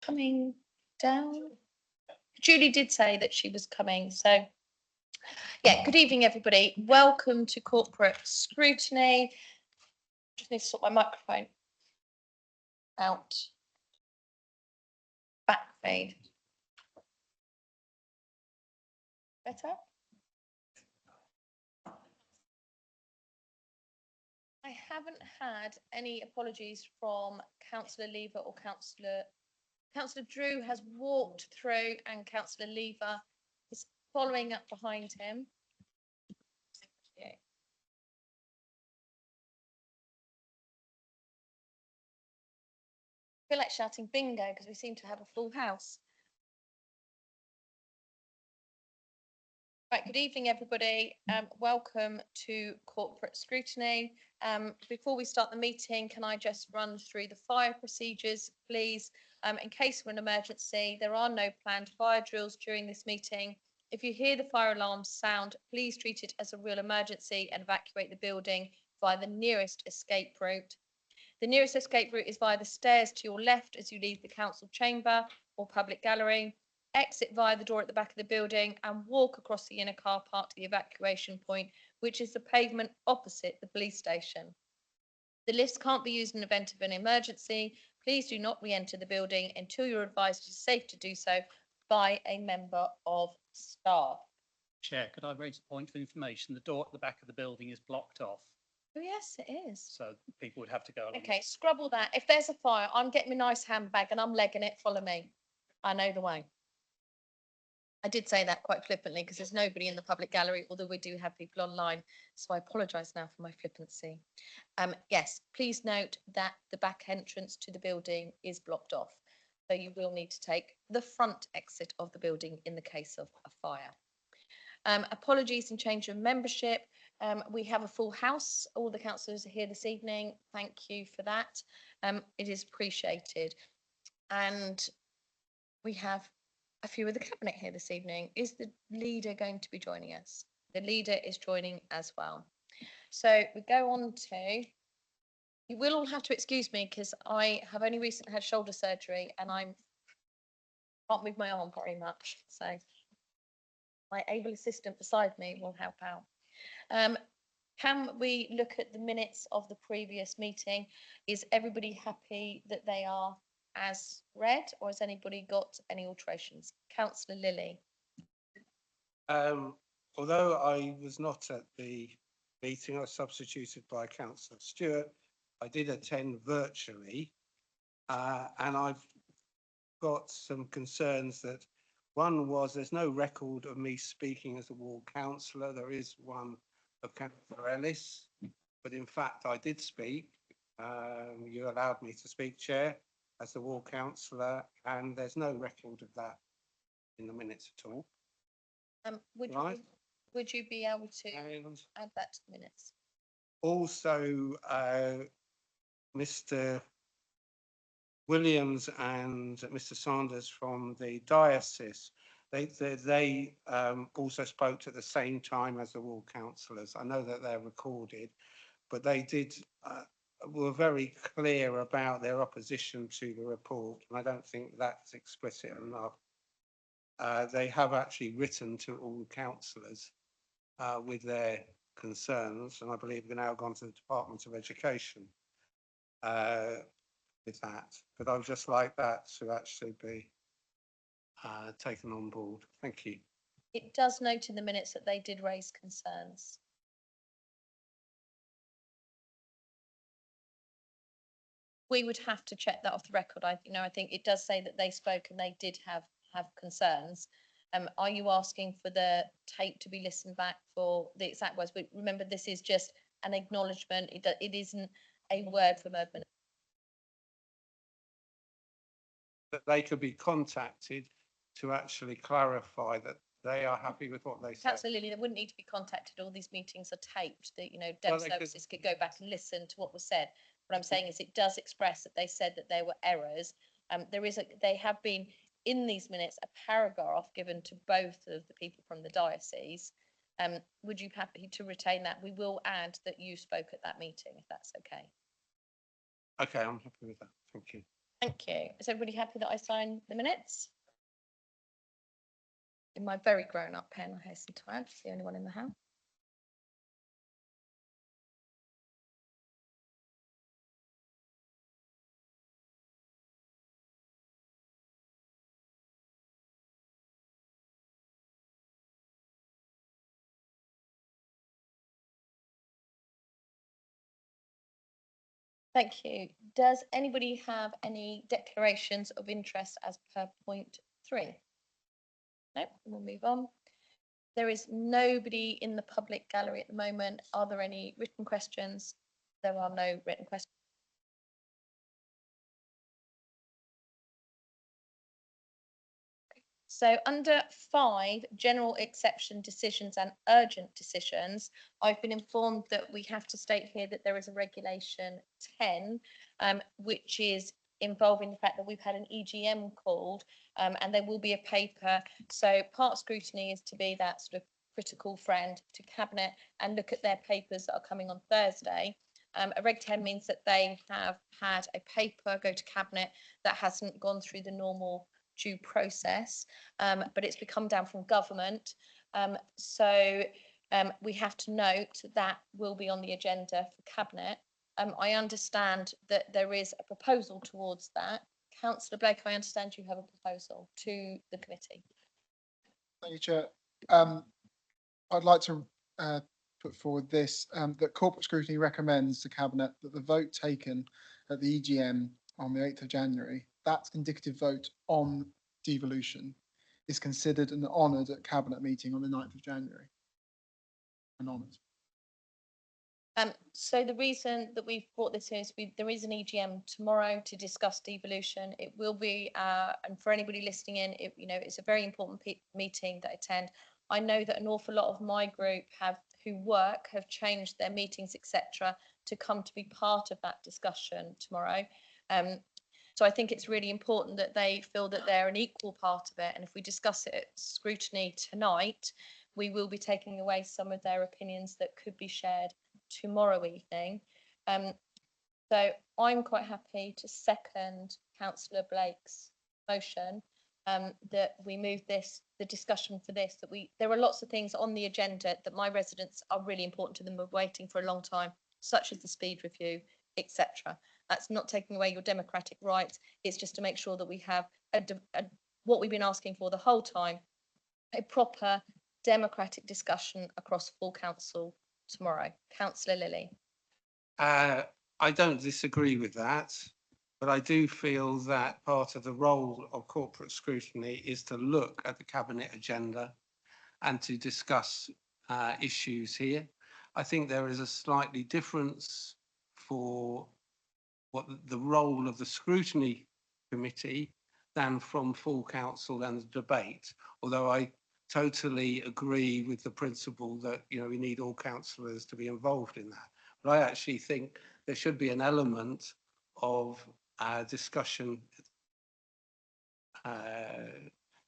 coming down. Julie did say that she was coming, so yeah. Good evening, everybody. Welcome to Corporate Scrutiny. Just need to sort my microphone out. Back fade. Better? I haven't had any apologies from Councillor Lever or Councillor Drew has walked through, and Councillor Lever is following up behind him. Yeah. I feel like shouting bingo because we seem to have a full house. Right, good evening, everybody. Welcome to Corporate Scrutiny. Before we start the meeting, can I just run through the fire procedures, please? In case of an emergency, there are no planned fire drills during this meeting. If you hear the fire alarm sound, please treat it as a real emergency and evacuate the building via the nearest escape route. The nearest escape route is via the stairs to your left as you leave the council chamber or public gallery. Exit via the door at the back of the building and walk across the inner car park to the evacuation point, which is the pavement opposite the police station. The lifts can't be used in event of an emergency. Please do not re-enter the building until you're advised it is safe to do so by a member of staff. Chair, could I raise a point of information? The door at the back of the building is blocked off, Oh, yes, it is. so people would have to go along. Okay, scrub all that. If there's a fire, I'm getting my nice handbag and I'm legging it. Follow me. I know the way. I did say that quite flippantly because there's nobody in the public gallery, although we do have people online. So I apologise now for my flippancy. Yes, please note that the back entrance to the building is blocked off. So you will need to take the front exit of the building in the case of a fire. Apologies and change of membership. We have a full house. All the councillors are here this evening. Thank you for that. It is appreciated. And we have a few of the cabinet here this evening. Is the leader going to be joining us? The leader is joining as well. So we go on to, you will all have to excuse me because I have only recently had shoulder surgery and I can't move my arm very much. So my able assistant beside me will help out. Can we look at the minutes of the previous meeting? Is everybody happy that they are as read, or has anybody got any alterations? Councillor Lilly. Although I was not at the meeting, I was substituted by Councillor Stewart. I did attend virtually, and I've got some concerns. That one was there's no record of me speaking as a ward councillor. There is one of Councillor Ellis, but in fact I did speak. You allowed me to speak, Chair, as the ward councillor, and there's no record of that in the minutes at all. Would you be able to add that to the minutes? Also, Mr. Williams and Mr. Sanders from the diocese, they also spoke at the same time as the ward councillors. I know that they're recorded, but they did were very clear about their opposition to the report, and I don't think that's explicit enough. They have actually written to all councillors with their concerns, and I believe they've now gone to the Department of Education with that. But I would just like that to actually be taken on board. Thank you. It does note in the minutes that they did raise concerns. We would have to check that off the record. I think it does say that they spoke and they did have concerns. Are you asking for the tape to be listened back for the exact words? But remember, this is just an acknowledgement. It isn't a word from Urban. That they could be contacted to actually clarify that they are happy with what they say. Councillor Lilly, they wouldn't need to be contacted. All these meetings are taped. That Dev services could go back and listen to what was said. What I'm saying is, it does express that they said that there were errors. They have been in these minutes a paragraph given to both of the people from the diocese. Would you be happy to retain that? We will add that you spoke at that meeting, if that's okay. Okay, I'm happy with that. Thank you. Thank you. Is everybody happy that I sign the minutes? In my very grown-up pen, I hasten to add, it's the only one in the house. Thank you. Does anybody have any declarations of interest as per point 3? No, we'll move on. There is nobody in the public gallery at the moment. Are there any written questions? There are no written questions. So under 5, general exception decisions and urgent decisions, I've been informed that we have to state here that there is a regulation 10, which is involving the fact that we've had an EGM called, and there will be a paper. So part scrutiny is to be that sort of critical friend to Cabinet and look at their papers that are coming on Thursday. A Reg 10 means that they have had a paper go to Cabinet that hasn't gone through the normal due process, but it's become down from government. So we have to note that will be on the agenda for Cabinet. I understand that there is a proposal towards that. Councillor Blake, I understand you have a proposal to the committee. Thank you, Chair. I'd like to put forward this, that corporate scrutiny recommends to Cabinet that the vote taken at the EGM on the 8th of January, that indicative vote on devolution, is considered and honoured at Cabinet meeting on the 9th of January. And honoured. So the reason that we've brought this is there is an EGM tomorrow to discuss devolution. It will be, and for anybody listening in, it's a very important meeting that I attend. I know that an awful lot of my group have changed their meetings, etc., to come to be part of that discussion tomorrow. So I think it's really important that they feel that they're an equal part of it. And if we discuss it at scrutiny tonight, we will be taking away some of their opinions that could be shared tomorrow evening. So I'm quite happy to second Councillor Blake's motion that we move the discussion for this, there are lots of things on the agenda that my residents are really important to them, we're waiting for a long time, such as the speed review, etc. That's not taking away your democratic rights. It's just to make sure that we have what we've been asking for the whole time, a proper democratic discussion across full council tomorrow. Councillor Lilly. I don't disagree with that, but I do feel that part of the role of corporate scrutiny is to look at the Cabinet agenda and to discuss issues here. I think there is a slightly difference for what the role of the scrutiny committee than from full council and the debate, although I totally agree with the principle that we need all councillors to be involved in that. But I actually think there should be an element of discussion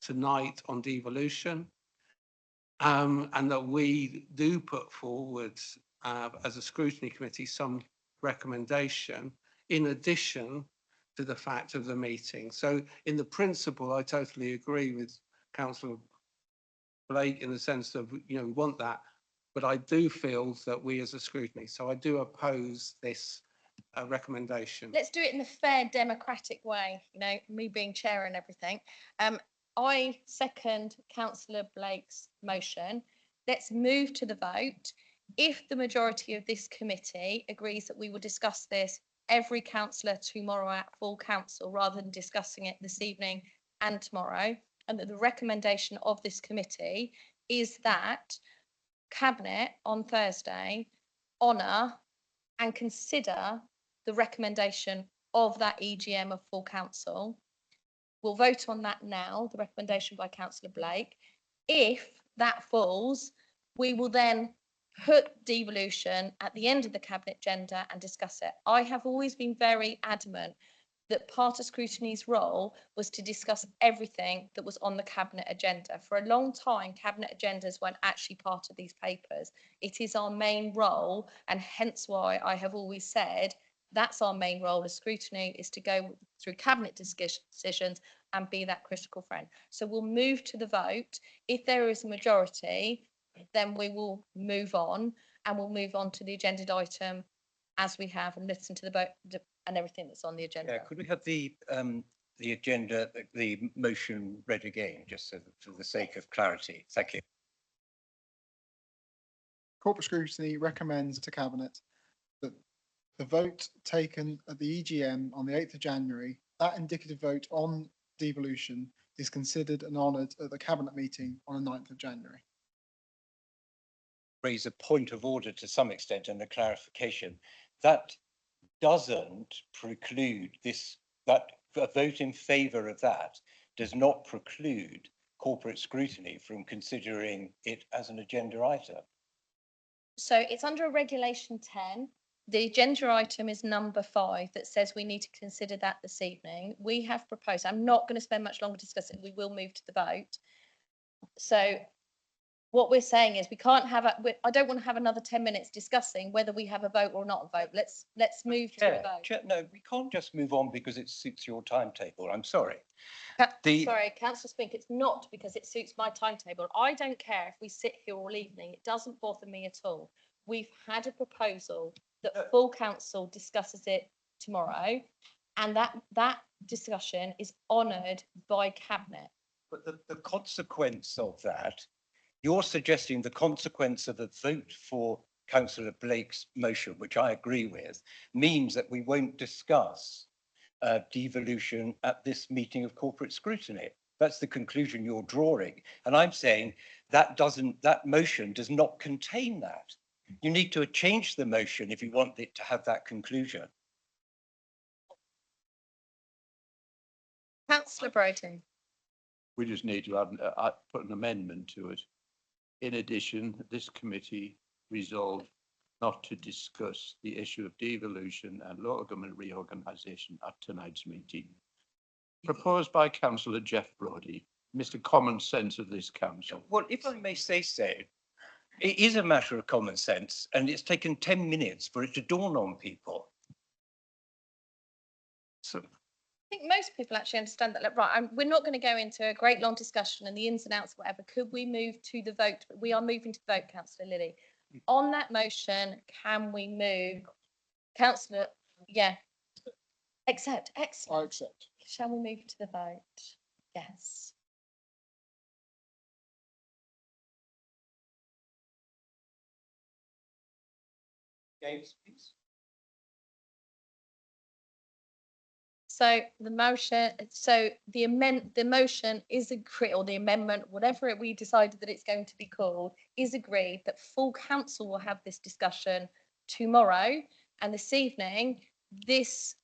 tonight on devolution, and that we do put forward as a scrutiny committee some recommendation in addition to the fact of the meeting. So in the principle, I totally agree with Councillor Blake in the sense of, we want that, but I do feel that we as a scrutiny, so I do oppose this recommendation. Let's do it in a fair democratic way, me being chair and everything. I second Councillor Blake's motion. Let's move to the vote. If the majority of this committee agrees that we will discuss this every councillor tomorrow at full council rather than discussing it this evening and tomorrow, and that the recommendation of this committee is that Cabinet on Thursday honour and consider the recommendation of that EGM of full council. We'll vote on that now, the recommendation by Councillor Blake. If that falls, we will then put devolution at the end of the Cabinet agenda and discuss it. I have always been very adamant that part of scrutiny's role was to discuss everything that was on the Cabinet agenda. For a long time, Cabinet agendas weren't actually part of these papers. It is our main role, and hence why I have always said That's our main role as scrutiny, is to go through cabinet decisions and be that critical friend. So we'll move to the vote. If there is a majority, then we will move on, and we'll move on to the agenda item as we have, and listen to the vote and everything that's on the agenda. Yeah, could we have the agenda, the motion read again, just so for the sake of clarity? Thank you. Corporate Scrutiny recommends to Cabinet that the vote taken at the EGM on the 8th of January, that indicative vote on devolution is considered and honoured at the Cabinet meeting on the 9th of January. Raise a point of order to some extent and a clarification. That doesn't preclude this, that a vote in favour of that does not preclude corporate scrutiny from considering it as an agenda item. So it's under a regulation 10. The agenda item is number 5 that says we need to consider that this evening. We have proposed, I'm not going to spend much longer discussing it. We will move to the vote. So what we're saying is we can't have I don't want to have another 10 minutes discussing whether we have a vote or not a vote. Let's move to the vote. No, we can't just move on because it suits your timetable. I'm sorry. Sorry, Councillor Spink, it's not because it suits my timetable. I don't care if we sit here all evening. It doesn't bother me at all. We've had a proposal that full council discusses it tomorrow, and that discussion is honoured by Cabinet. But the consequence of that, you're suggesting the consequence of a vote for Councillor Blake's motion, which I agree with, means that we won't discuss devolution at this meeting of corporate scrutiny. That's the conclusion you're drawing. And I'm saying that motion does not contain that. You need to change the motion if you want it to have that conclusion. Councillor Brodie. We just need to put an amendment to it. In addition, this committee resolved not to discuss the issue of devolution and local government reorganisation at tonight's meeting. Proposed by Councillor Jeff Brodie, Mr. Common Sense of this council. Well, if I may say so, it is a matter of common sense, and it's taken 10 minutes for it to dawn on people. So I think most people actually understand that. Like, right, we're not going to go into a great long discussion and the ins and outs, whatever. Could we move to the vote? We are moving to the vote, Councillor Lilly. On that motion, can we move? Councillor, yeah. Accept, excellent. I accept. Shall we move to the vote? Yes. James, please. So the motion, the motion is agreed, or the amendment, whatever we decided that it's going to be called, is agreed that full council will have this discussion tomorrow, and this evening, this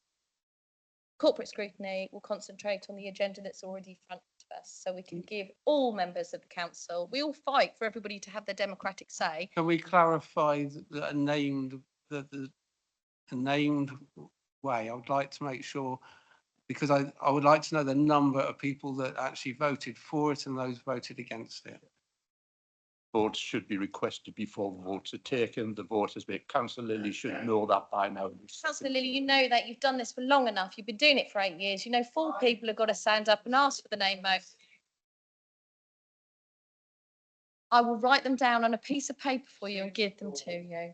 corporate scrutiny will concentrate on the agenda that's already in front of us, so we can give all members of the council, we all fight for everybody to have their democratic say. Can we clarify that a named way? I would like to make sure, because I would like to know the number of people that actually voted for it and those voted against it. Votes should be requested before votes are taken. The vote has been, Councillor Lilly should know that by now. Councillor Lilly, you know that you've done this for long enough. You've been doing it for 8 years. You know, 4 people have got to stand up and ask for the name vote. I will write them down on a piece of paper for you and give them to you.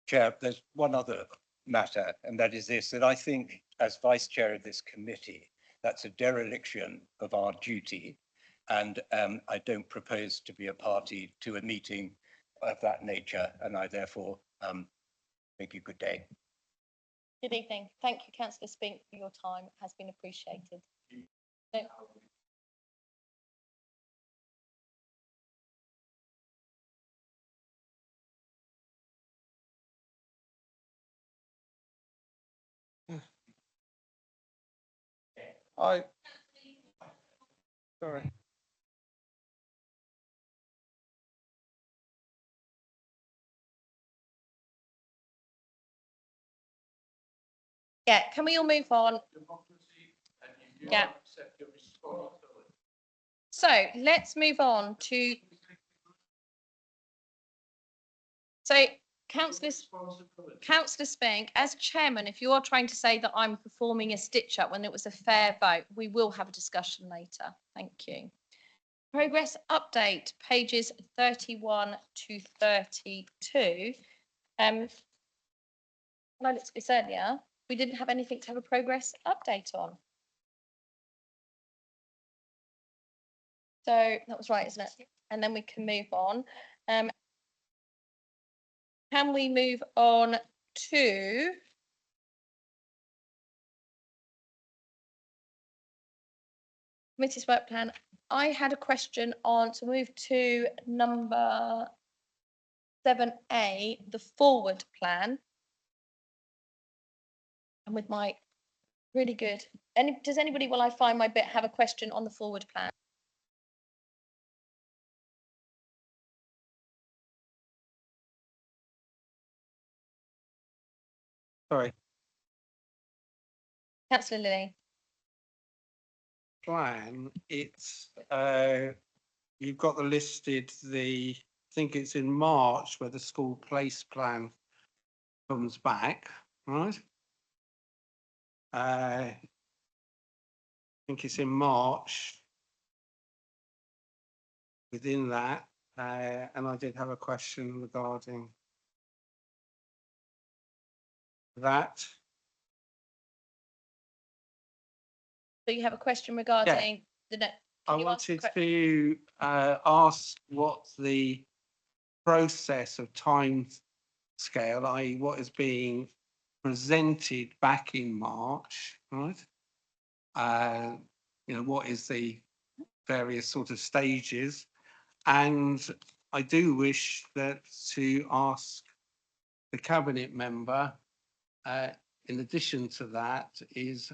Chair, there's one other matter, and that is this, that I think as vice chair of this committee, that's a dereliction of our duty. And I don't propose to be a party to a meeting of that nature, and I therefore bid you good day. Good evening. Thank you, Councillor Spink, for your time. It has been appreciated. No. Sorry. Yeah, can we all move on? Yeah. So let's move on to. So Councillor Spink, as chairman, if you are trying to say that I'm performing a stitch up when it was a fair vote, we will have a discussion later. Thank you. Progress update, pages 31 to 32. I looked at this earlier. We didn't have anything to have a progress update on. So that was right, isn't it? And then we can move on. Can we move on to committee's work plan? I had a question on, to move to number 7A, the forward plan. And with my really good, does anybody, while I find my bit, have a question on the forward plan? Sorry, Councillor Lilly. plan, it's, you've got the listed, I think it's in March where the school place plan comes back, right? I think it's in March. Within that, and I did have a question regarding that. So you have a question regarding the net? I wanted to ask what the process of time scale, i.e. what is being presented back in March, right? You know, what is the various sort of stages? And I do wish to ask the cabinet member, in addition to that, is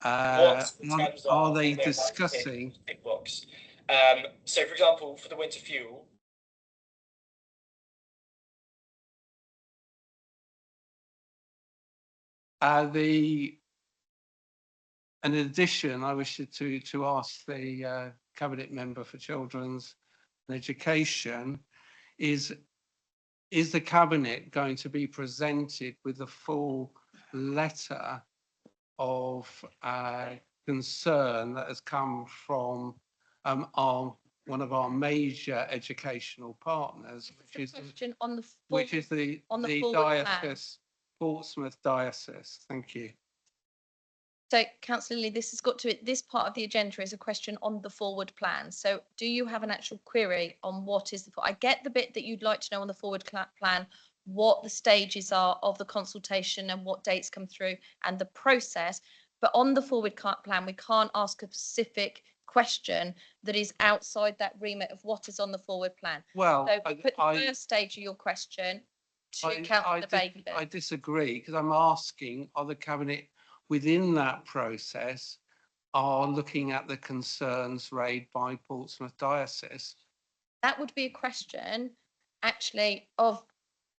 are they discussing? Tick box. So, for example, for the winter fuel. In addition, I wish to ask the cabinet member for children's and education, is the cabinet going to be presented with a full letter of concern that has come from one of our major educational partners, which is the diocese, Portsmouth Diocese. Thank you. So, Councillor Lee, this has got to it. This part of the agenda is a question on the forward plan. So, do you have an actual query on what is the? I get the bit that you'd like to know on the forward plan, what the stages are of the consultation and what dates come through and the process. But on the forward plan, we can't ask a specific question that is outside that remit of what is on the forward plan. Well, so put the first stage of your question to Councillor Bacon. I disagree, because I'm asking, are the cabinet within that process are looking at the concerns raised by Portsmouth Diocese? That would be a question, actually, of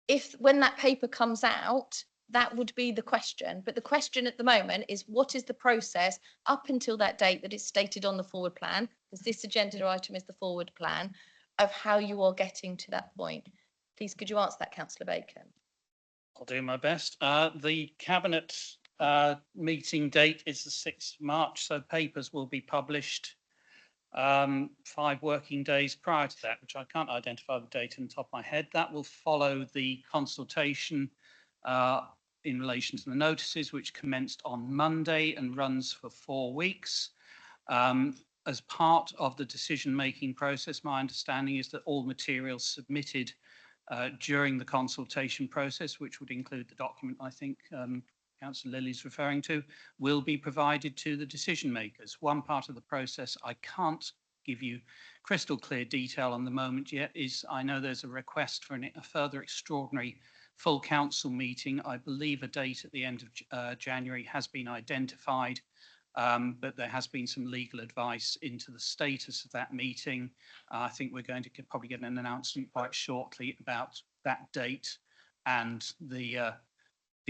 if when that paper comes out, that would be the question. But the question at the moment is, what is the process up until that date that is stated on the forward plan? Because this agenda item is the forward plan of how you are getting to that point. Please, could you answer that, Councillor Bacon? I'll do my best. The cabinet meeting date is the 6th of March, so papers will be published 5 working days prior to that, which I can't identify the date on the top of my head. That will follow the consultation in relation to the notices, which commenced on Monday and runs for 4 weeks. As part of the decision-making process, my understanding is that all materials submitted during the consultation process, which would include the document I think Councillor Lilly's referring to, will be provided to the decision makers. One part of the process I can't give you crystal clear detail on the moment yet is I know there's a request for a further extraordinary full council meeting. I believe a date at the end of January has been identified, but there has been some legal advice into the status of that meeting. I think we're going to probably get an announcement quite shortly about that date and the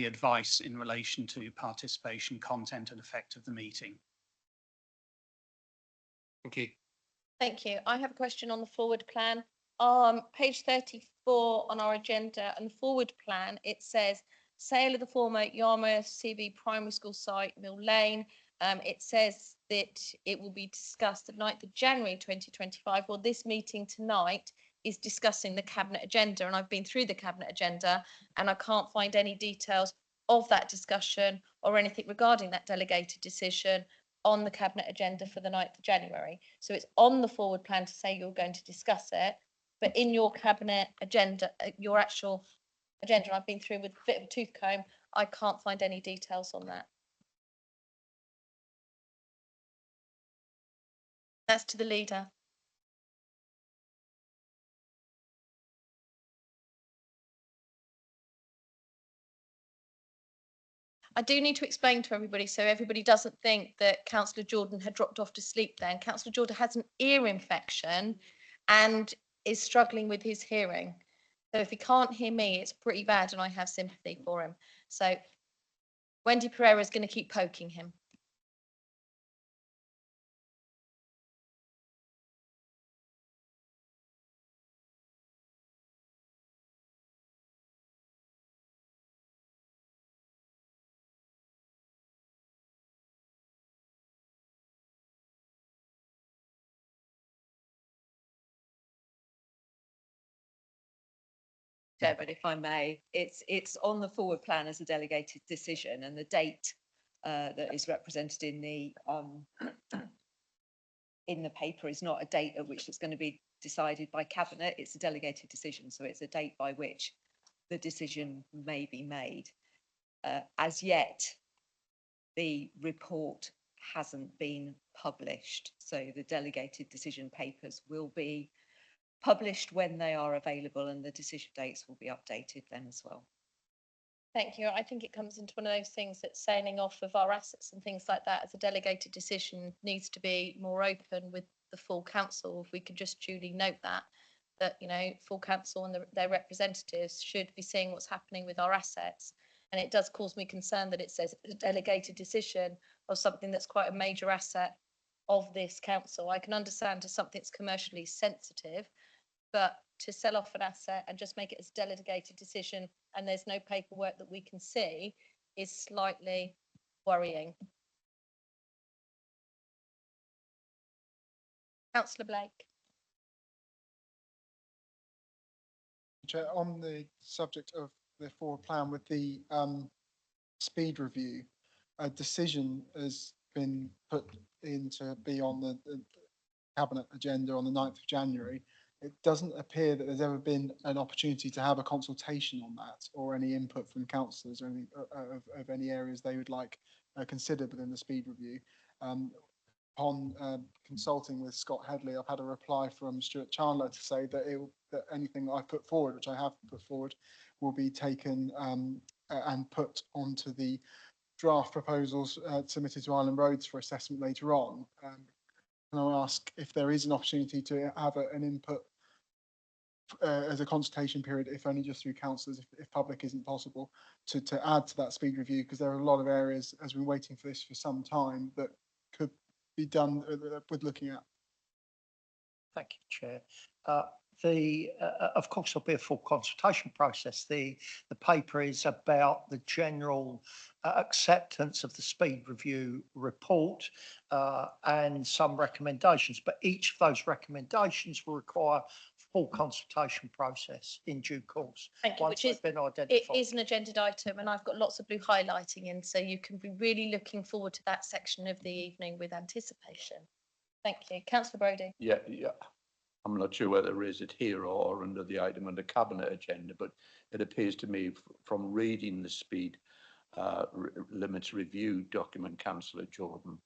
advice in relation to participation, content and effect of the meeting. Thank you. Thank you. I have a question on the forward plan. page 34 on our agenda and forward plan, it says sale of the former Yarmouth CB primary school site, Mill Lane. It says that it will be discussed the 9th of January 2025. Well, this meeting tonight is discussing the cabinet agenda, and I've been through the cabinet agenda and I can't find any details of that discussion or anything regarding that delegated decision on the cabinet agenda for the 9th of January. So it's on the forward plan to say you're going to discuss it, but in your cabinet agenda, your actual agenda, I've been through with a bit of a tooth comb, I can't find any details on that. That's to the leader. I do need to explain to everybody so everybody doesn't think that Councillor Jordan had dropped off to sleep then. Councillor Jordan has an ear infection and is struggling with his hearing. So if he can't hear me, it's pretty bad and I have sympathy for him. So Wendy Pereira is going to keep poking him. Chairman, if I may, it's on the forward plan as a delegated decision, and the date that is represented in the paper is not a date at which it's going to be decided by cabinet. It's a delegated decision, so it's a date by which the decision may be made. As yet, the report hasn't been published, so the delegated decision papers will be published when they are available, and the decision dates will be updated then as well. Thank you. I think it comes into one of those things that sailing off of our assets and things like that as a delegated decision needs to be more open with the full council. If we could just duly note that, you know, full council and their representatives should be seeing what's happening with our assets. And it does cause me concern that it says a delegated decision of something that's quite a major asset of this council. I can understand to something that's commercially sensitive, but to sell off an asset and just make it as a delegated decision and there's no paperwork that we can see is slightly worrying. Councillor Blake. Chair, on the subject of the forward plan with the speed review, a decision has been put in to be on the cabinet agenda on the 9th of January. It doesn't appear that there's ever been an opportunity to have a consultation on that or any input from councillors or any of any areas they would like considered within the speed review. Upon consulting with Scott Headley, I've had a reply from Stuart Chandler to say that that anything that I've put forward, which I have put forward, will be taken and put onto the draft proposals submitted to Island Roads for assessment later on. And I'll ask if there is an opportunity to have an input as a consultation period, if only just through councillors, if public isn't possible, to add to that speed review, because there are a lot of areas, as we've been waiting for this for some time, that could be done with looking at. Thank you, Chair. Of course, there'll be a full consultation process. The paper is about the general acceptance of the speed review report and some recommendations, but each of those recommendations will require full consultation process in due course. Thank you, which is, it is an agenda item and I've got lots of blue highlighting in, so you can be really looking forward to that section of the evening with anticipation. Thank you. Councillor Brodie. Yeah. I'm not sure whether to raise it here or under the item under cabinet agenda, but it appears to me from reading the speed limits review document, Councillor Jordan,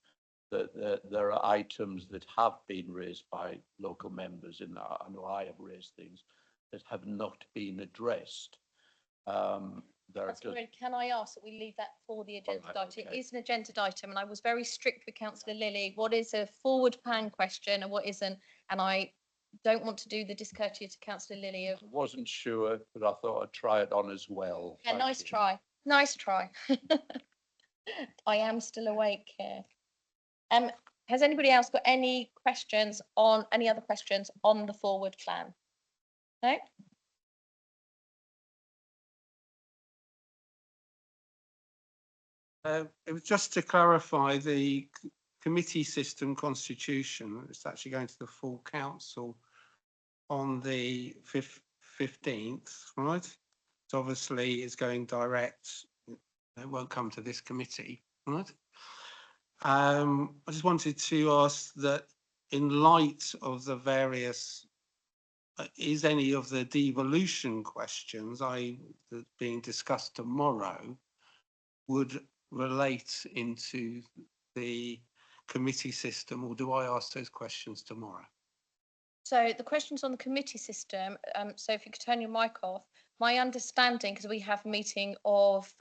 that there are items that have been raised by local members in that. I know I have raised things that have not been addressed. Can I ask that we leave that for the agenda item? Okay. It is an agenda item and I was very strict with Councillor Lilly. What is a forward plan question and what isn't? And I don't want to do the discourtesy to Councillor Lilly. I wasn't sure, but I thought I'd try it on as well. Yeah, nice try. Nice try. I am still awake here. Has anybody else got any questions on any other questions on the forward plan? No? It was just to clarify the committee system constitution. It's actually going to the full council on the 15th, right? So obviously it's going direct. It won't come to this committee, right? I just wanted to ask that in light of the various, is any of the devolution questions being discussed tomorrow would relate into the committee system, or do I ask those questions tomorrow? So the questions on the committee system, so if you could turn your mic off, my understanding, because we have a meeting of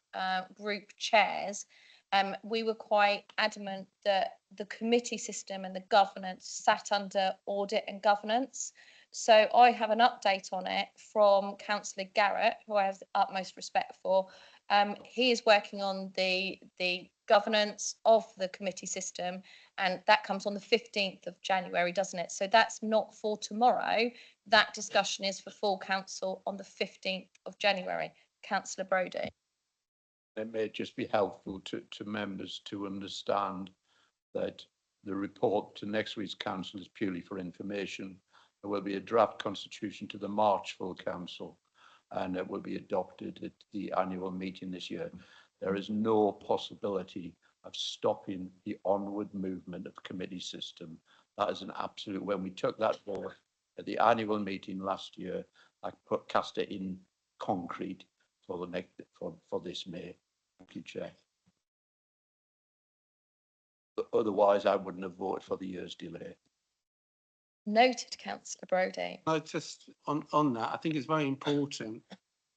group chairs, we were quite adamant that the committee system and the governance sat under audit and governance. So I have an update on it from Councillor Garrett, who I have the utmost respect for. He is working on the governance of the committee system, and that comes on the 15th of January, doesn't it? So that's not for tomorrow. That discussion is for full council on the 15th of January. Councillor Brodie. It may just be helpful to members to understand that the report to next week's council is purely for information. There will be a draft constitution to the March full council, and it will be adopted at the annual meeting this year. There is no possibility of stopping the onward movement of committee system. That is an absolute, when we took that vote at the annual meeting last year, I cast it in concrete for the next, for this May. Thank you, Chair. But otherwise, I wouldn't have voted for the year's delay. Noted, Councillor Brodie. I just on that, I think it's very important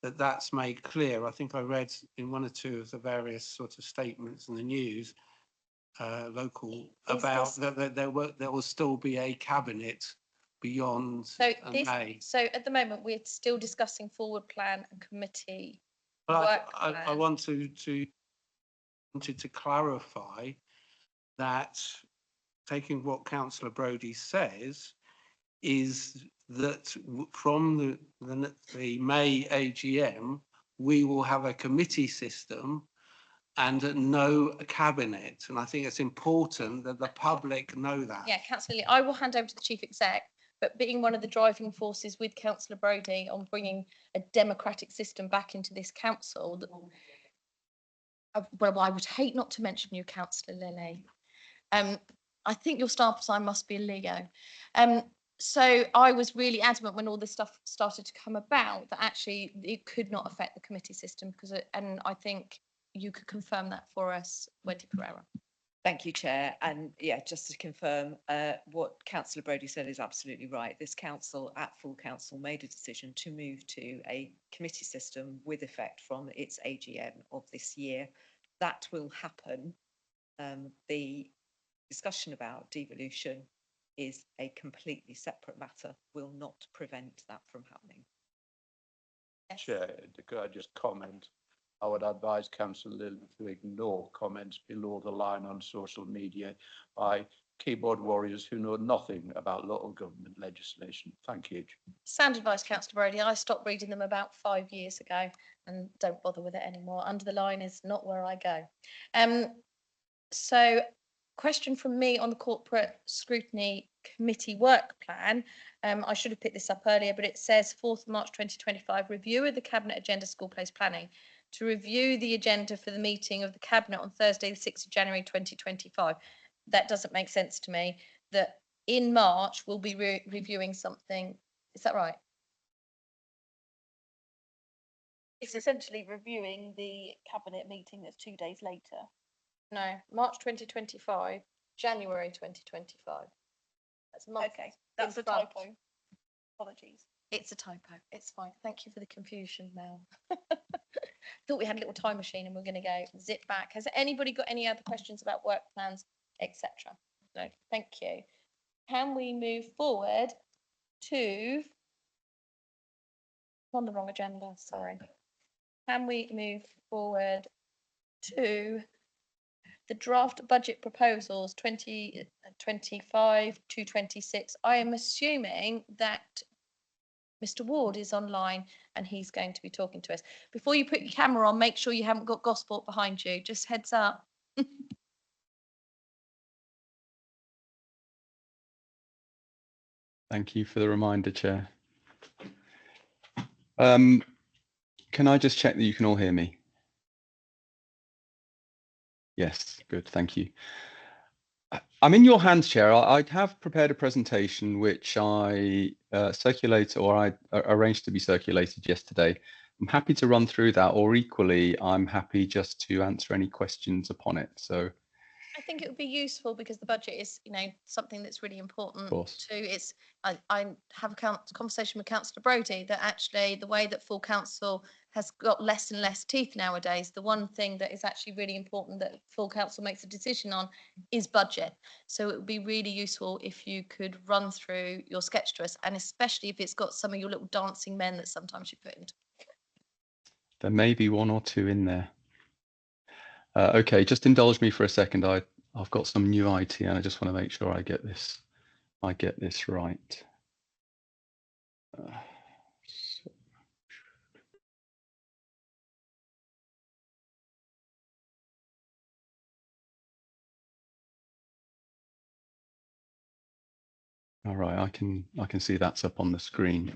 that that's made clear. I think I read in one or two of the various sort of statements in the news, local, about that there will still be a cabinet beyond So May. so at the moment we're still discussing forward plan and committee. But work I plan. wanted to clarify that, taking what Councillor Brodie says, is that from the May AGM, we will have a committee system and no cabinet. And I think it's important that the public know that. Yeah, Councillor Lee, I will hand over to the Chief Exec, but being one of the driving forces with Councillor Brodie on bringing a democratic system back into this council, well, I would hate not to mention you, Councillor Lily. I think your star sign must be a Leo. So I was really adamant when all this stuff started to come about that actually it could not affect the committee system because, and I think you could confirm that for us, Wendy Pereira. Thank you, Chair. And yeah, just to confirm, what Councillor Brodie said is absolutely right. This council, at full council, made a decision to move to a committee system with effect from its AGM of this year. That will happen. The discussion about devolution is a completely separate matter, will not prevent that from happening. Yes. Chair, could I just comment? I would advise Councillor Lilly to ignore comments below the line on social media by keyboard warriors who know nothing about local government legislation. Thank you. Sound advice, Councillor Brodie. I stopped reading them about 5 years ago and don't bother with it anymore. Under the line is not where I go. So question from me on the Corporate Scrutiny Committee work plan. I should have picked this up earlier, but it says 4th March 2025, review of the Cabinet Agenda School Place Planning. To review the agenda for the meeting of the Cabinet on Thursday, the 6th of January 2025. That doesn't make sense to me, that in March we'll be reviewing something. Is that right? It's essentially reviewing the cabinet meeting that's 2 days later. No, March 2025, January 2025. That's a month. Okay, that's in a front. typo. Apologies. It's a typo. It's fine. Thank you for the confusion, Mel. Thought we had a little time machine and we're going to go zip back. Has anybody got any other questions about work plans, etc.? No, thank you. Can we move forward to, on the wrong agenda, sorry. Can we move forward to the draft budget proposals 2025 to 26? I am assuming that Mr. Ward is online and he's going to be talking to us. Before you put your camera on, make sure you haven't got Gosport behind you. Just heads up. Thank you for the reminder, Chair. Can I just check that you can all hear me? Yes, good, thank you. I'm in your hands, Chair. I have prepared a presentation which I arranged to be circulated yesterday. I'm happy to run through that, or equally, I'm happy just to answer any questions upon it. So I think it would be useful because the budget is, something that's really important course. too. I have a conversation with Councillor Brodie that actually the way that full council has got less and less teeth nowadays, the one thing that is actually really important that full council makes a decision on is budget. So it would be really useful if you could run through your sketch to us, and especially if it's got some of your little dancing men that sometimes you put into. There may be one or two in there. Okay, just indulge me for a second. I've got some new IT and I just want to make sure I get this right. All right, I can see that's up on the screen.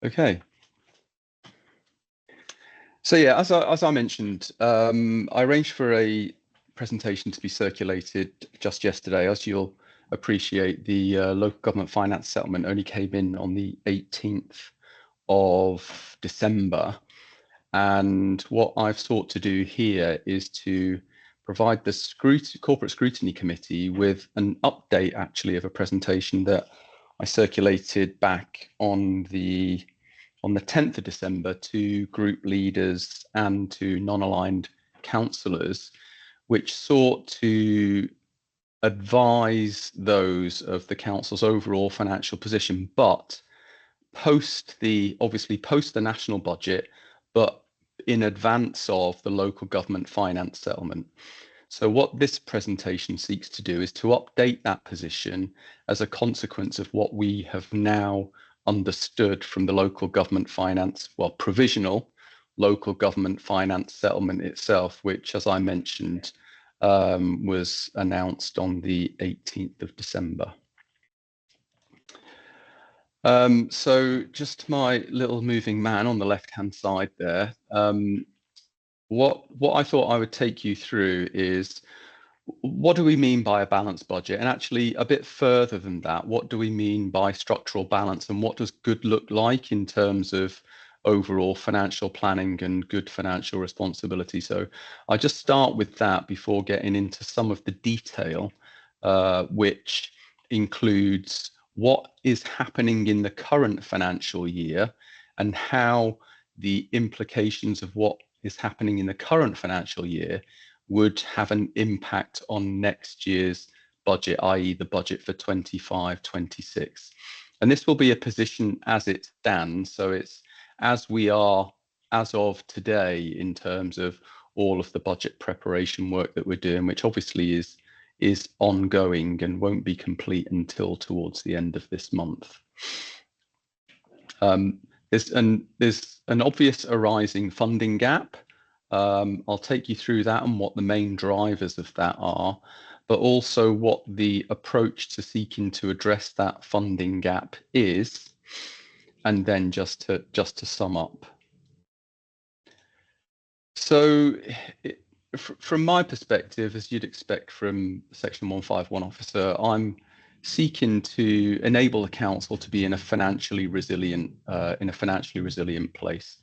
Okay. So yeah, as I mentioned, I arranged for a presentation to be circulated just yesterday. As you'll appreciate, the local government finance settlement only came in on the 18th of December. And what I've sought to do here is to provide the Corporate Scrutiny Committee with an update actually of a presentation that I circulated back on the 10th of December to group leaders and to non-aligned councillors, which sought to advise those of the council's overall financial position, but obviously post the national budget, but in advance of the local government finance settlement. So what this presentation seeks to do is to update that position as a consequence of what we have now understood from the local government finance, provisional local government finance settlement itself, which, as I mentioned, was announced on the 18th of December. So just my little moving man on the left-hand side there. What I thought I would take you through is, what do we mean by a balanced budget? And actually a bit further than that, what do we mean by structural balance, and what does good look like in terms of overall financial planning and good financial responsibility? So I just start with that before getting into some of the detail, which includes what is happening in the current financial year and how the implications of what is happening in the current financial year would have an impact on next year's budget, i.e. the budget for 25-26. And this will be a position as it stands. So it's as we are as of today in terms of all of the budget preparation work that we're doing, which obviously is ongoing and won't be complete until towards the end of this month. There's an obvious arising funding gap. I'll take you through that and what the main drivers of that are, but also what the approach to seeking to address that funding gap is, and then just to sum up. So from my perspective, as you'd expect from Section 151 officer, I'm seeking to enable the council to be in a financially resilient place,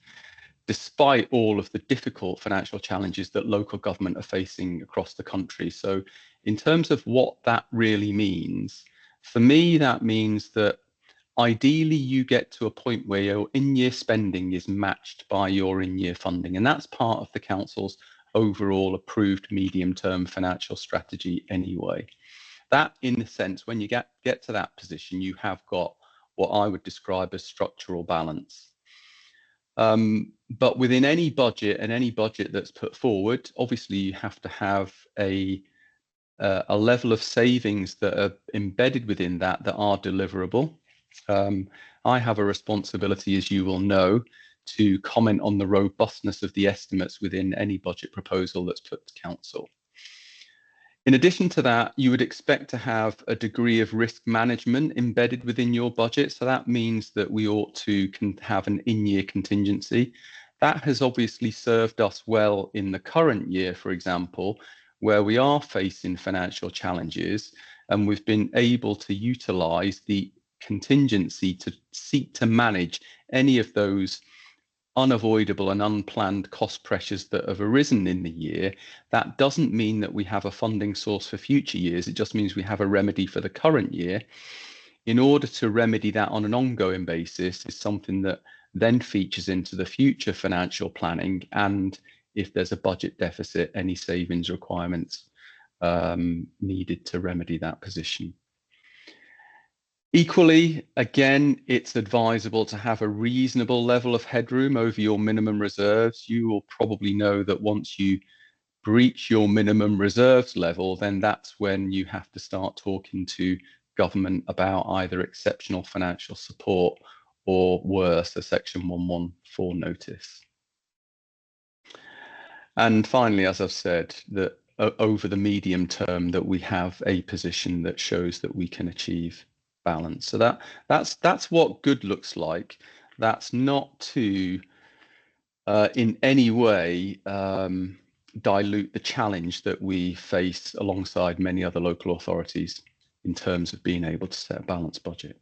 despite all of the difficult financial challenges that local government are facing across the country. So in terms of what that really means, for me, that means that ideally you get to a point where your in-year spending is matched by your in-year funding. And that's part of the council's overall approved medium-term financial strategy anyway. That, in a sense, when you get to that position, you have got what I would describe as structural balance. But within any budget and any budget that's put forward, obviously you have to have a level of savings that are embedded within that are deliverable. I have a responsibility, as you will know, to comment on the robustness of the estimates within any budget proposal that's put to council. In addition to that, you would expect to have a degree of risk management embedded within your budget. So that means that we ought to have an in-year contingency. That has obviously served us well in the current year, for example, where we are facing financial challenges, and we've been able to utilize the contingency to seek to manage any of those unavoidable and unplanned cost pressures that have arisen in the year. That doesn't mean that we have a funding source for future years. It just means we have a remedy for the current year. In order to remedy that on an ongoing basis is something that then features into the future financial planning, and if there's a budget deficit, any savings requirements needed to remedy that position. Equally, again, it's advisable to have a reasonable level of headroom over your minimum reserves. You will probably know that once you breach your minimum reserves level, then that's when you have to start talking to government about either exceptional financial support or worse, a Section 114 notice. And finally, as I've said, that over the medium term that we have a position that shows that we can achieve balance. So that's what good looks like. That's not to in any way dilute the challenge that we face alongside many other local authorities in terms of being able to set a balanced budget.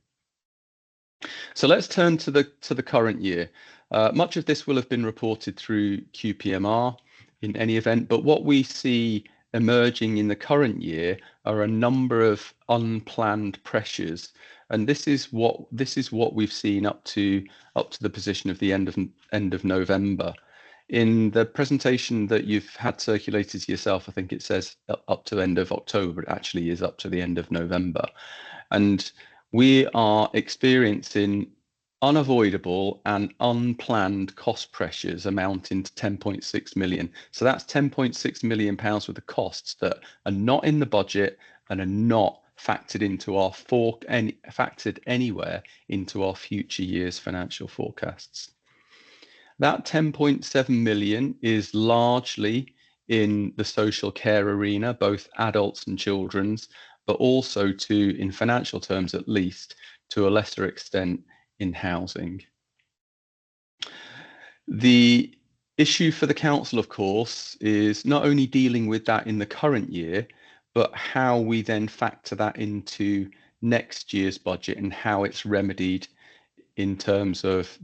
So let's turn to the current year. Much of this will have been reported through QPMR in any event, but what we see emerging in the current year are a number of unplanned pressures, and this is what we've seen up to the position of the end of November. In the presentation that you've had circulated to yourself, I think it says up to end of October. It actually is up to the end of November, and we are experiencing unavoidable and unplanned cost pressures amounting to 10.6 million. So that's 10.6 million pounds worth of costs that are not in the budget and are not factored into our factored anywhere into our future year's financial forecasts. That 10.7 million is largely in the social care arena, both adults and children's, but also in financial terms at least, to a lesser extent, in housing. The issue for the council, of course, is not only dealing with that in the current year, but how we then factor that into next year's budget and how it's remedied in terms of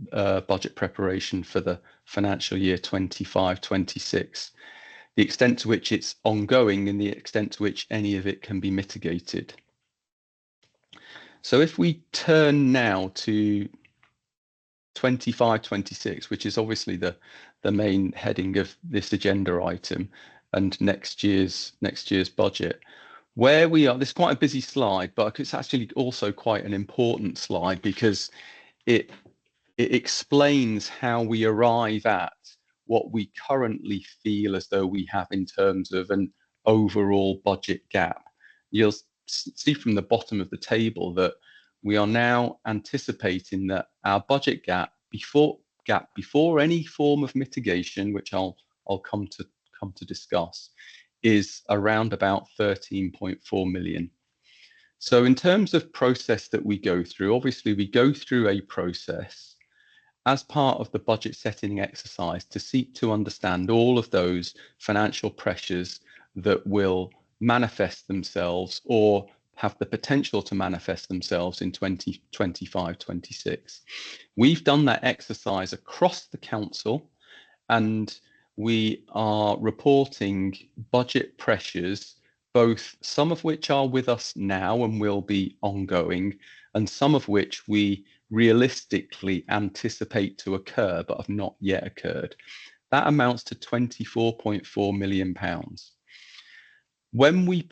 budget preparation for the financial year 25-26, the extent to which it's ongoing and the extent to which any of it can be mitigated. So if we turn now to 25-26, which is obviously the main heading of this agenda item, and next year's budget, where we are, this is quite a busy slide, but it's actually also quite an important slide because it explains how we arrive at what we currently feel as though we have in terms of an overall budget gap. You'll see from the bottom of the table that we are now anticipating that our budget gap before any form of mitigation, which I'll come to discuss, is around about 13.4 million. So in terms of process that we go through, obviously we go through a process as part of the budget setting exercise to seek to understand all of those financial pressures that will manifest themselves or have the potential to manifest themselves in 2025-26. We've done that exercise across the council, and we are reporting budget pressures, both some of which are with us now and will be ongoing, and some of which we realistically anticipate to occur but have not yet occurred. That amounts to 24.4 million pounds. When we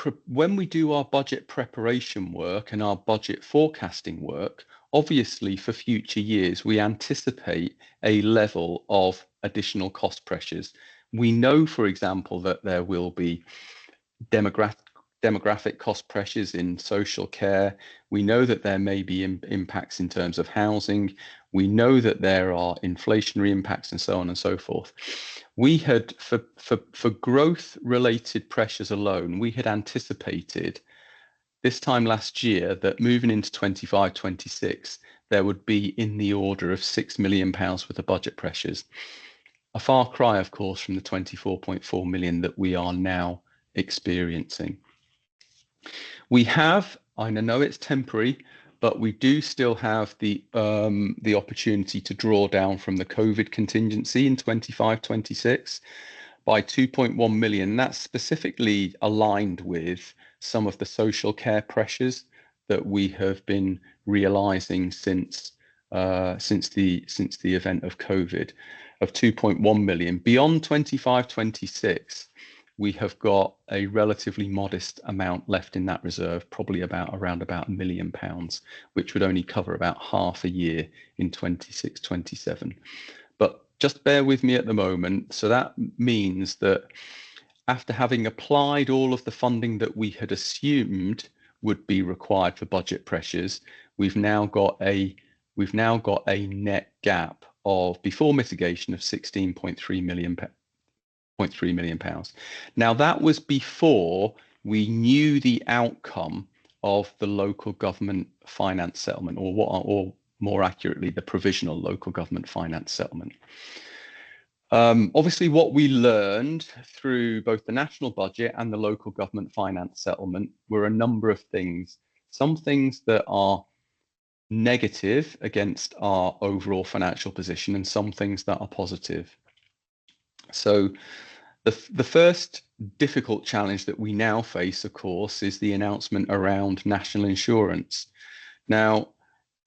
do our budget preparation work and our budget forecasting work, obviously for future years, we anticipate a level of additional cost pressures. We know, for example, that there will be demographic cost pressures in social care. We know that there may be impacts in terms of housing. We know that there are inflationary impacts and so on and so forth. We had, for growth related pressures alone, we had anticipated this time last year that moving into 25-26, there would be in the order of £6 million worth of budget pressures. A far cry, of course, from the 24.4 million that we are now experiencing. We have, I know it's temporary, but we do still have the opportunity to draw down from the COVID contingency in 25-26 by 2.1 million. That's specifically aligned with some of the social care pressures that we have been realizing since the event of COVID, of 2.1 million. Beyond 25-26, we have got a relatively modest amount left in that reserve, probably around about £1 million, which would only cover about half a year in 26-27. But just bear with me at the moment. So that means that after having applied all of the funding that we had assumed would be required for budget pressures, we've now got a net gap of, before mitigation, of £16.3 million. £0.3 million. Now that was before we knew the outcome of the local government finance settlement, or more accurately, the provisional local government finance settlement. Obviously, what we learned through both the national budget and the local government finance settlement were a number of things. Some things that are negative against our overall financial position, and some things that are positive. So the first difficult challenge that we now face, of course, is the announcement around national insurance. Now,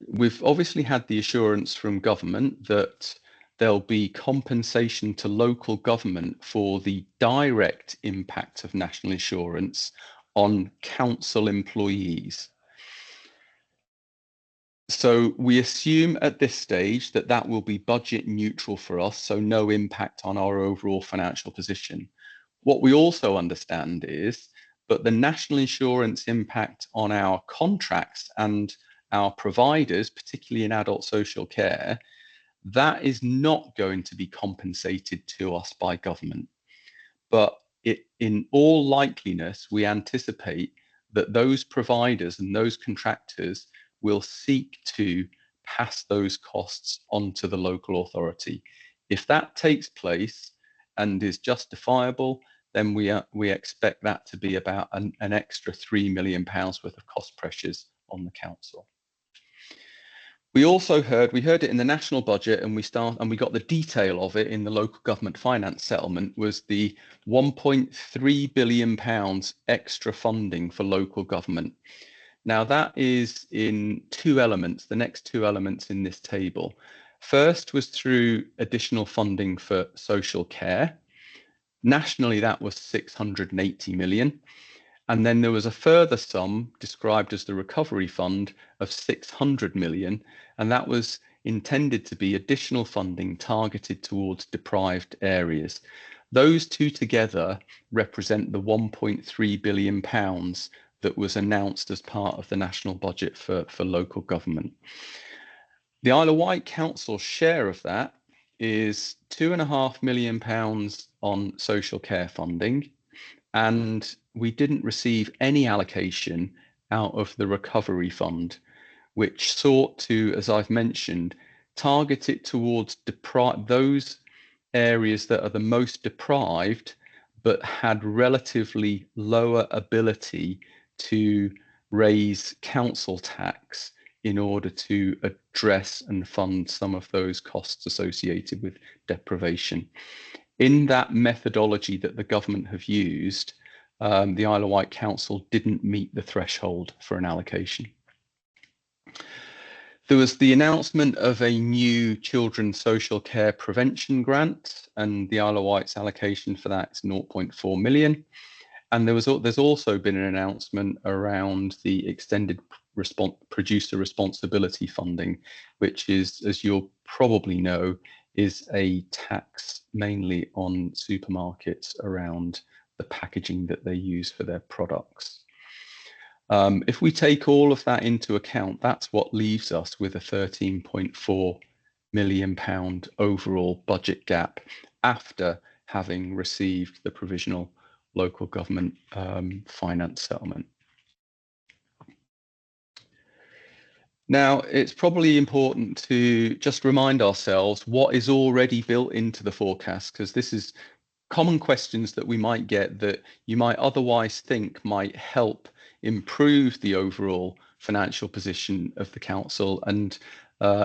we've obviously had the assurance from government that there'll be compensation to local government for the direct impact of national insurance on council employees. So we assume at this stage that that will be budget neutral for us, so no impact on our overall financial position. What we also understand is that the national insurance impact on our contracts and our providers, particularly in adult social care, that is not going to be compensated to us by government. But in all likeliness, we anticipate that those providers and those contractors will seek to pass those costs onto the local authority. If that takes place and is justifiable, then we expect that to be about an extra £3 million worth of cost pressures on the council. We also heard it in the national budget, and we got the detail of it in the local government finance settlement, was the £1.3 billion extra funding for local government. Now that is in two elements, the next two elements in this table. First was through additional funding for social care. Nationally, that was 680 million. And then there was a further sum described as the recovery fund of 600 million. And that was intended to be additional funding targeted towards deprived areas. Those two together represent the £1.3 billion that was announced as part of the national budget for local government. The Isle of Wight Council's share of that is £2.5 million on social care funding, and we didn't receive any allocation out of the recovery fund, which sought to, as I've mentioned, target it towards those areas that are the most deprived but had relatively lower ability to raise council tax in order to address and fund some of those costs associated with deprivation. In that methodology that the government have used, the Isle of Wight Council didn't meet the threshold for an allocation. There was the announcement of a new children's social care prevention grant, and the Isle of Wight's allocation for that is 0.4 million. And there's also been an announcement around the extended producer responsibility funding, which is, as you'll probably know, is a tax mainly on supermarkets around the packaging that they use for their products. If we take all of that into account, that's what leaves us with a £13.4 million overall budget gap after having received the provisional local government finance settlement. Now, it's probably important to just remind ourselves what is already built into the forecast, because this is common questions that we might get that you might otherwise think might help improve the overall financial position of the council and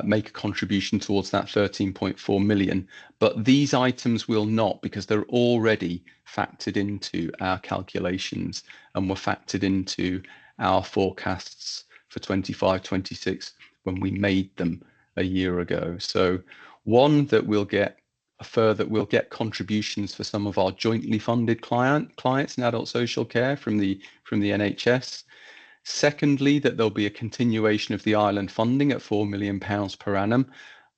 make a contribution towards that 13.4 million. But these items will not, because they're already factored into our calculations and were factored into our forecasts for 25-26 when we made them a year ago. So one, that we'll get contributions for some of our jointly funded clients in adult social care from the NHS. Secondly, that there'll be a continuation of the island funding at £4 million per annum.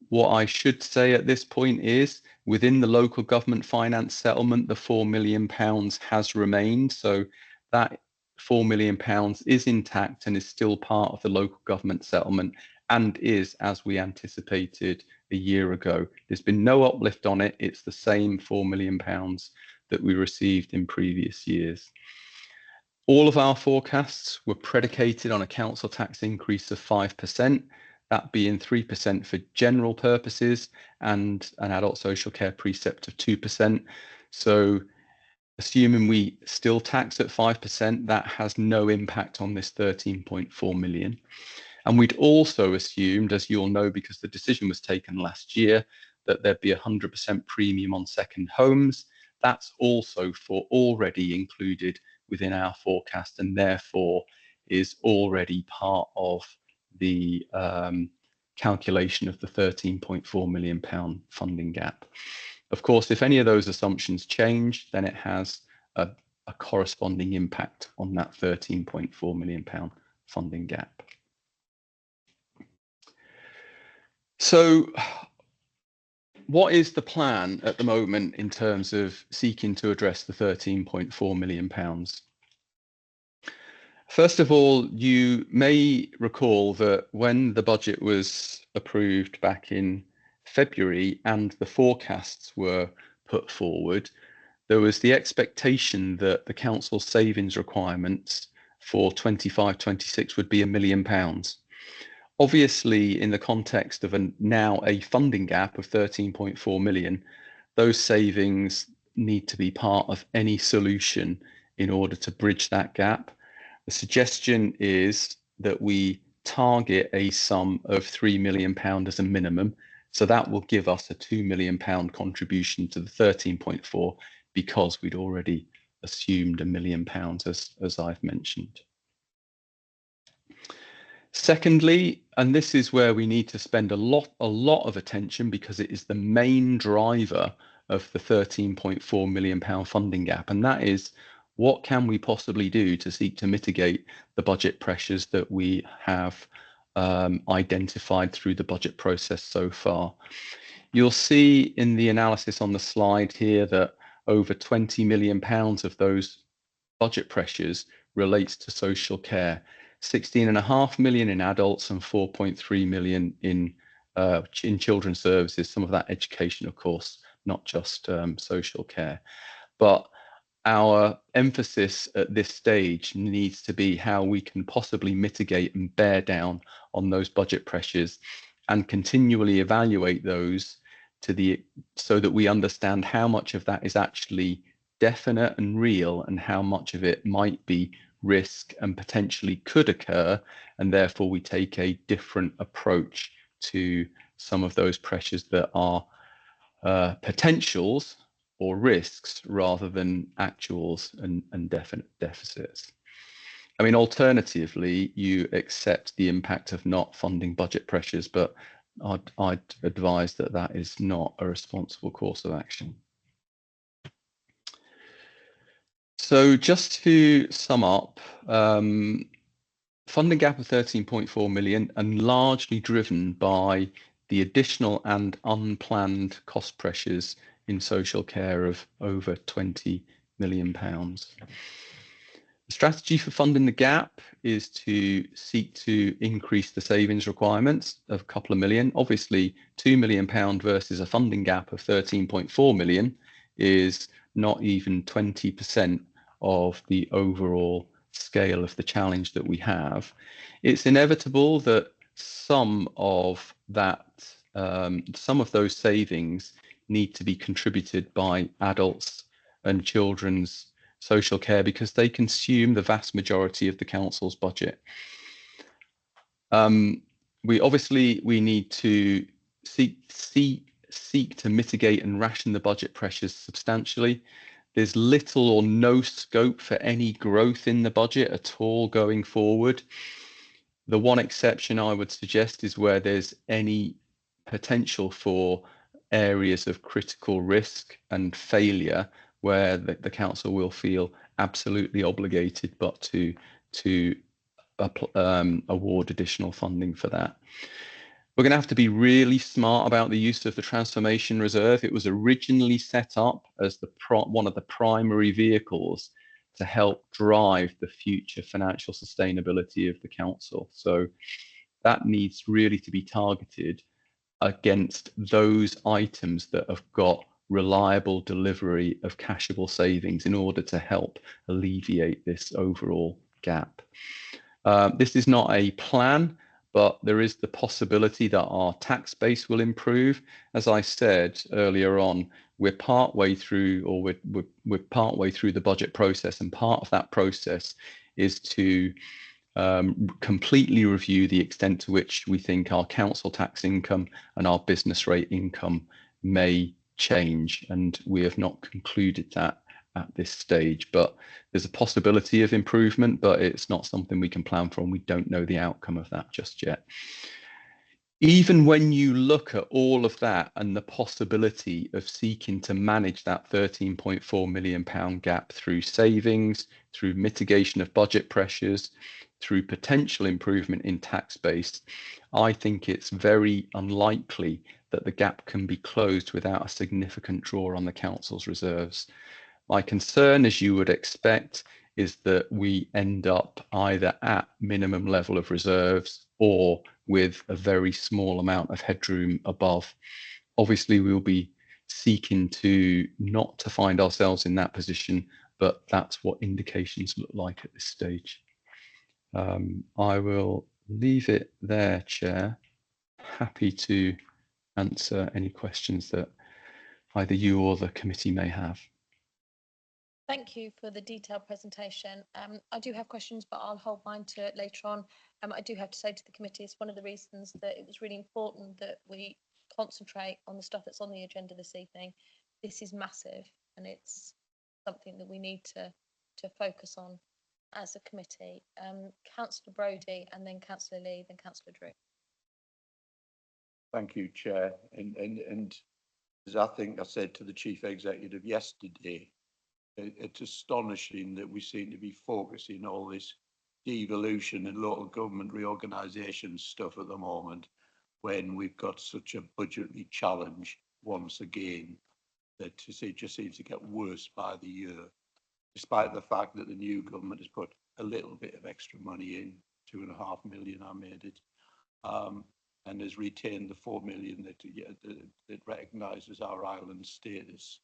What I should say at this point is, within the local government finance settlement, the £4 million has remained. So that £4 million is intact and is still part of the local government settlement, and is as we anticipated a year ago. There's been no uplift on it. It's the same £4 million that we received in previous years. All of our forecasts were predicated on a council tax increase of 5%, that being 3% for general purposes and an adult social care precept of 2%. So assuming we still tax at 5%, that has no impact on this 13.4 million. And we'd also assumed, as you'll know, because the decision was taken last year, that there'd be 100% premium on second homes. That's also already included within our forecast, and therefore is already part of the calculation of the £13.4 million funding gap. Of course, if any of those assumptions change, then it has a corresponding impact on that £13.4 million funding gap. So what is the plan at the moment in terms of seeking to address the £13.4 million? First of all, you may recall that when the budget was approved back in February and the forecasts were put forward, there was the expectation that the council savings requirements for 25-26 would be £1 million. Obviously, in the context of now a funding gap of 13.4 million, those savings need to be part of any solution in order to bridge that gap. The suggestion is that we target a sum of £3 million as a minimum. So that will give us a £2 million contribution to the 13.4, because we'd already assumed £1 million, as I've mentioned. Secondly, and this is where we need to spend a lot of attention, because it is the main driver of the £13.4 million funding gap, and that is, what can we possibly do to seek to mitigate the budget pressures that we have identified through the budget process so far? You'll see in the analysis on the slide here that over £20 million of those budget pressures relates to social care. 16.5 million in adults and 4.3 million in children's services. Some of that education, of course, not just social care. But our emphasis at this stage needs to be how we can possibly mitigate and bear down on those budget pressures, and continually evaluate those so that we understand how much of that is actually definite and real, and how much of it might be risk and potentially could occur, and therefore we take a different approach to some of those pressures that are potentials or risks rather than actuals and definite deficits. I mean, alternatively, you accept the impact of not funding budget pressures, but I'd advise that that is not a responsible course of action. So just to sum up, funding gap of 13.4 million and largely driven by the additional and unplanned cost pressures in social care of over £20 million. The strategy for funding the gap is to seek to increase the savings requirements of a couple of million. Obviously, £2 million versus a funding gap of 13.4 million is not even 20% of the overall scale of the challenge that we have. It's inevitable that some of those savings need to be contributed by adults and children's social care because they consume the vast majority of the council's budget. We need to seek to mitigate and ration the budget pressures substantially. There's little or no scope for any growth in the budget at all going forward. The one exception I would suggest is where there's any potential for areas of critical risk and failure where the council will feel absolutely obligated but to award additional funding for that. We're going to have to be really smart about the use of the transformation reserve. It was originally set up as one of the primary vehicles to help drive the future financial sustainability of the council. So that needs really to be targeted against those items that have got reliable delivery of cashable savings in order to help alleviate this overall gap. This is not a plan, but there is the possibility that our tax base will improve. As I said earlier on, we're partway through, or we're partway through the budget process, and part of that process is to completely review the extent to which we think our council tax income and our business rate income may change, and we have not concluded that at this stage, but there's a possibility of improvement, but it's not something we can plan for, and we don't know the outcome of that just yet. Even when you look at all of that and the possibility of seeking to manage that £13.4 million gap through savings, through mitigation of budget pressures, through potential improvement in tax base, I think it's very unlikely that the gap can be closed without a significant draw on the council's reserves. My concern, as you would expect, is that we end up either at minimum level of reserves or with a very small amount of headroom above. Obviously, we will be seeking to not to find ourselves in that position, but that's what indications look like at this stage. I will leave it there, Chair. Happy to answer any questions that either you or the committee may have. Thank you for the detailed presentation. I do have questions, but I'll hold mine to later on. I do have to say to the committee, it's one of the reasons that it was really important that we concentrate on the stuff that's on the agenda this evening. This is massive, and it's something that we need to focus on as a committee. Councillor Brodie, and then Councillor Lee, then Councillor Drew. Thank you, Chair. And as I think I said to the Chief Executive yesterday, it's astonishing that we seem to be focusing all this devolution and local government reorganisation stuff at the moment when we've got such a budgetary challenge once again that it just seems to get worse by the year, despite the fact that the new government has put a little bit of extra money in, 2.5 million I made it, and has retained the 4 million that recognises our island status.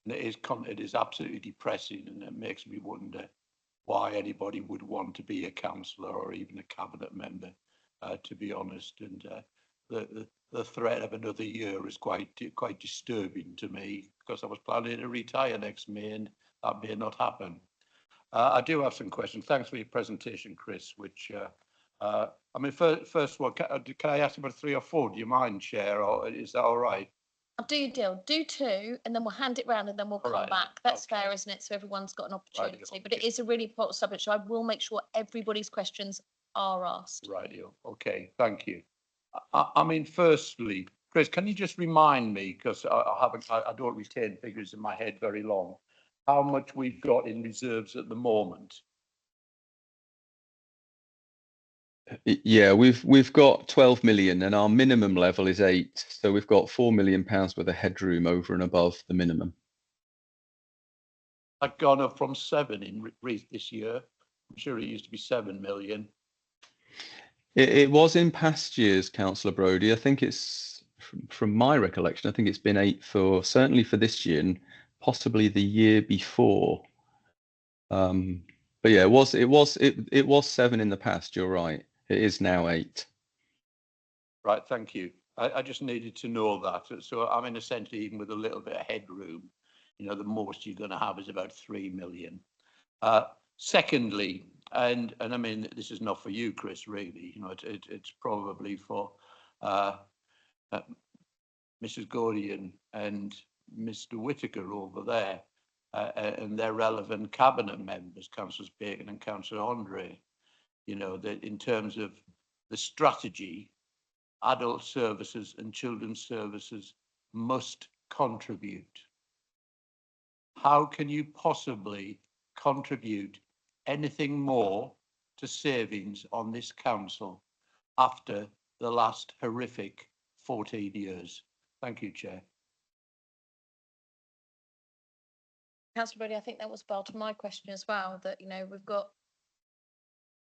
And it is absolutely depressing, and it makes me wonder why anybody would want to be a councillor or even a cabinet member, to be honest. And the threat of another year is quite disturbing to me, because I was planning to retire next May, and that may not happen. I do have some questions. Thanks for your presentation, Chris. Which I mean, first one, can I ask about 3 or 4? Do you mind, Chair, or is that all right? I'll do your deal. Do 2, and then we'll hand it round, and then we'll come back. That's fair, isn't it? So everyone's got an opportunity. Right, but it is a really important subject, so I will make sure everybody's questions are asked. Right. Okay. Thank you. I mean, firstly, Chris, can you just remind me, because I don't retain figures in my head very long, how much we've got in reserves at the moment? Yeah, we've got 12 million and our minimum level is 8. So we've got 4 million pounds worth of headroom over and above the minimum. I've gone up from 7 in this year. I'm sure it used to be 7 million. It was in past years, Councillor Brodie. I think it's from my recollection, I think it's been 8 for certainly for this year and possibly the year before. But yeah, it was 7 in the past. You're right. It is now 8. Right, thank you. I just needed to know that. So I mean, essentially, even with a little bit of headroom, you know, the most you're going to have is about 3 million. Secondly, and I mean, this is not for you, Chris, really. You know, it's probably for Mrs. Gordon and Mr. Whitaker over there, and their relevant cabinet members, Councillors Bacon and Councillor Andre. You know, that in terms of the strategy, adult services and children's services must contribute. How can you possibly contribute anything more to savings on this council after the last horrific 14 years? Thank you, Chair. Councillor Brodie, I think that was part of my question as well, that, you know, we've got,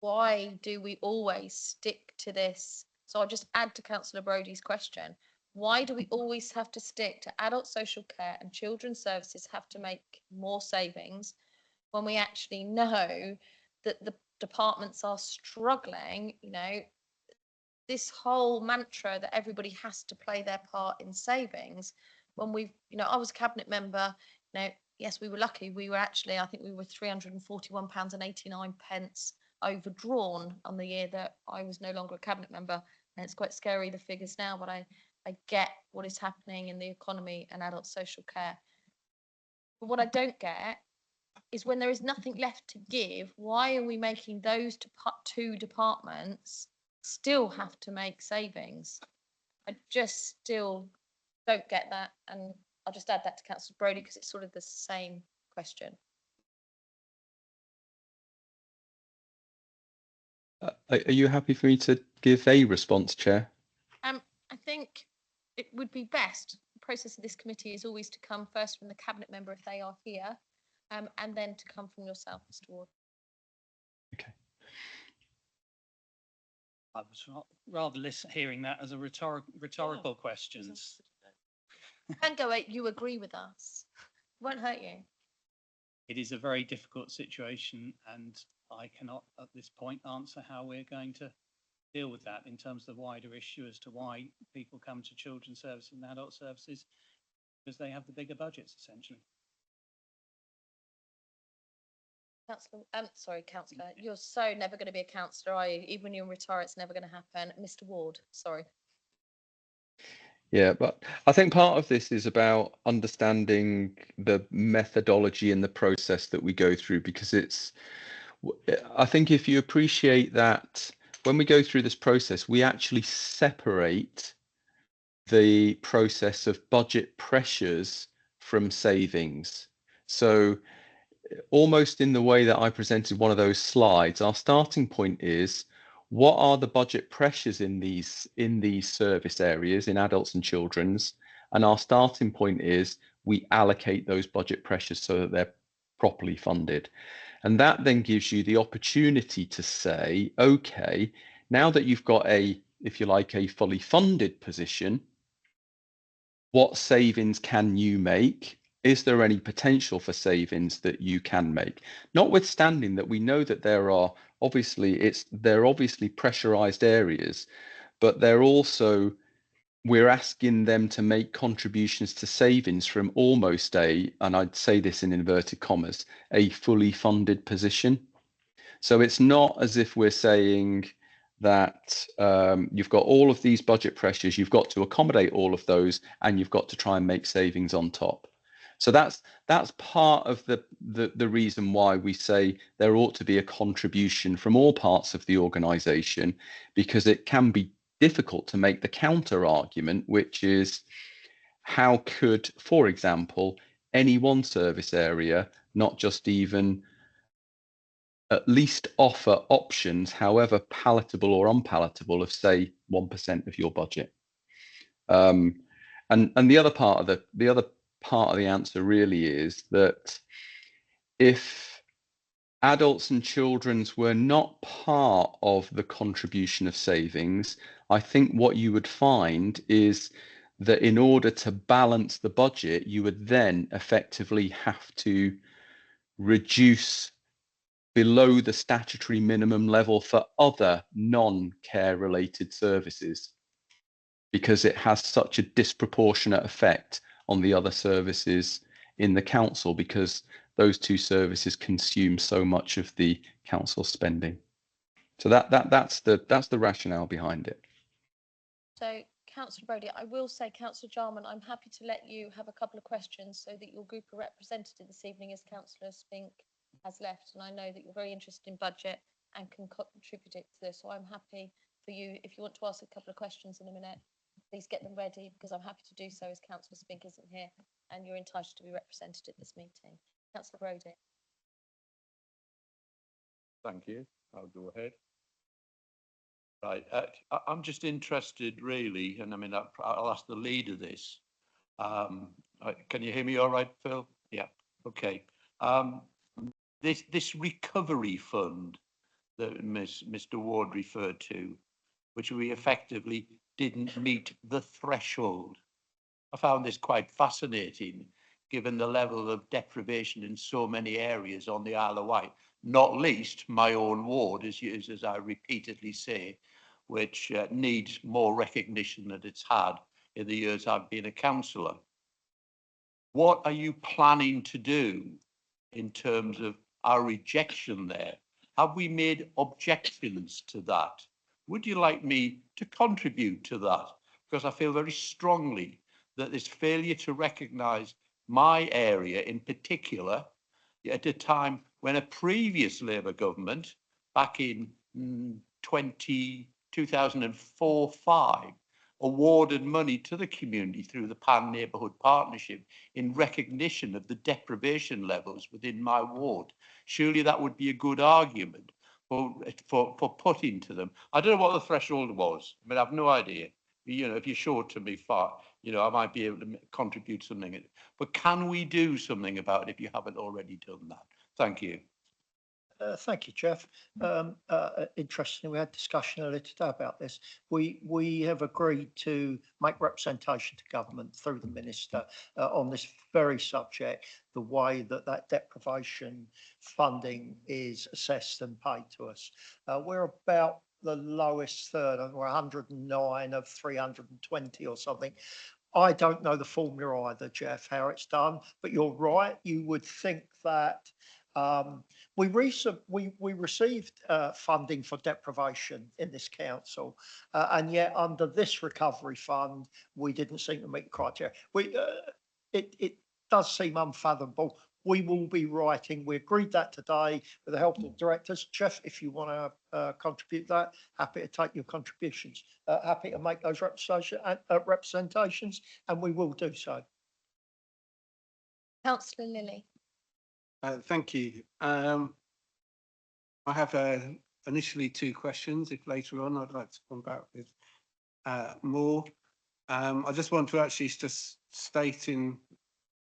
why do we always stick to this? So I'll just add to Councillor Brodie's question. Why do we always have to stick to adult social care and children's services have to make more savings when we actually know that the departments are struggling? You know, this whole mantra that everybody has to play their part in savings, when we've, you know, I was a cabinet member, you know, yes, we were lucky. We were actually, I think we were £341.89 overdrawn on the year that I was no longer a cabinet member. And it's quite scary, the figures now, but I get what is happening in the economy and adult social care. But what I don't get is when there is nothing left to give, why are we making those two departments still have to make savings? I just still don't get that. And I'll just add that to Councillor Brodie because it's sort of the same question. Are you happy for me to give a response, Chair? I think it would be best. The process of this committee is always to come first from the cabinet member if they are here, and then to come from yourself, Mr. Ward. Okay. I was rather hearing that as a rhetorical questions. And go, you agree with us. It won't hurt you. It is a very difficult situation, and I cannot at this point answer how we're going to deal with that in terms of the wider issue as to why people come to children's services and adult services, because they have the bigger budgets, essentially. Councillor, sorry, Councillor, you're so never going to be a councillor, are you? Even when you retire, it's never going to happen. Mr. Ward, sorry. Yeah, but I think part of this is about understanding the methodology and the process that we go through, because I think if you appreciate that when we go through this process, we actually separate the process of budget pressures from savings. So almost in the way that I presented one of those slides, our starting point is, what are the budget pressures in these service areas, in adults and children's? And our starting point is we allocate those budget pressures so that they're properly funded. And that then gives you the opportunity to say, okay, now that you've got if you like, a fully funded position, what savings can you make? Is there any potential for savings that you can make? Notwithstanding that we know that they're obviously pressurized areas, but we're asking them to make contributions to savings from almost and I'd say this in inverted commas, a fully funded position. So it's not as if we're saying that you've got all of these budget pressures, you've got to accommodate all of those, and you've got to try and make savings on top. So that's part of the reason why we say there ought to be a contribution from all parts of the organisation, because it can be difficult to make the counter argument, which is, how could, for example, any one service area not just even at least offer options, however palatable or unpalatable, of say 1% of your budget. And the other part of the answer really is that if adults and children's were not part of the contribution of savings, I think what you would find is that in order to balance the budget, you would then effectively have to reduce below the statutory minimum level for other non-care related services, because it has such a disproportionate effect on the other services in the council, because those two services consume so much of the council spending. So that's the rationale behind it. So, Councillor Brodie, I will say, Councillor Jarman, I'm happy to let you have a couple of questions so that your group are represented this evening, as Councillor Spink has left. And I know that you're very interested in budget and can contribute it to this. So I'm happy for you, if you want to ask a couple of questions in a minute, please get them ready, because I'm happy to do so as Councillor Spink isn't here and you're entitled to be represented at this meeting. Councillor Brodie. Thank you. I'll go ahead. Right. I'm just interested, really, and I mean, I'll ask the lead of this. Can you hear me all right, Phil? Yeah. Okay. This recovery fund that Mr. Ward referred to, which we effectively didn't meet the threshold. I found this quite fascinating, given the level of deprivation in so many areas on the Isle of Wight, not least my own ward, as I repeatedly say, which needs more recognition than it's had in the years I've been a councillor. What are you planning to do in terms of our rejection there? Have we made objections to that? Would you like me to contribute to that? Because I feel very strongly that this failure to recognise my area in particular, at a time when a previous Labour government, back in 2004-5, awarded money to the community through the Pan Neighbourhood Partnership in recognition of the deprivation levels within my ward. Surely that would be a good argument for putting to them. I don't know what the threshold was. I mean, I've no idea. You know, if you show it to me, you know, I might be able to contribute something. But can we do something about it if you haven't already done that? Thank you. Thank you, Jeff. Interestingly, we had discussion earlier today about this. We have agreed to make representation to government through the minister on this very subject, the way that deprivation funding is assessed and paid to us. We're about the lowest third, and we're 109 of 320 or something. I don't know the formula either, Jeff, how it's done, but you're right. You would think that we received funding for deprivation in this council, and yet under this recovery fund, we didn't seem to meet the criteria. It does seem unfathomable. We will be writing. We agreed that today with the help of the directors. Jeff, if you want to contribute that, happy to take your contributions. Happy to make those representations, and we will do so. Councillor Lilly. Thank you. I have initially two questions. If later on I'd like to come back with more. I just want to actually just state in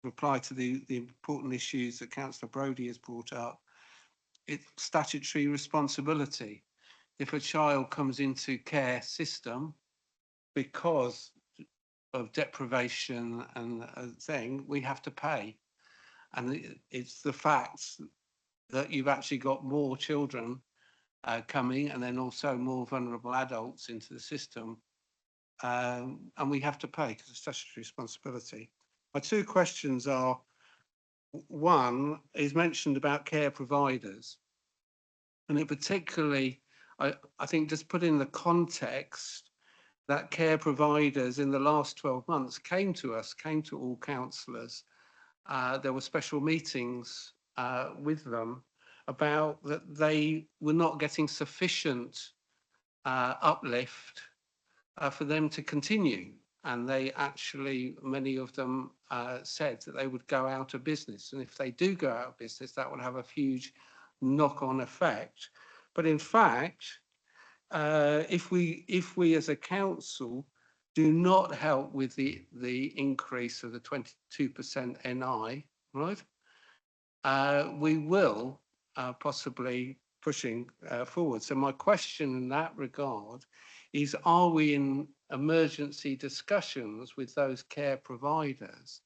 reply to the important issues that Councillor Brodie has brought up. It's statutory responsibility. If a child comes into care system because of deprivation and a thing, we have to pay. And it's the fact that you've actually got more children coming, and then also more vulnerable adults into the system. And we have to pay because it's statutory responsibility. My two questions are, one is mentioned about care providers. And it particularly, I think just put in the context that care providers in the last 12 months came to us, came to all councillors. There were special meetings with them about that they were not getting sufficient uplift for them to continue. And they actually, many of them said that they would go out of business. And if they do go out of business, that would have a huge knock-on effect. But in fact, if we as a council do not help with the increase of the 22% NI, right? We will possibly pushing forward. So my question in that regard is, are we in emergency discussions with those care providers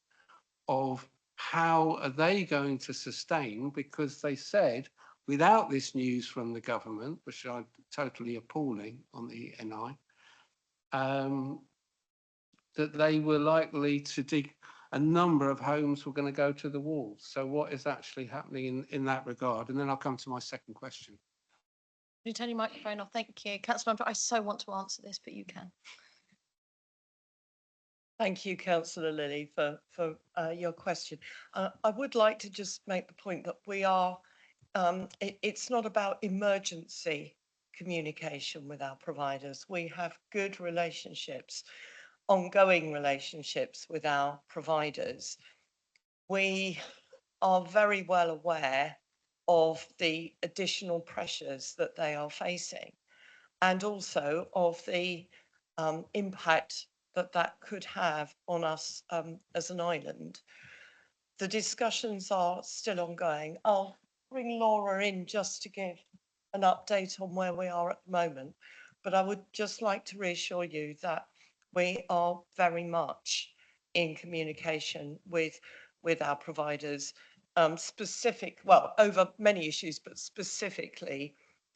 of how are they going to sustain? Because they said, without this news from the government, which are totally appalling on the NI, that they were likely to a number of homes were going to go to the walls. So what is actually happening in that regard? And then I'll come to my second question. Can you turn your microphone off? Thank you. Councillor, I so want to answer this, but you can. Thank you, Councillor Lilly, for your question. I would like to just make the point that we are, it's not about emergency communication with our providers. We have good relationships, ongoing relationships with our providers. We are very well aware of the additional pressures that they are facing, and also of the impact that could have on us as an island. The discussions are still ongoing. I'll bring Laura in just to give an update on where we are at the moment, but I would just like to reassure you that we are very much in communication with our providers, over many issues, but specifically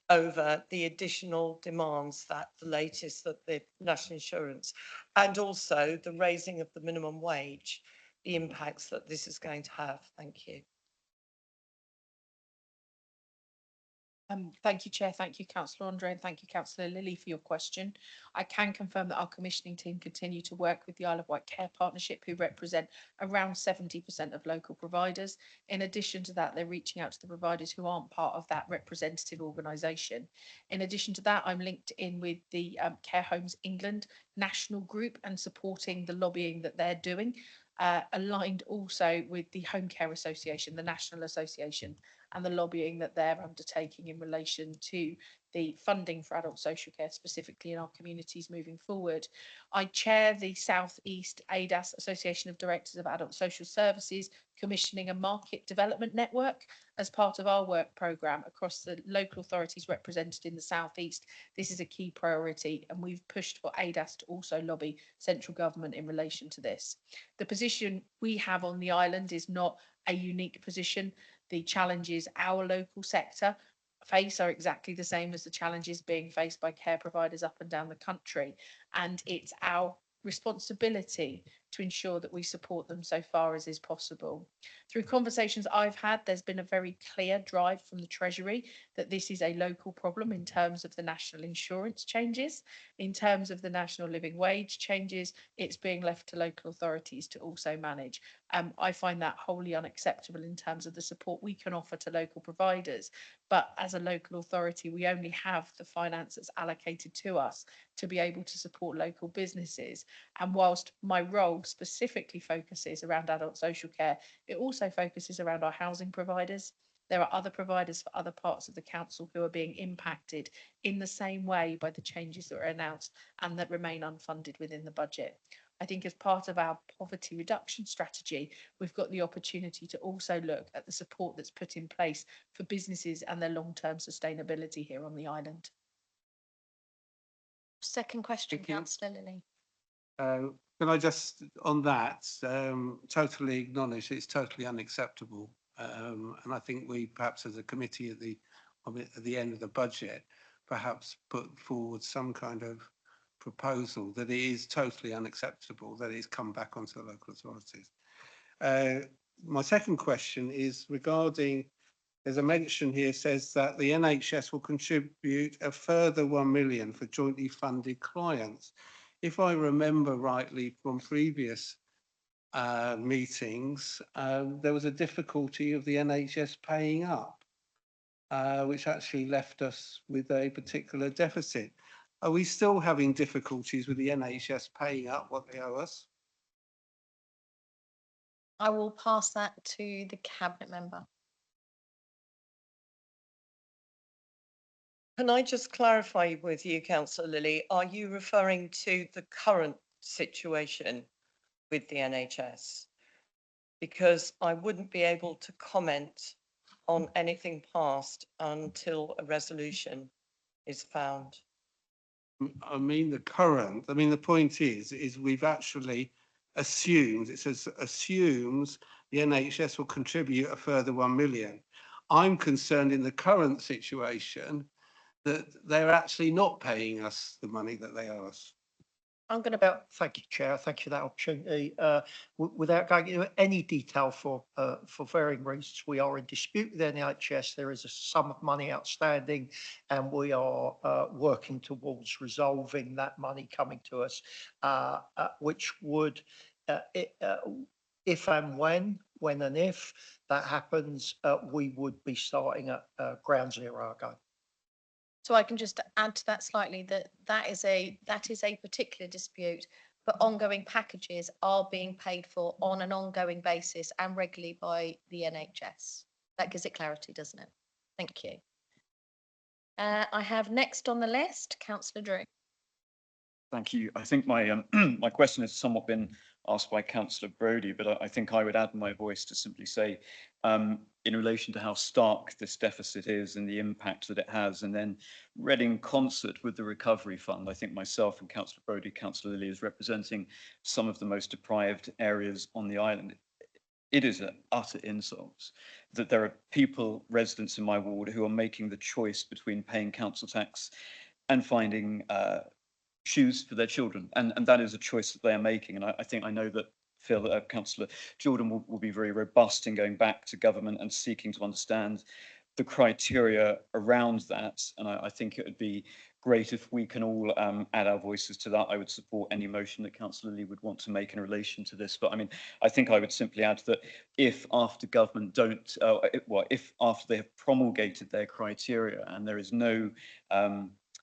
over the additional demands that the latest that the national insurance and also the raising of the minimum wage, the impacts that this is going to have. Thank you. Thank you, Chair. Thank you, Councillor Andre, and thank you, Councillor Lilly, for your question. I can confirm that our commissioning team continue to work with the Isle of Wight Care Partnership, who represent around 70% of local providers. In addition to that, they're reaching out to the providers who aren't part of that representative organisation. In addition to that, I'm linked in with the Care Homes England national group and supporting the lobbying that they're doing, aligned also with the Home Care Association, the National Association, and the lobbying that they're undertaking in relation to the funding for adult social care, specifically in our communities moving forward. I chair the South East ADAS Association of Directors of Adult Social Services Commissioning and Market Development Network as part of our work programme across the local authorities represented in the South East. This is a key priority, and we've pushed for ADAS to also lobby central government in relation to this. The position we have on the island is not a unique position. The challenges our local sector face are exactly the same as the challenges being faced by care providers up and down the country. And it's our responsibility to ensure that we support them so far as is possible. Through conversations I've had, there's been a very clear drive from the Treasury that this is a local problem in terms of the national insurance changes, in terms of the national living wage changes. It's being left to local authorities to also manage. I find that wholly unacceptable in terms of the support we can offer to local providers. But as a local authority, we only have the finance that's allocated to us to be able to support local businesses. And whilst my role specifically focuses around adult social care, it also focuses around our housing providers. There are other providers for other parts of the council who are being impacted in the same way by the changes that were announced and that remain unfunded within the budget. I think as part of our poverty reduction strategy, we've got the opportunity to also look at the support that's put in place for businesses and their long-term sustainability here on the island. Second question, Councillor Lilly. Can I just, on that, totally acknowledge it's totally unacceptable. And I think we perhaps as a committee at the end of the budget, perhaps put forward some kind of proposal that it is totally unacceptable, that it's come back onto the local authorities. My second question is regarding, there's a mention here says that the NHS will contribute a further 1 million for jointly funded clients. If I remember rightly from previous meetings, there was a difficulty of the NHS paying up, which actually left us with a particular deficit. Are we still having difficulties with the NHS paying up what they owe us? I will pass that to the Cabinet member. Can I just clarify with you, Councillor Lilly, are you referring to the current situation with the NHS? Because I wouldn't be able to comment on anything past until a resolution is found. I mean, the point is we've actually assumed, it says assumes the NHS will contribute a further 1 million. I'm concerned in the current situation that they're actually not paying us the money that they owe us. I'm going to, Thank you, Chair. Thank you for that opportunity. Without going into any detail for varying reasons, we are in dispute with NHS. There is a sum of money outstanding, and we are working towards resolving that money coming to us, which would, if and when and if that happens, we would be starting at ground zero again. so I can just add to that slightly that is a particular dispute, but ongoing packages are being paid for on an ongoing basis and regularly by the NHS. That gives it clarity, doesn't it? Thank you. I have next on the list, Councillor Drew. Thank you. I think my my question has somewhat been asked by Councillor Brodie, but I think I would add my voice to simply say, in relation to how stark this deficit is and the impact that it has, and then read in concert with the recovery fund, I think myself and Councillor Brodie, Councillor Lilly is representing some of the most deprived areas on the island. It is an utter insult that there are people, residents in my ward, who are making the choice between paying council tax and finding shoes for their children, and that is a choice that they are making. And I know that Phil, Councillor Jordan will be very robust in going back to government and seeking to understand the criteria around that. And I think it would be great if we can all add our voices to that. I would support any motion that Councillor Lee would want to make in relation to this. But I mean, I think I would simply add that if after government don't, if after they have promulgated their criteria and there is no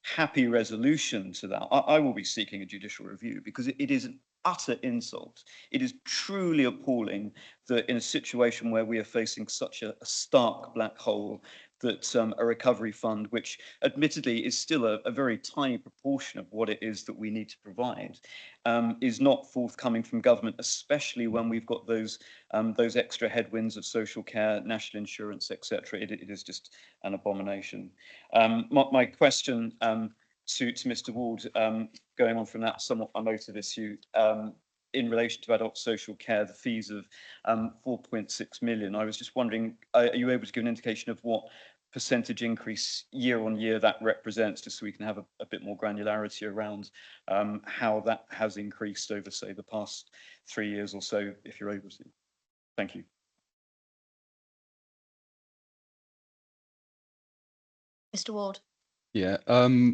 happy resolution to that, I will be seeking a judicial review, because it is an utter insult. It is truly appalling that in a situation where we are facing such a stark black hole, that a recovery fund, which admittedly is still a very tiny proportion of what it is that we need to provide, is not forthcoming from government, especially when we've got those extra headwinds of social care, national insurance, etc. It is just an abomination. My question to Mr. Ward, going on from that somewhat emotive issue, in relation to adult social care, the fees of 4.6 million, I was just wondering, are you able to give an indication of what percentage increase year on year that represents, just so we can have a bit more granularity around how that has increased over, say, the past 3 years or so, if you're able to? Thank you. Mr. Ward. Yeah, I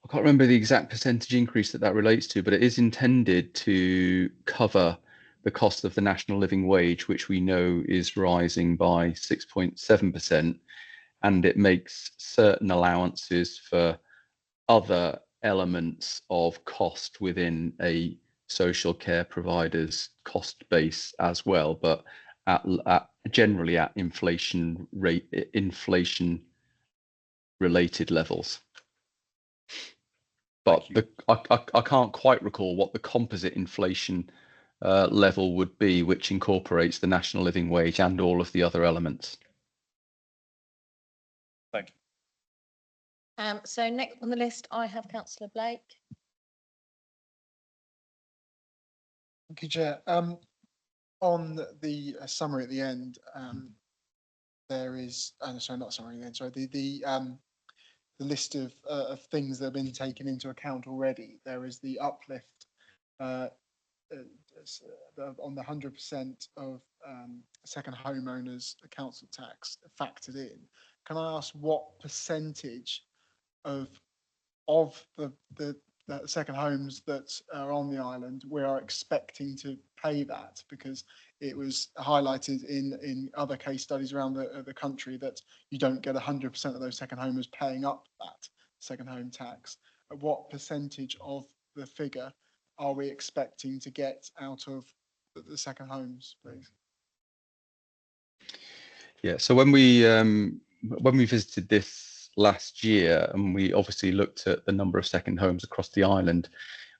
can't remember the exact percentage increase that relates to, but it is intended to cover the cost of the national living wage, which we know is rising by 6.7%, and it makes certain allowances for other elements of cost within a social care provider's cost base as well, but at generally at inflation related levels. But I can't quite recall what the composite inflation level would be, which incorporates the national living wage and all of the other elements. Thank you. So next on the list, I have Councillor Blake. Thank you, Chair. On the summary at the end, there is, sorry, not summary at the end, sorry, the list of things that have been taken into account already. There is the uplift on the 100% of second homeowners council tax factored in. Can I ask what percentage of the second homes that are on the island we are expecting to pay that? Because it was highlighted in other case studies around the country that you don't get 100% of those second homers paying up that second home tax. What percentage of the figure are we expecting to get out of the second homes, please? Yeah, so when we visited this last year, and we obviously looked at the number of second homes across the island,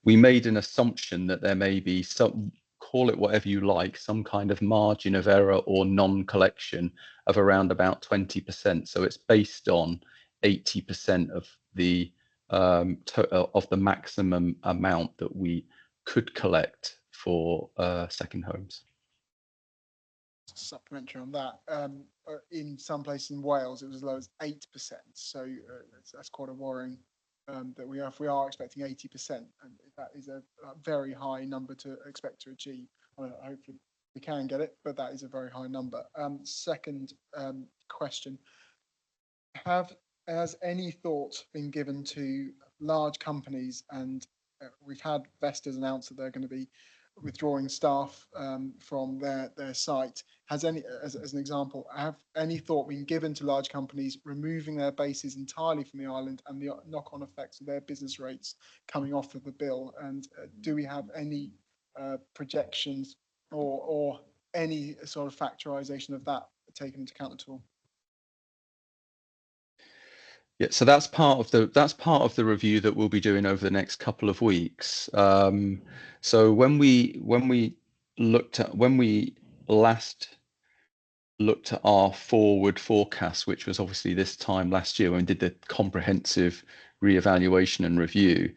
we made an assumption that there may be some, call it whatever you like, some kind of margin of error or non-collection of around about 20%. So it's based on 80% of the maximum amount that we could collect for second homes. Supplementary on that, in some places in Wales, it was as low as 8%. So that's quite a worrying that we are expecting 80%, and that is a very high number to expect to achieve. Hopefully we can get it, but that is a very high number. Second question: has any thought been given to large companies, and we've had Vestas announce that they're going to be withdrawing staff from their site. Has any, as an example, have any thought been given to large companies removing their bases entirely from the island and the knock-on effects of their business rates coming off of the bill? And do we have any projections or any sort of factorization of that taken into account at all? Yeah, so that's part of the review that we'll be doing over the next couple of weeks. So when we last looked at our forward forecast, which was obviously this time last year when we did the comprehensive reevaluation and review,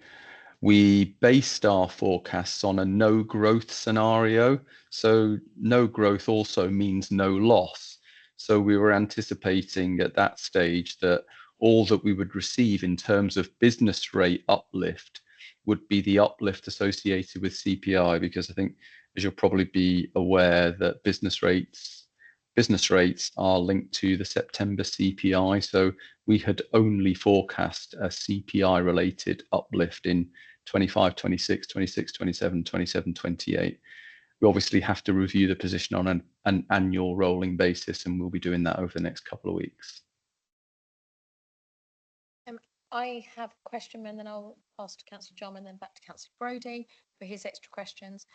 we based our forecasts on a no growth scenario. So no growth also means no loss. So we were anticipating at that stage that all that we would receive in terms of business rate uplift would be the uplift associated with CPI, because I think, as you'll probably be aware, that business rates are linked to the September CPI. So we had only forecast a CPI related uplift in 25, 26, 26, 27, 27, 28. We obviously have to review the position on an annual rolling basis, and we'll be doing that over the next couple of weeks. I have a question, and then I'll pass to Councillor John and then back to Councillor Brodie for his extra questions.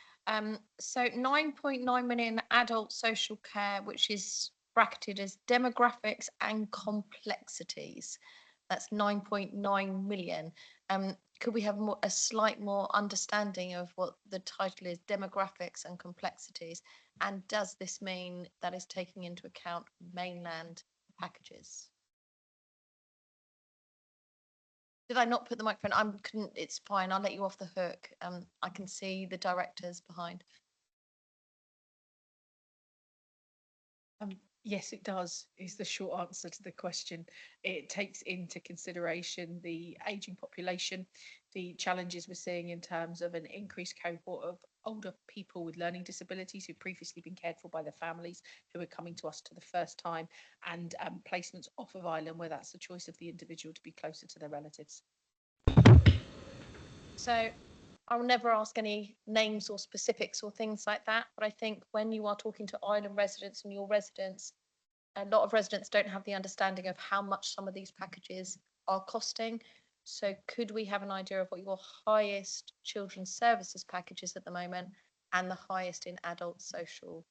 So 9.9 million adult social care, which is bracketed as demographics and complexities. That's 9.9 million. Could we have a slight more understanding of what the title is, demographics and complexities? And does this mean that is taking into account mainland packages? Did I not put the microphone? It's fine. I'll let you off the hook. I can see the directors behind. Yes, it does, is the short answer to the question. It takes into consideration the ageing population, the challenges we're seeing in terms of an increased cohort of older people with learning disabilities who've previously been cared for by their families, who are coming to us for the first time, and placements off of island where that's the choice of the individual to be closer to their relatives. So I'll never ask any names or specifics or things like that, but I think when you are talking to island residents and your residents, a lot of residents don't have the understanding of how much some of these packages are costing. So could we have an idea of what your highest children's services package is at the moment and the highest in adult social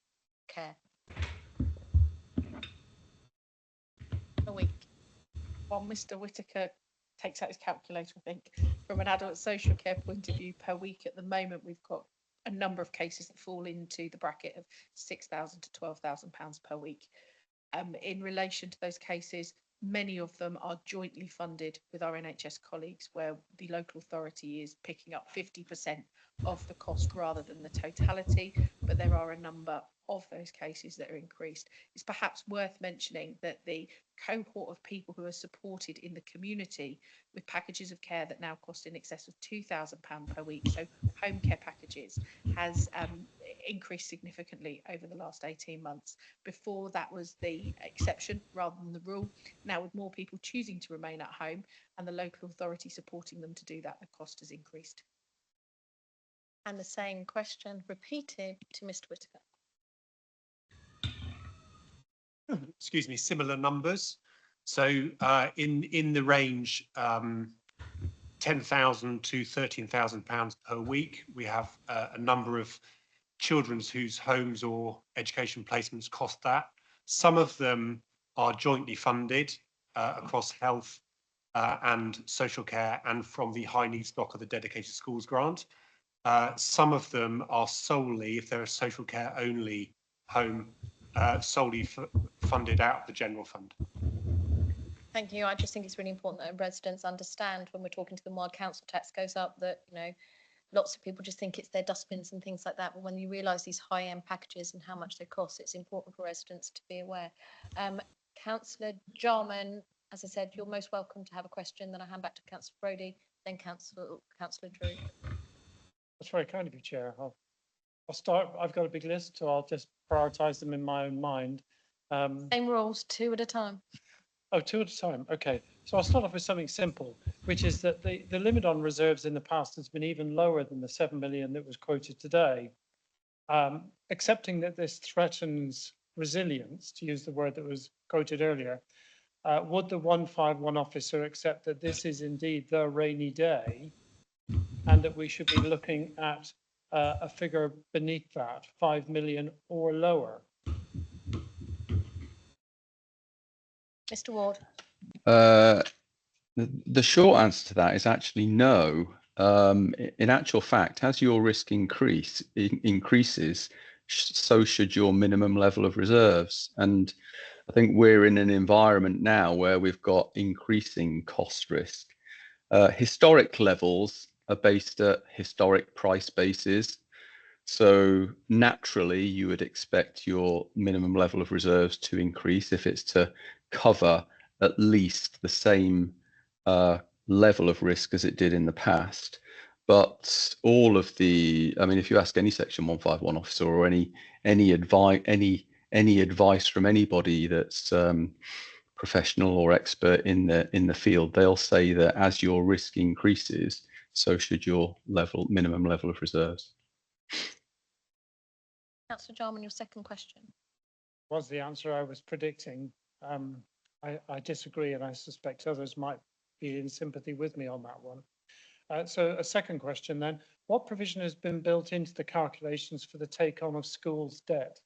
care a week? While Mr. Whitaker takes out his calculator, I think, from an adult social care point of view per week at the moment, we've got a number of cases that fall into the bracket of £6,000 to £12,000 per week. In relation to those cases, many of them are jointly funded with our NHS colleagues, where the local authority is picking up 50% of the cost rather than the totality, but there are a number of those cases that are increased. It's perhaps worth mentioning that the cohort of people who are supported in the community with packages of care that now cost in excess of £2,000 per week, so home care packages, has increased significantly over the last 18 months. Before, that was the exception rather than the rule. Now, with more people choosing to remain at home and the local authority supporting them to do that, the cost has increased. And the same question repeated to Mr. Whitaker. Excuse me, similar numbers. So in the range 10,000 to £13,000 per week. We have a number of children whose homes or education placements cost that. Some of them are jointly funded across health and social care, and from the high needs block of the dedicated schools grant. Some of them are solely, if they're a social care only home, solely funded out of the general fund. Thank you. I just think it's really important that residents understand when we're talking to them while council tax goes up that, you know, lots of people just think it's their dustbins and things like that. But when you realise these high-end packages and how much they cost, it's important for residents to be aware. Councillor Jarman, as I said, you're most welcome to have a question. Then I hand back to Councillor Brodie, then Councillor Drew. That's very kind of you, Chair. I'll start. I've got a big list, so I'll just prioritise them in my own mind. Same rules, 2 at a time. Oh, 2 at a time. Okay. So I'll start off with something simple, which is that the limit on reserves in the past has been even lower than the 7 million that was quoted today. Accepting that this threatens resilience, to use the word that was quoted earlier, would the 151 officer accept that this is indeed the rainy day and that we should be looking at a figure beneath that, 5 million or lower? Mr. Ward. The short answer to that is actually no. In actual fact, as your risk increases, so should your minimum level of reserves. And I think we're in an environment now where we've got increasing cost risk. Historic levels are based at historic price bases. So naturally, you would expect your minimum level of reserves to increase if it's to cover at least the same level of risk as it did in the past. But all of the, I mean, if you ask any Section 151 officer or any advice from anybody that's professional or expert in the field, they'll say that as your risk increases, so should your minimum level of reserves. Councillor Jarman, your second question. Was the answer I was predicting. I disagree, and I suspect others might be in sympathy with me on that one. So a second question then, what provision has been built into the calculations for the take on of schools' debt?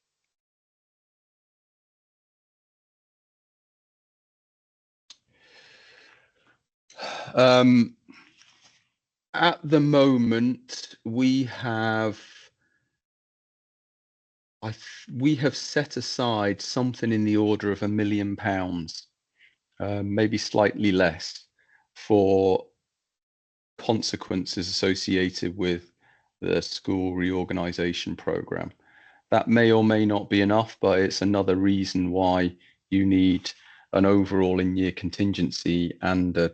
At the moment, we have set aside something in the order of £1 million, maybe slightly less, for consequences associated with the school reorganisation programme. That may or may not be enough, but it's another reason why you need an overall in-year contingency and a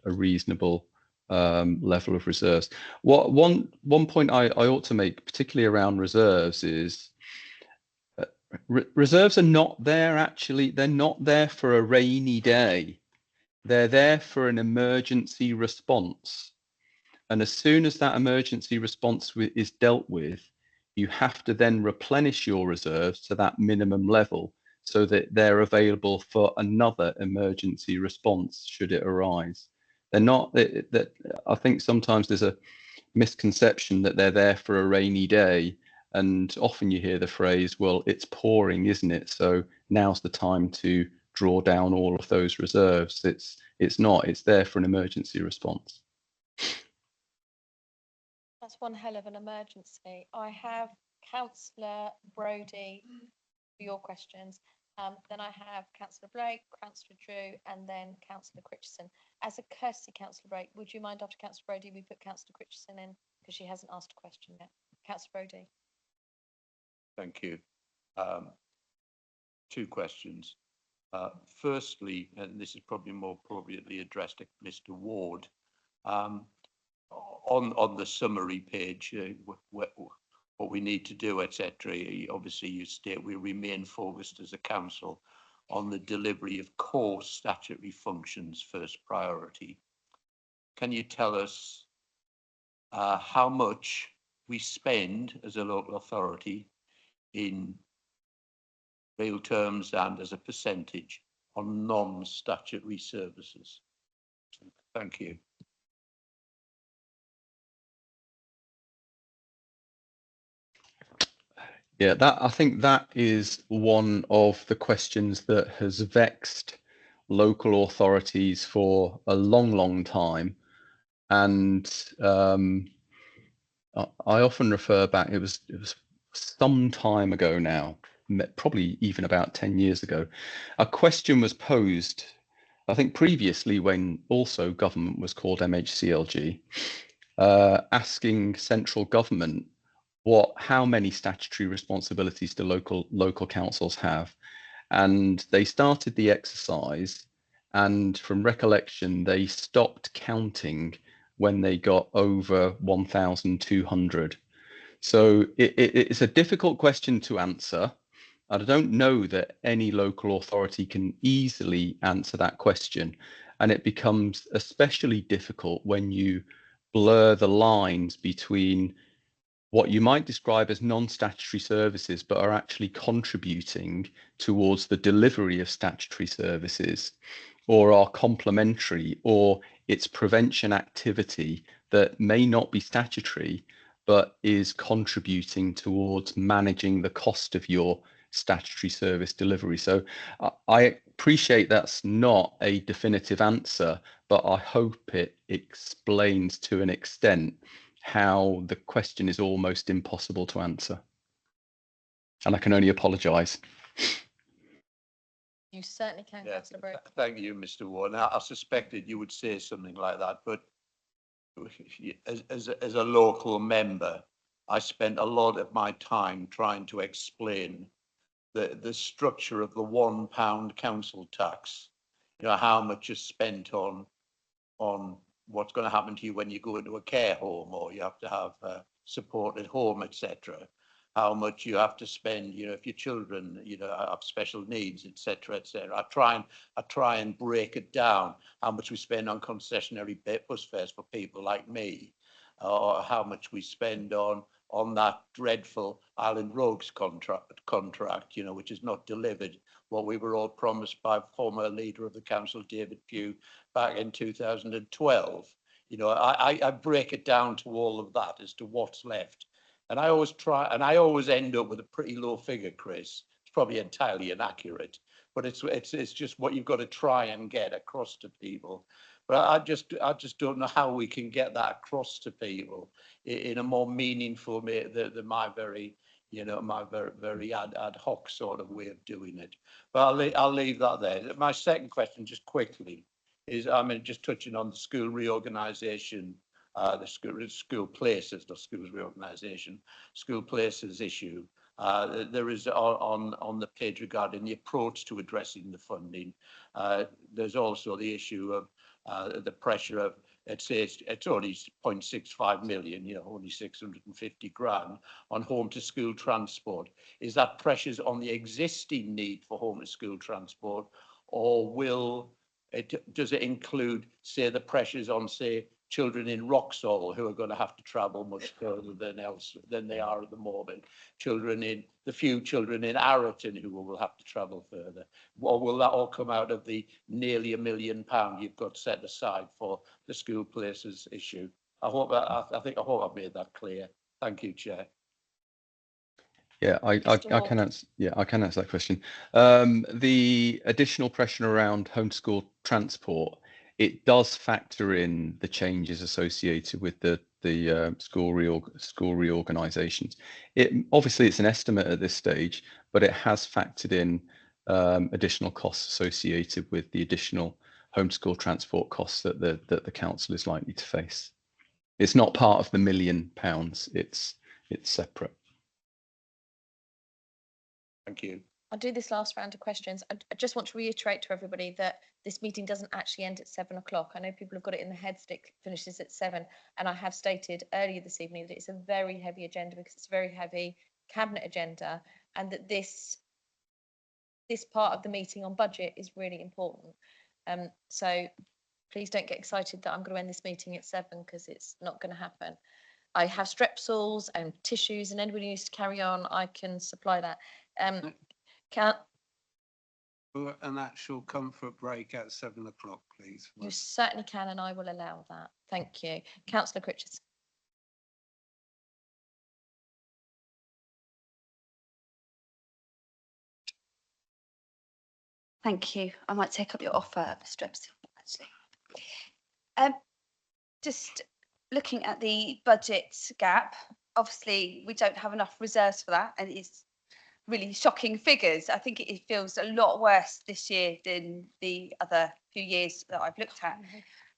reasonable level of reserves. One point I ought to make, particularly around reserves, is reserves are not there actually. They're not there for a rainy day. They're there for an emergency response. And as soon as that emergency response is dealt with, you have to then replenish your reserves to that minimum level so that they're available for another emergency response should it arise. They're not, I think sometimes there's a misconception that they're there for a rainy day. And often you hear the phrase, well, it's pouring, isn't it? So now's the time to draw down all of those reserves. It's not, it's there for an emergency response. That's one hell of an emergency. I have Councillor Brodie for your questions. Then I have Councillor Blake, Councillor Drew, and then Councillor Critchison. As a courtesy, Councillor Blake, would you mind after Councillor Brodie we put Councillor Critchison in because she hasn't asked a question yet? Councillor Brodie. Thank you. 2 questions. Firstly, and this is probably more appropriately addressed to Mr. Ward, on the summary page, what we need to do, etc. Obviously, you state we remain focused as a council on the delivery of core statutory functions first priority. Can you tell us how much we spend as a local authority in real terms and as a percentage on non-statutory services? Thank you. Yeah, I think that is one of the questions that has vexed local authorities for a long time. And I often refer back, it was some time ago now, probably even about 10 years ago, a question was posed, I think previously when also government was called MHCLG, asking central government how many statutory responsibilities do local councils have. And they started the exercise, and from recollection, they stopped counting when they got over 1,200. So it's a difficult question to answer. I don't know that any local authority can easily answer that question. And it becomes especially difficult when you blur the lines between what you might describe as non-statutory services, but are actually contributing towards the delivery of statutory services, or are complementary, or it's prevention activity that may not be statutory, but is contributing towards managing the cost of your statutory service delivery. So I appreciate that's not a definitive answer, but I hope it explains to an extent how the question is almost impossible to answer. And I can only apologise. You certainly can, Yeah, Councillor Brooke. thank you, Mr. Warren. I suspected you would say something like that, but as a local member, I spent a lot of my time trying to explain the structure of the £1 council tax. You know, how much is spent on what's going to happen to you when you go into a care home, or you have to have a supported home, etc. How much you have to spend, you know, if your children, you know, have special needs, etc., etc. I try and break it down. How much we spend on concessionary bus fares for people like me, or how much we spend on that dreadful Island Rogues contract, you know, which is not delivered what we were all promised by former leader of the council, David Pugh, back in 2012. You know, I break it down to all of that as to what's left. And I always end up with a pretty low figure, Chris. It's probably entirely inaccurate, but it's just what you've got to try and get across to people. But I just don't know how we can get that across to people in a more meaningful way than my very, you know, my very ad hoc sort of way of doing it. But I'll leave that there. My second question, just quickly, is just touching on the school reorganisation, the school places, not schools reorganisation, school places issue. There is on the page regarding the approach to addressing the funding. There's also the issue of the pressure of, it's only 0.65 million, you know, only 650 grand on home to school transport. Is that pressures on the existing need for home to school transport, or does it include, say, the pressures on, say, children in Wroxall who are going to have to travel much further than they are at the moment? The few children in Arroton who will have to travel further, or will that all come out of the nearly £1 million you've got set aside for the school places issue? I hope I've made that clear. Thank you, Chair. Yeah, I can answer. Yeah, I can answer that question. The additional pressure around homeschool transport, it does factor in the changes associated with the school reorganisations. Obviously it's an estimate at this stage, but it has factored in additional costs associated with the additional homeschool transport costs that the council is likely to face. It's not part of the £1 million. It's separate. Thank you. I'll do this last round of questions. I just want to reiterate to everybody that this meeting doesn't actually end at 7 o'clock. I know people have got it in the heads that it finishes at 7, and I have stated earlier this evening that it's a very heavy agenda because it's a very heavy cabinet agenda, and that this part of the meeting on budget is really important. So please don't get excited that I'm going to end this meeting at 7, because it's not going to happen. I have strepsils and tissues, and anybody who needs to carry on, I can supply that. For an actual comfort break at 7 o'clock, please. You certainly can, and I will allow that. Thank you. Councillor Critches. Thank you. I might take up your offer, Mr. Epstein, actually. Just looking at the budget gap, obviously we don't have enough reserves for that, and it's really shocking figures. I think it feels a lot worse this year than the other few years that I've looked at.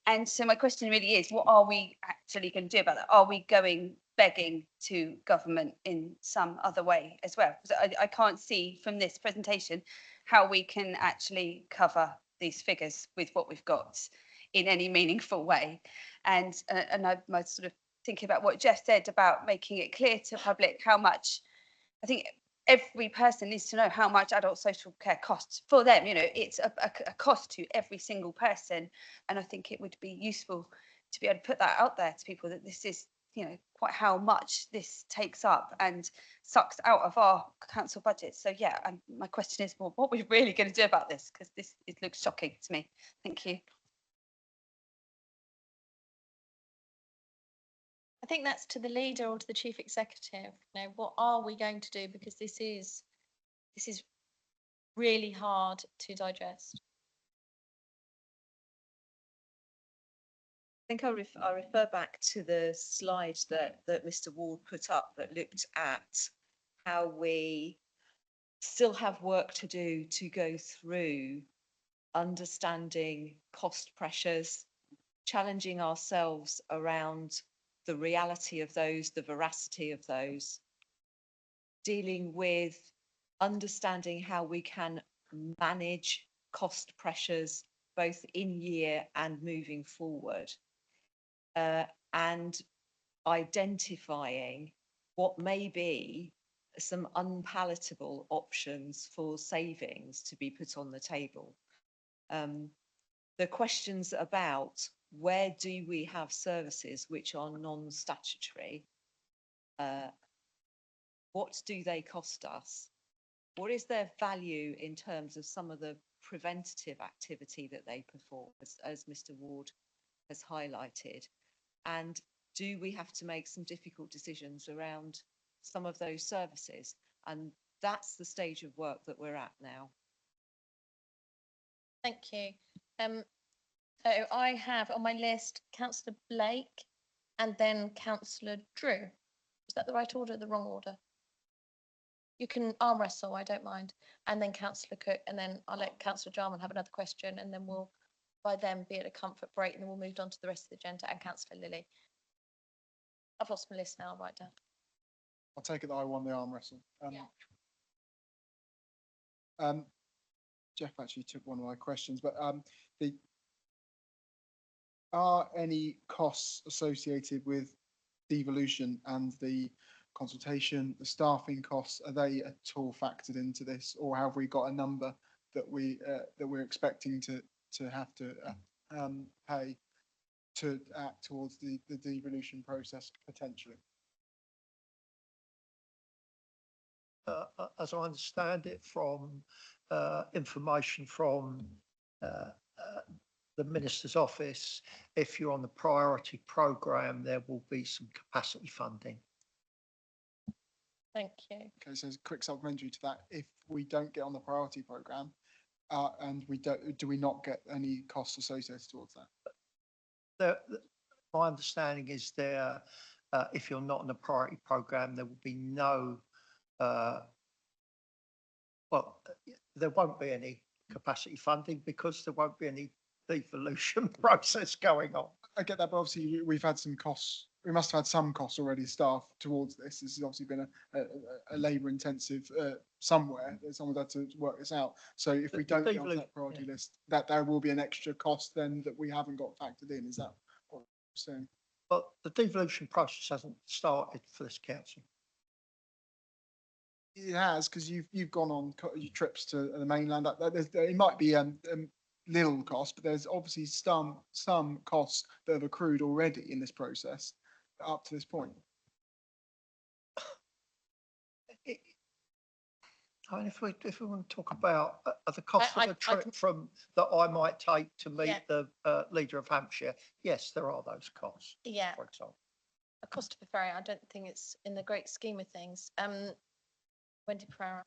And so my question really is, what are we actually going to do about that? Are we going begging to government in some other way as well? Because I can't see from this presentation how we can actually cover these figures with what we've got in any meaningful way. And I'm sort of thinking about what Jeff said about making it clear to the public how much, I think every person needs to know how much adult social care costs for them. You know, it's a cost to every single person. And I think it would be useful to be able to put that out there to people, that this is, you know, quite how much this takes up and sucks out of our council budget. So yeah, my question is more, what are we really going to do about this? Because it looks shocking to me. Thank you. I think that's to the leader or to the chief executive. You know, what are we going to do? Because this is really hard to digest. I think I'll refer back to the slide that Mr. Ward put up that looked at how we still have work to do to go through understanding cost pressures, challenging ourselves around the reality of those, the veracity of those, dealing with understanding how we can manage cost pressures both in year and moving forward, and identifying what may be some unpalatable options for savings to be put on the table. The questions about where do we have services which are non-statutory? What do they cost us? What is their value in terms of some of the preventative activity that they perform, as Mr. Ward has highlighted? And do we have to make some difficult decisions around some of those services? And that's the stage of work that we're at now. Thank you. So I have on my list Councillor Blake and then Councillor Drew. Is that the right order or the wrong order? You can arm wrestle, I don't mind. And then Councillor Cook, and then I'll let Councillor Jarman have another question, and then we'll by then be at a comfort break, and then we'll move on to the rest of the agenda, and Councillor Lilly. I've lost my list now, I'll write down. I'll take it that I won the arm wrestle. Jeff actually took one of my questions, but are any costs associated with devolution and the consultation, the staffing costs, are they at all factored into this, or have we got a number that we're expecting to have to pay to act towards the devolution process potentially? As I understand it from information from the Minister's office, if you're on the priority programme, there will be some capacity funding. Thank you. Okay, so as a quick supplementary to that, if we don't get on the priority programme, and we don't, do we not get any costs associated towards that? My understanding is there, if you're not on the priority programme, there will be no, well, there won't be any capacity funding because there won't be any devolution process going on. I get that, but obviously we've had some costs. We must have had some costs already staffed towards this. This has obviously been a labour intensive somewhere. Someone had to work this out. So if we don't get on that priority list, that there will be an extra cost then that we haven't got factored in. Is that what you're saying? But the devolution process hasn't started for this council. It has, because you've gone on your trips to the mainland. It might be little cost, but there's obviously some costs that have accrued already in this process up to this point. I mean, if we want to talk about the cost of a trip from that I might take to meet the leader of Hampshire, yes, there are those costs. Yeah. For example, A cost of a ferry, I don't think it's in the great scheme of things. Wendy Pereira.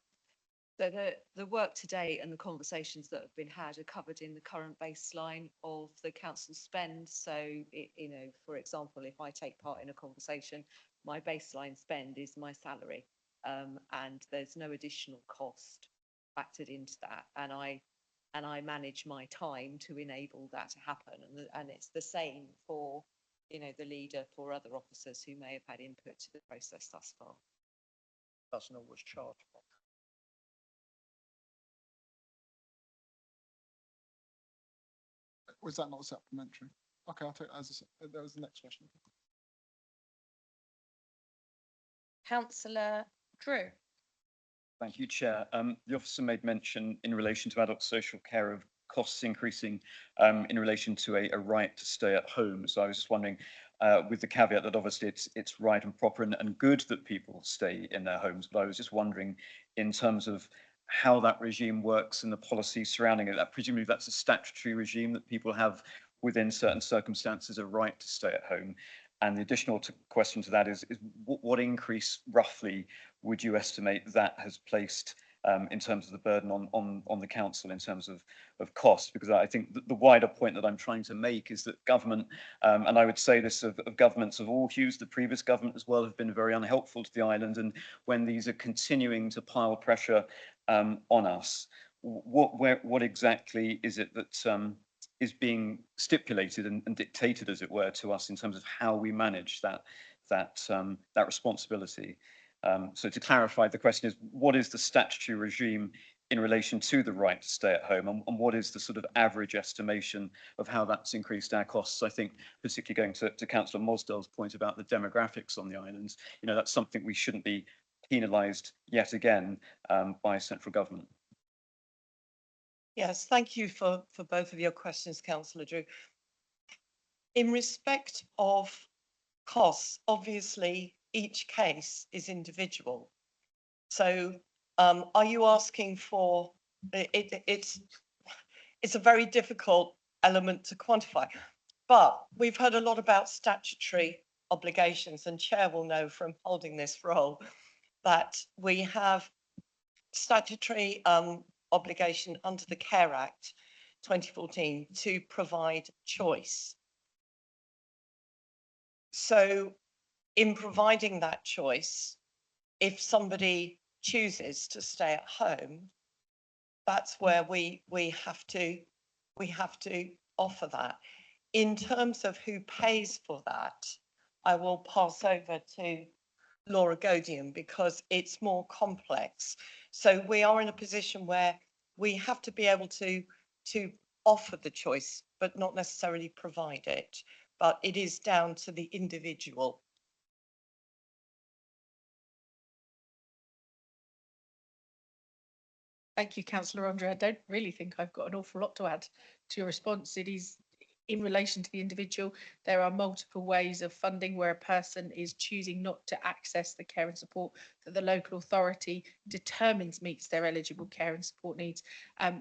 So the work today and the conversations that have been had are covered in the current baseline of the council spend. So, you know, for example, if I take part in a conversation, my baseline spend is my salary, and there's no additional cost factored into that. And I manage my time to enable that to happen. And it's the same for, you know, the leader, for other officers who may have had input to the process thus far. Doesn't always charge. Was that not supplementary? Okay, I'll take that as that was the next question. Councillor Drew. Thank you, Chair. The officer made mention in relation to adult social care of costs increasing in relation to a right to stay at home. So I was just wondering, with the caveat that obviously it's right and proper and good that people stay in their homes, but I was just wondering in terms of how that regime works and the policy surrounding it. That presumably that's a statutory regime that people have within certain circumstances a right to stay at home. And the additional question to that is what increase roughly would you estimate that has placed in terms of the burden on the council in terms of cost? Because I think the wider point that I'm trying to make is that government, and I would say this of governments of all hues, the previous government as well, have been very unhelpful to the island. And when these are continuing to pile pressure on us, what exactly is it that is being stipulated and dictated, as it were, to us in terms of how we manage that responsibility? So to clarify, the question is, what is the statutory regime in relation to the right to stay at home, and what is the sort of average estimation of how that's increased our costs? I think particularly going to Councillor Mosdell's point about the demographics on the islands, you know, that's something we shouldn't be penalised yet again by central government. Yes, thank you for both of your questions, Councillor Drew. In respect of costs, obviously each case is individual. So are you asking for, it's a very difficult element to quantify, but we've heard a lot about statutory obligations, and Chair will know from holding this role that we have statutory obligation under the Care Act 2014 to provide choice. So in providing that choice, if somebody chooses to stay at home, that's where we have to offer that. In terms of who pays for that, I will pass over to Laura Godian because it's more complex. So we are in a position where we have to be able to offer the choice, but not necessarily provide it. But it is down to the individual. Thank you, Councillor Andre. I don't really think I've got an awful lot to add to your response. It is in relation to the individual. There are multiple ways of funding where a person is choosing not to access the care and support that the local authority determines meets their eligible care and support needs.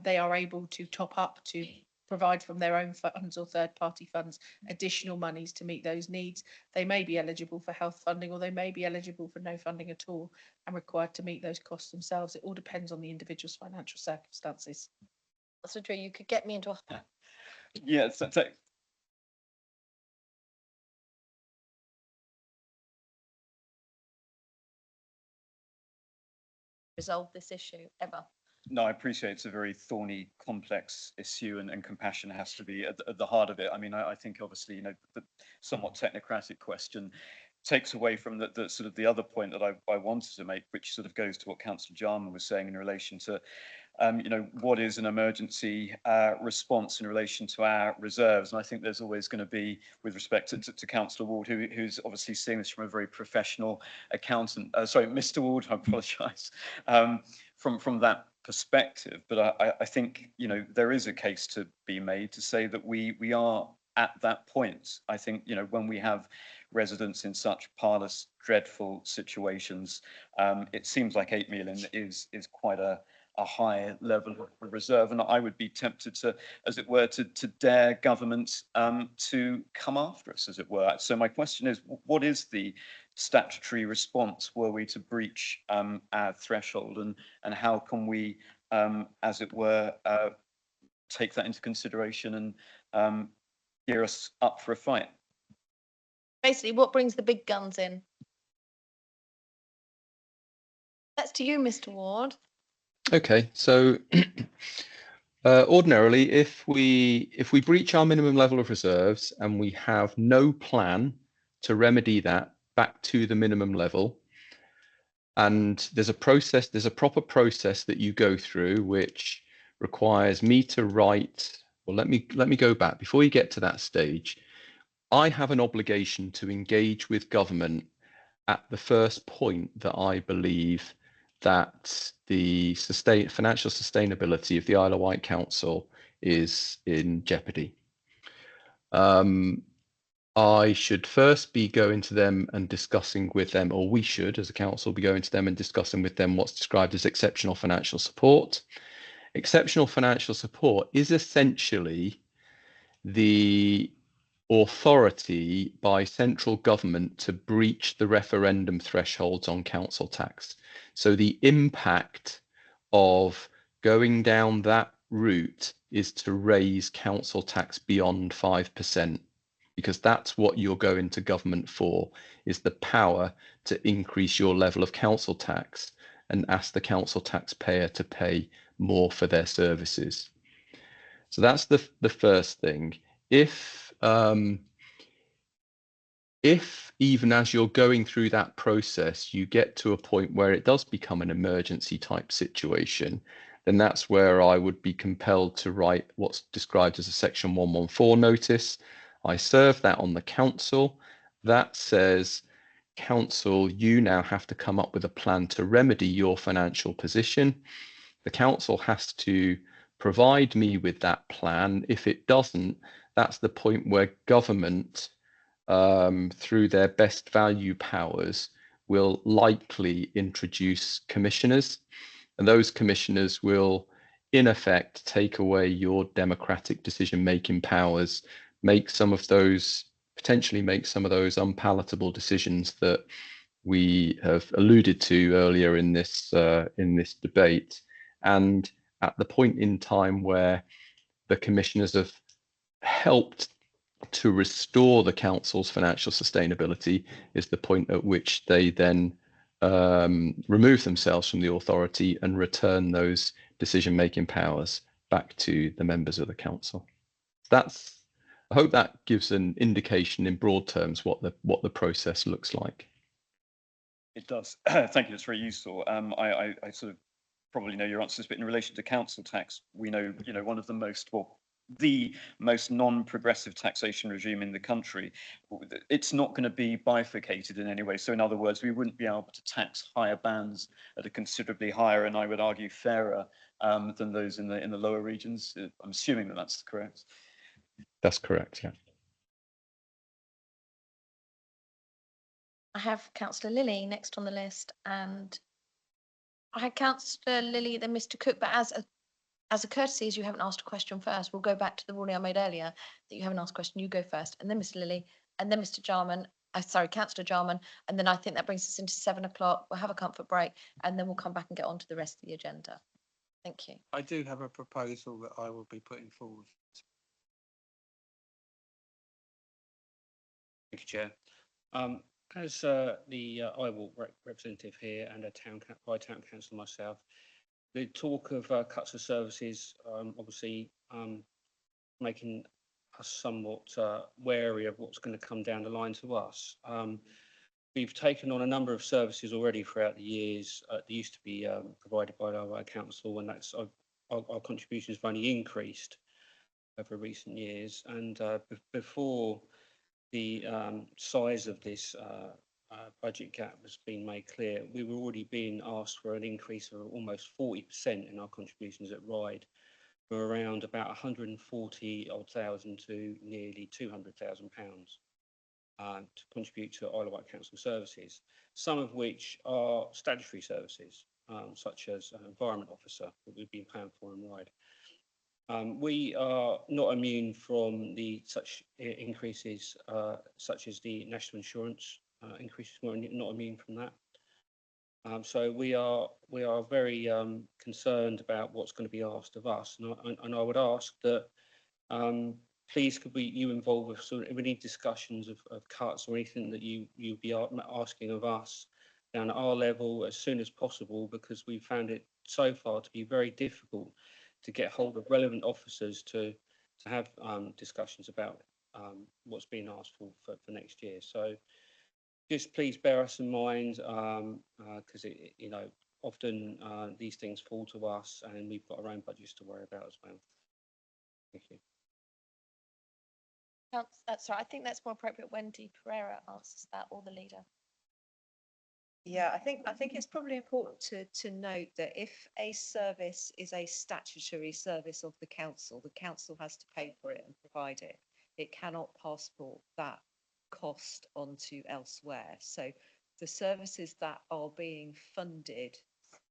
They are able to top up to provide from their own funds or third-party funds additional monies to meet those needs. They may be eligible for health funding, or they may be eligible for no funding at all and required to meet those costs themselves. It all depends on the individual's financial circumstances. So Drew, you could get me into a Yeah, so resolve this issue ever. no, I appreciate it's a very thorny, complex issue, and compassion has to be at the heart of it. I mean, I think obviously, you know, the somewhat technocratic question takes away from the sort of the other point that I wanted to make, which sort of goes to what Councillor Jarman was saying in relation to you know, what is an emergency response in relation to our reserves? And I think there's always going to be, with respect to Councillor Ward, who's obviously seeing this from a very professional accountant, sorry, Mr. Ward, I apologise, from that perspective. But I think, you know, there is a case to be made to say that we are at that point. I think, you know, when we have residents in such parlous, dreadful situations, it seems like 8 million is quite a high level of reserve, and I would be tempted to, as it were, to dare government to come after us, as it were. So my question is, what is the statutory response were we to breach our threshold, and how can we, as it were, take that into consideration and gear us up for a fight? Basically, what brings the big guns in? That's to you, Mr. Ward. Okay, so ordinarily, if we breach our minimum level of reserves and we have no plan to remedy that back to the minimum level, and there's a proper process that you go through, which requires me to write. Well, let me go back before you get to that stage. I have an obligation to engage with government at the first point that I believe that the financial sustainability of the Isle of Wight Council is in jeopardy. I should first be going to them and discussing with them, or we should, as a council, be going to them and discussing with them what's described as exceptional financial support. Exceptional financial support is essentially the authority by central government to breach the referendum thresholds on council tax. So the impact of going down that route is to raise council tax beyond 5%, because that's what you're going to government for, is the power to increase your level of council tax and ask the council taxpayer to pay more for their services. So that's the first thing. If even as you're going through that process, you get to a point where it does become an emergency type situation, then that's where I would be compelled to write what's described as a Section 114 notice. I serve that on the council. That says, council, you now have to come up with a plan to remedy your financial position. The council has to provide me with that plan. If it doesn't, that's the point where government, through their best value powers, will likely introduce commissioners, and those commissioners will, in effect, take away your democratic decision-making powers, potentially make some of those unpalatable decisions that we have alluded to earlier in this debate. And at the point in time where the commissioners have helped to restore the council's financial sustainability is the point at which they then remove themselves from the authority and return those decision-making powers back to the members of the council. I hope that gives an indication in broad terms what the process looks like. It does. Thank you. That's very useful. I sort of probably know your answers, but in relation to council tax, we know, one of the most, well, the most non-progressive taxation regime in the country. It's not going to be bifurcated in any way. So in other words, we wouldn't be able to tax higher bands at a considerably higher, and I would argue fairer, than those in the lower regions. I'm assuming that that's correct. That's correct, yeah. I have Councillor Lilly next on the list, and I had Councillor Lilly, then Mr. Cook, but as a courtesy, as you haven't asked a question first, we'll go back to the ruling I made earlier that you haven't asked a question, you go first, and then Mr. Lilly, and then Mr. Jarman, Councillor Jarman, and then I think that brings us into 7 o'clock. We'll have a comfort break, and then we'll come back and get on to the rest of the agenda. Thank you. I do have a proposal that I will be putting forward. Thank you, Chair. As the IWALK representative here and by Town Council myself, the talk of cuts of services obviously making us somewhat wary of what's going to come down the line to us. We've taken on a number of services already throughout the years that used to be provided by our council, and that's our contributions have only increased over recent years. And before the size of this budget gap has been made clear, we were already being asked for an increase of almost 40% in our contributions at RIDE, from around about 140 odd thousand to nearly £200,000 to contribute to Isle of Wight Council services, some of which are statutory services, such as an environment officer that we've been paying for in RIDE. We are not immune from such increases, such as the national insurance increase is not immune from that. So we are very concerned about what's going to be asked of us, and I would ask that please could you involve us in any discussions of cuts or anything that you'd be asking of us down at our level as soon as possible, because we found it so far to be very difficult to get hold of relevant officers to have discussions about what's being asked for next year. So just please bear us in mind, because you know, often these things fall to us, and we've got our own budgets to worry about as well. Thank you. Sorry, I think that's more appropriate when Wendy Pereira answers that, or the leader. Yeah, I think it's probably important to note that if a service is a statutory service of the council has to pay for it and provide it. It cannot passport that cost onto elsewhere. So the services that are being funded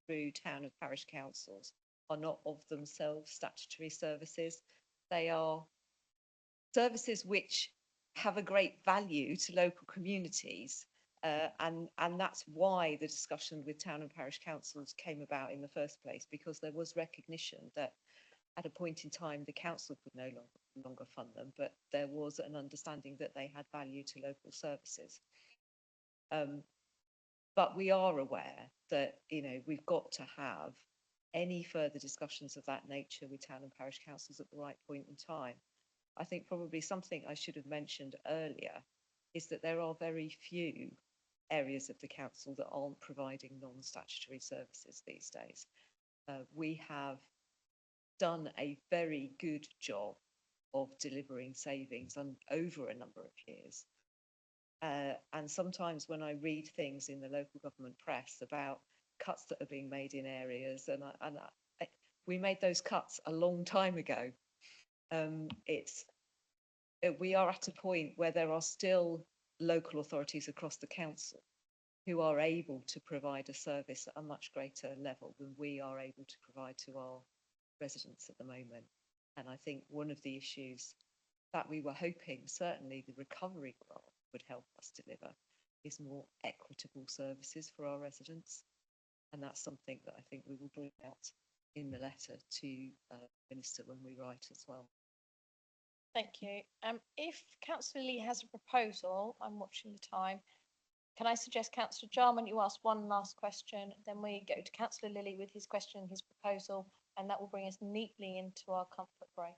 through town and parish councils are not of themselves statutory services. They are services which have a great value to local communities. And that's why the discussion with town and parish councils came about in the first place, because there was recognition that at a point in time the council could no longer fund them, but there was an understanding that they had value to local services. But we are aware that, you know, we've got to have any further discussions of that nature with town and parish councils at the right point in time. I think probably something I should have mentioned earlier is that there are very few areas of the council that aren't providing non-statutory services these days. We have done a very good job of delivering savings over a number of years. And sometimes when I read things in the local government press about cuts that are being made in areas, we made those cuts a long time ago. We are at a point where there are still local authorities across the council who are able to provide a service at a much greater level than we are able to provide to our residents at the moment. And I think one of the issues that we were hoping, certainly the recovery grant would help us deliver, is more equitable services for our residents. And that's something that I think we will bring out in the letter to Minister when we write as well. Thank you. If Councillor Lee has a proposal, I'm watching the time. Can I suggest Councillor Jarman, you ask one last question, then we go to Councillor Lilly with his question and his proposal, and that will bring us neatly into our comfort break.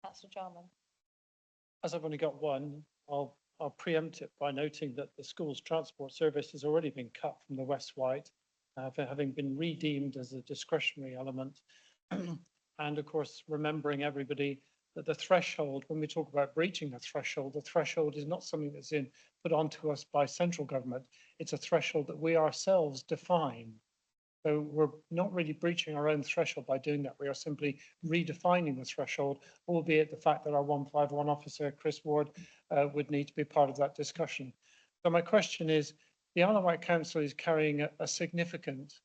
Councillor Jarman. As I've only got one, I'll preempt it by noting that the school's transport service has already been cut from the West White, for having been redeemed as a discretionary element. And of course, remembering everybody that the threshold, when we talk about breaching the threshold is not something that's put onto us by central government. It's a threshold that we ourselves define. So we're not really breaching our own threshold by doing that. We are simply redefining the threshold, albeit the fact that our 151 officer, Chris Ward, would need to be part of that discussion. So my question is, the Isle of Wight Council is carrying a significant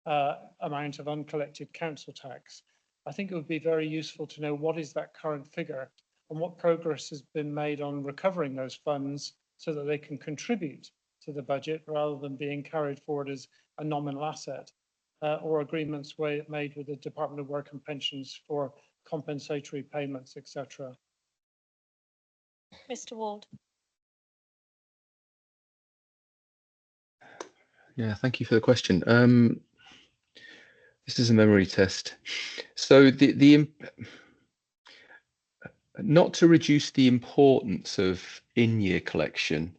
amount of uncollected council tax. I think it would be very useful to know what is that current figure and what progress has been made on recovering those funds so that they can contribute to the budget rather than being carried forward as a nominal asset, or agreements made with the Department of Work and Pensions for compensatory payments, etc. Mr. Ward. Yeah, thank you for the question. This is a memory test. So not to reduce the importance of in-year collection,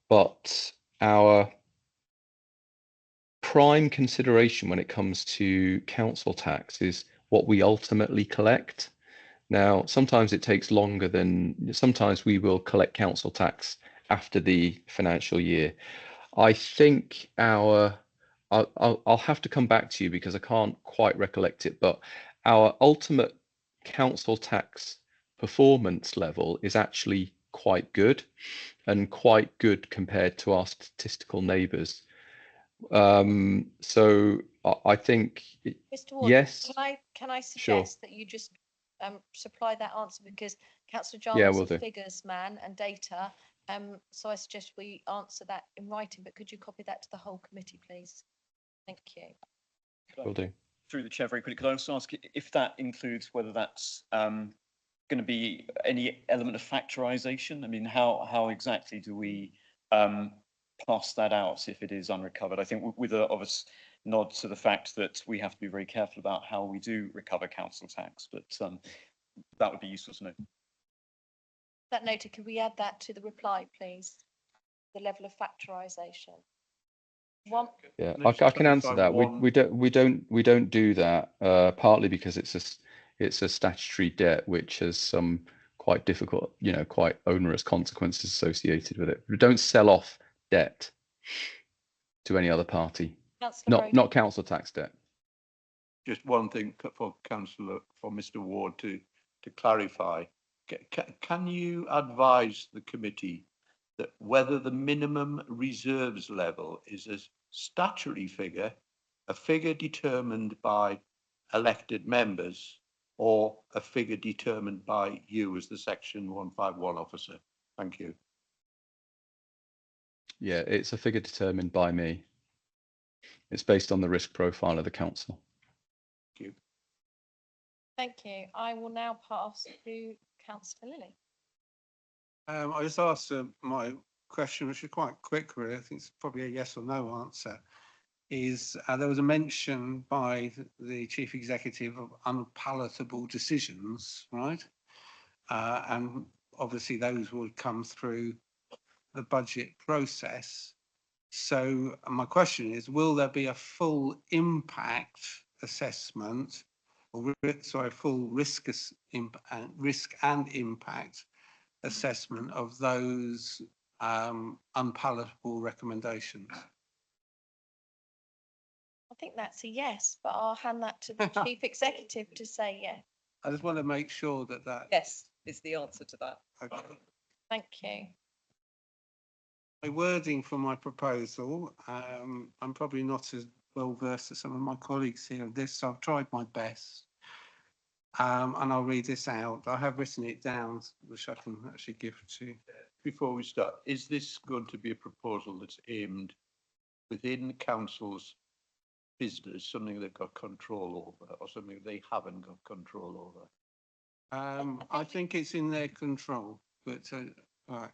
but our prime consideration when it comes to council tax is what we ultimately collect. Now, sometimes it takes longer sometimes we will collect council tax after the financial year. I think I'll have to come back to you because I can't quite recollect it, but our ultimate council tax performance level is actually quite good and quite good compared to our statistical neighbours. So I think Mr. Ward, yes. Can I suggest that you just supply that answer, because Councillor Yeah, Jarman's will a do. figures man and data, So I suggest we answer that in writing, but could you copy that to the whole committee, please? Thank you. Will do. Through the chair, very quickly, could I also ask if that includes whether that's going to be any element of factorisation? I mean, how exactly do we pass that out if it is unrecovered? I think with a obvious nod to the fact that we have to be very careful about how we do recover council tax, but that would be useful to know. That noted, could we add that to the reply, please? The level of factorisation. One. Yeah, I can answer that. We don't do that. Partly because it's a statutory debt which has some quite difficult, quite onerous consequences associated with it. We don't sell off debt to any other party. Not council tax debt. Just one thing for Mr. Ward to clarify. Can you advise the committee that whether the minimum reserves level is a statutory figure, a figure determined by elected members, or a figure determined by you as the Section 151 officer? Thank you. Yeah, it's a figure determined by me. It's based on the risk profile of the council. Thank you. Thank you. I will now pass to Councillor Lilly. I just asked my question, which is quite quick, really. I think it's probably a yes or no answer. Is there was a mention by the chief executive of unpalatable decisions, right? And obviously those will come through the budget process. So my question is, will there be a full impact assessment, or full risk and impact assessment of those unpalatable recommendations? I think that's a yes, but I'll hand that to the chief executive to say yes. I just want to make sure that Yes is the answer to that. Okay. Thank you. My wording for my proposal, I'm probably not as well versed as some of my colleagues here on this, so I've tried my best. And I'll read this out. I have written it down, which I can actually give to. Before we start, is this going to be a proposal that's aimed within council's business, something they've got control over, or something they haven't got control over? I think it's in their control, but all right.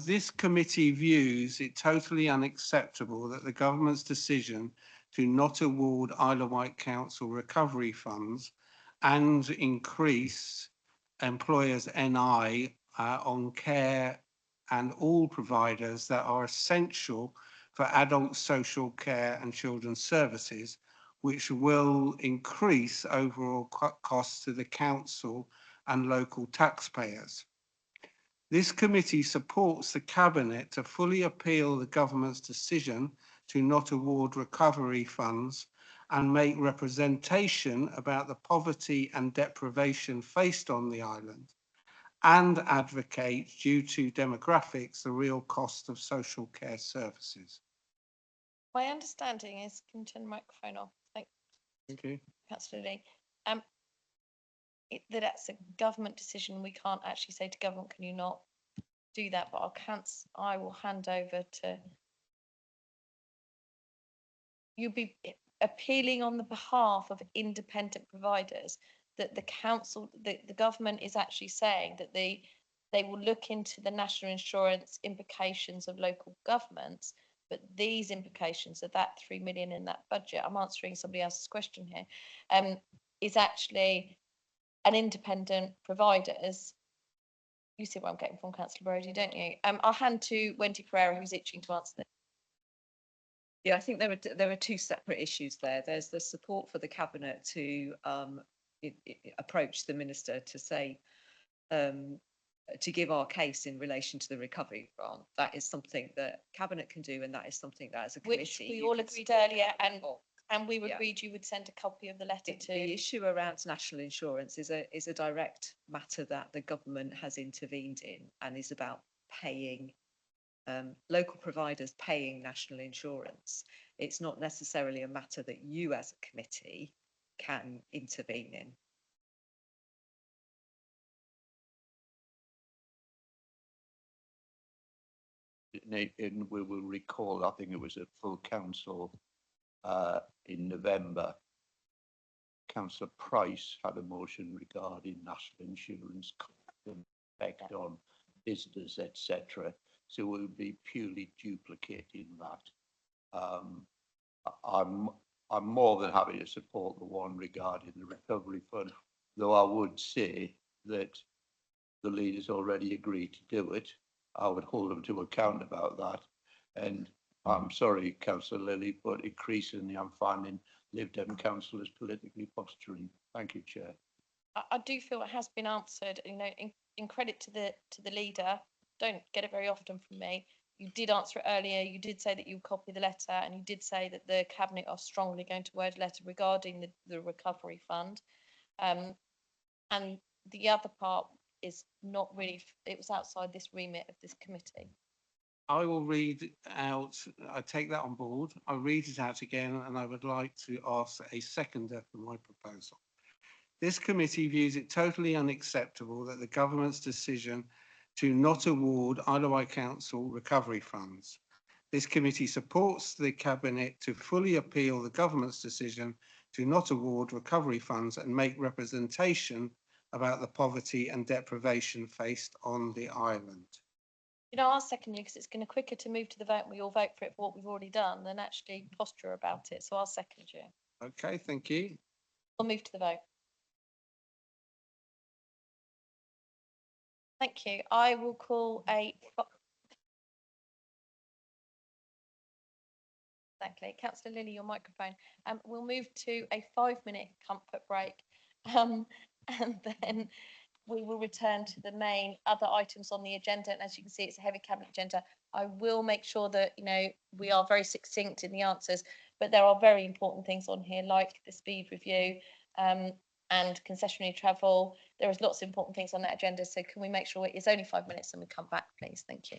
This committee views it totally unacceptable that the government's decision to not award Isle of Wight Council recovery funds and increase employers' NI on care and all providers that are essential for adult social care and children's services, which will increase overall costs to the council and local taxpayers. This committee supports the Cabinet to fully appeal the government's decision to not award recovery funds and make representation about the poverty and deprivation faced on the island, and advocate, due to demographics, the real cost of social care services. My understanding is, can you turn the microphone off? Thank you. Councillor Lee. That's a government decision. We can't actually say to government, can you not do that? But I will hand over to. You'll be appealing on the behalf of independent providers that the council, the government is actually saying that they will look into the national insurance implications of local governments, but these implications of that 3 million in that budget, I'm answering somebody else's question here, is actually an independent providers. You see what I'm getting from Councillor Brodie, don't you? I'll hand to Wendy Pereira, who's itching to answer this. Yeah, I think there are two separate issues there. There's the support for the Cabinet to approach the Minister to say, to give our case in relation to the recovery grant. That is something that Cabinet can do, and that is something that as a committee. Which we all agreed earlier, and we agreed you would send a copy of the letter to. The issue around national insurance is a direct matter that the government has intervened in, and is about paying local providers paying national insurance. It's not necessarily a matter that you as a committee can intervene in. we will recall, I think it was at full council in November. Councillor Price had a motion regarding national insurance effect on business, etc. So we'll be purely duplicating that. I'm more than happy to support the one regarding the recovery fund, though I would say that the leaders already agreed to do it. I would hold them to account about that. And I'm sorry, Councillor Lilly, but increasingly I'm finding Lib Dem councillors politically posturing. Thank you, Chair. I do feel it has been answered, you know, in credit to the leader. Don't get it very often from me. You did answer it earlier. You did say that you would copy the letter, and you did say that the cabinet are strongly going to word a letter regarding the recovery fund. And the other part is not really, it was outside this remit of this committee. I will read out, I take that on board. I'll read it out again, and I would like to ask a seconder for my proposal. This committee views it totally unacceptable that the government's decision to not award Isle of Wight Council recovery funds. This committee supports the Cabinet to fully appeal the government's decision to not award recovery funds and make representation about the poverty and deprivation faced on the island. You know, I'll second you because it's going to quicker to move to the vote and we all vote for it for what we've already done than actually posture about it. So I'll second you. Okay, thank you. We'll move to the vote. Thank you. I will call a... Exactly. Councillor Lilly, your microphone. We'll move to a 5-minute comfort break. And then we will return to the main other items on the agenda. And as you can see, it's a heavy cabinet agenda. I will make sure that, you know, we are very succinct in the answers, but there are very important things on here, like the speed review and concessionary travel. There is lots of important things on that agenda. So can we make sure it is only 5 minutes and we come back, please? Thank you.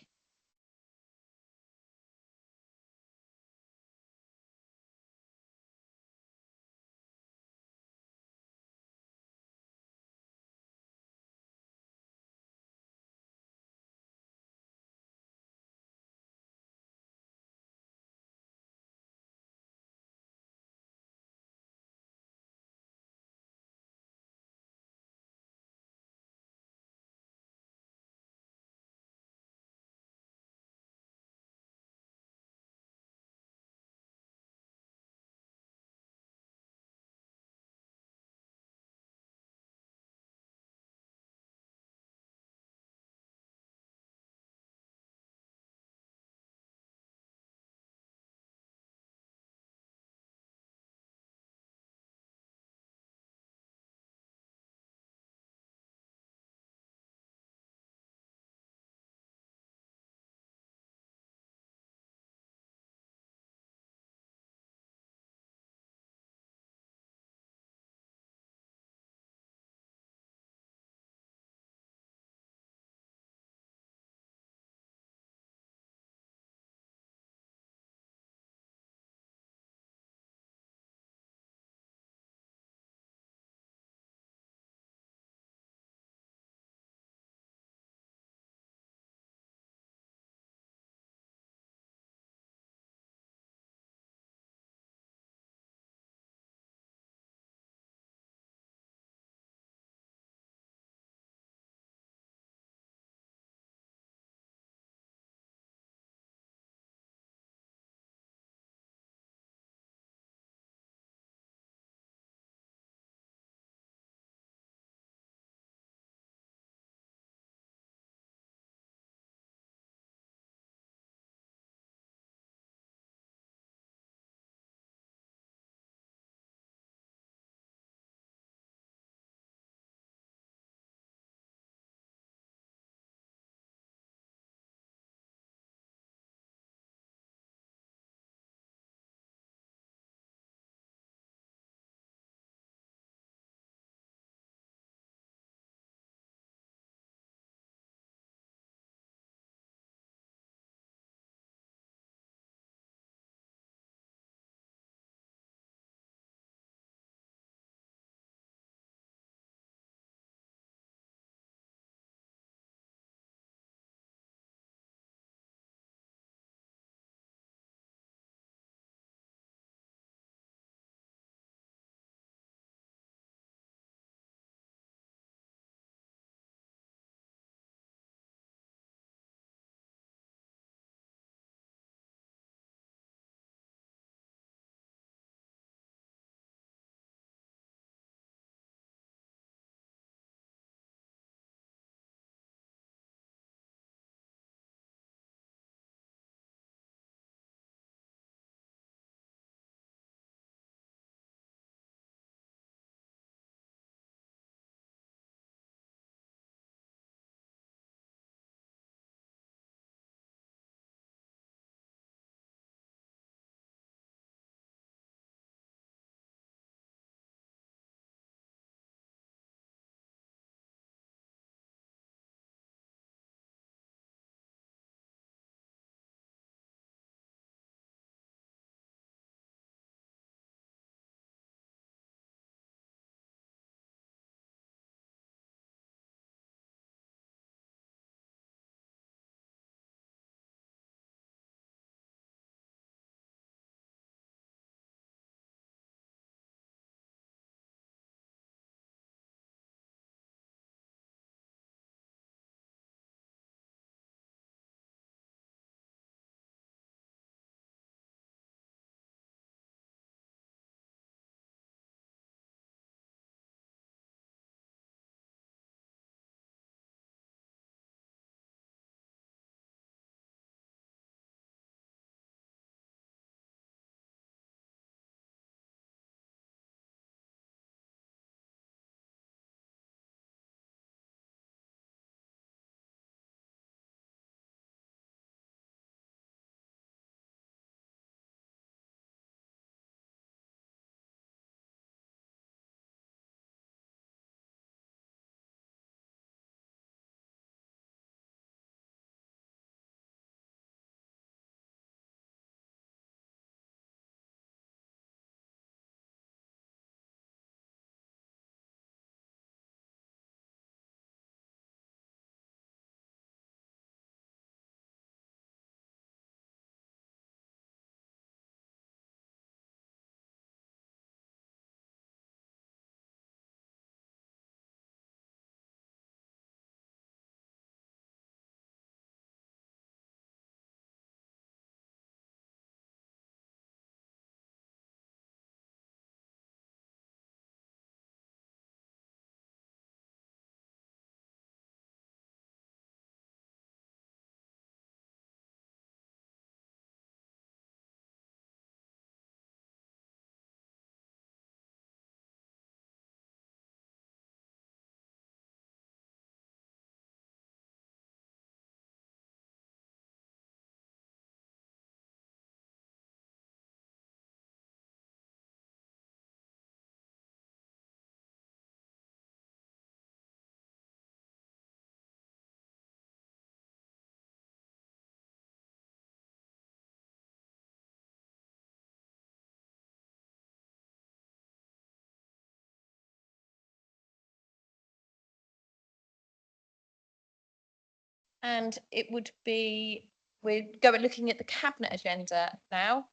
And it would be, we're looking at the cabinet agenda now.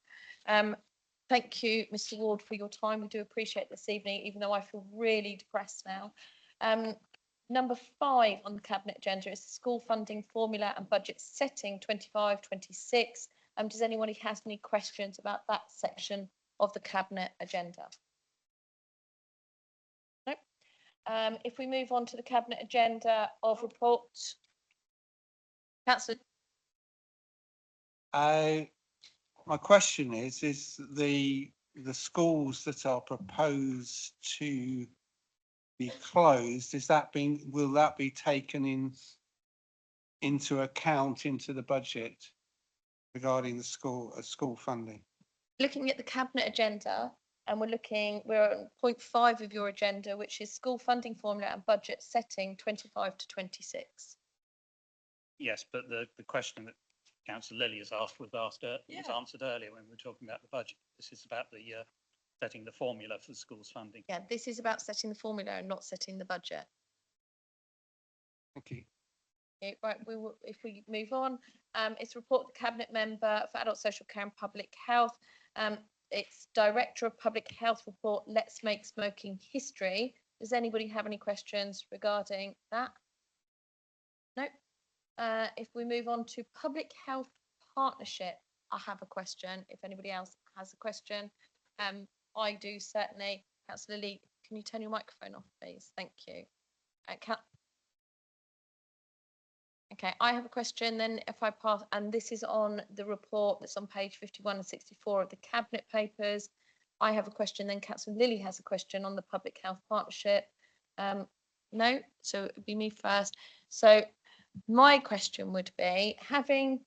Thank you, Mr. Ward, for your time. We do appreciate this evening, even though I feel really depressed now. Number 5 on the cabinet agenda is the school funding formula and budget setting 25-26. Does anybody have any questions about that section of the cabinet agenda? No. If we move on to the cabinet agenda of reports, Councillor. My question is the schools that are proposed to be closed, will that be taken into account into the budget regarding the school funding? Looking at the cabinet agenda, and we're on point 5 of your agenda, which is school funding formula and budget setting 25-26. Yes, but the question that Councillor Lilly has asked was answered earlier when we were talking about the budget. This is about the setting the formula for the school's funding. Yeah, this is about setting the formula and not setting the budget. Thank you. Okay, right, if we move on, it's a report of the cabinet member for adult social care and public health. It's Director of Public Health report, Let's Make Smoking History. Does anybody have any questions regarding that? No. If we move on to Public Health Partnership, I have a question. If anybody else has a question, I do certainly. Councillor Lee, can you turn your microphone off, please? Thank you. Okay, I have a question then if I pass, and this is on the report that's on page 51 and 64 of the Cabinet Papers. I have a question, then Councillor Lilly has a question on the Public Health Partnership. No, so it'd be me first. So my question would be, having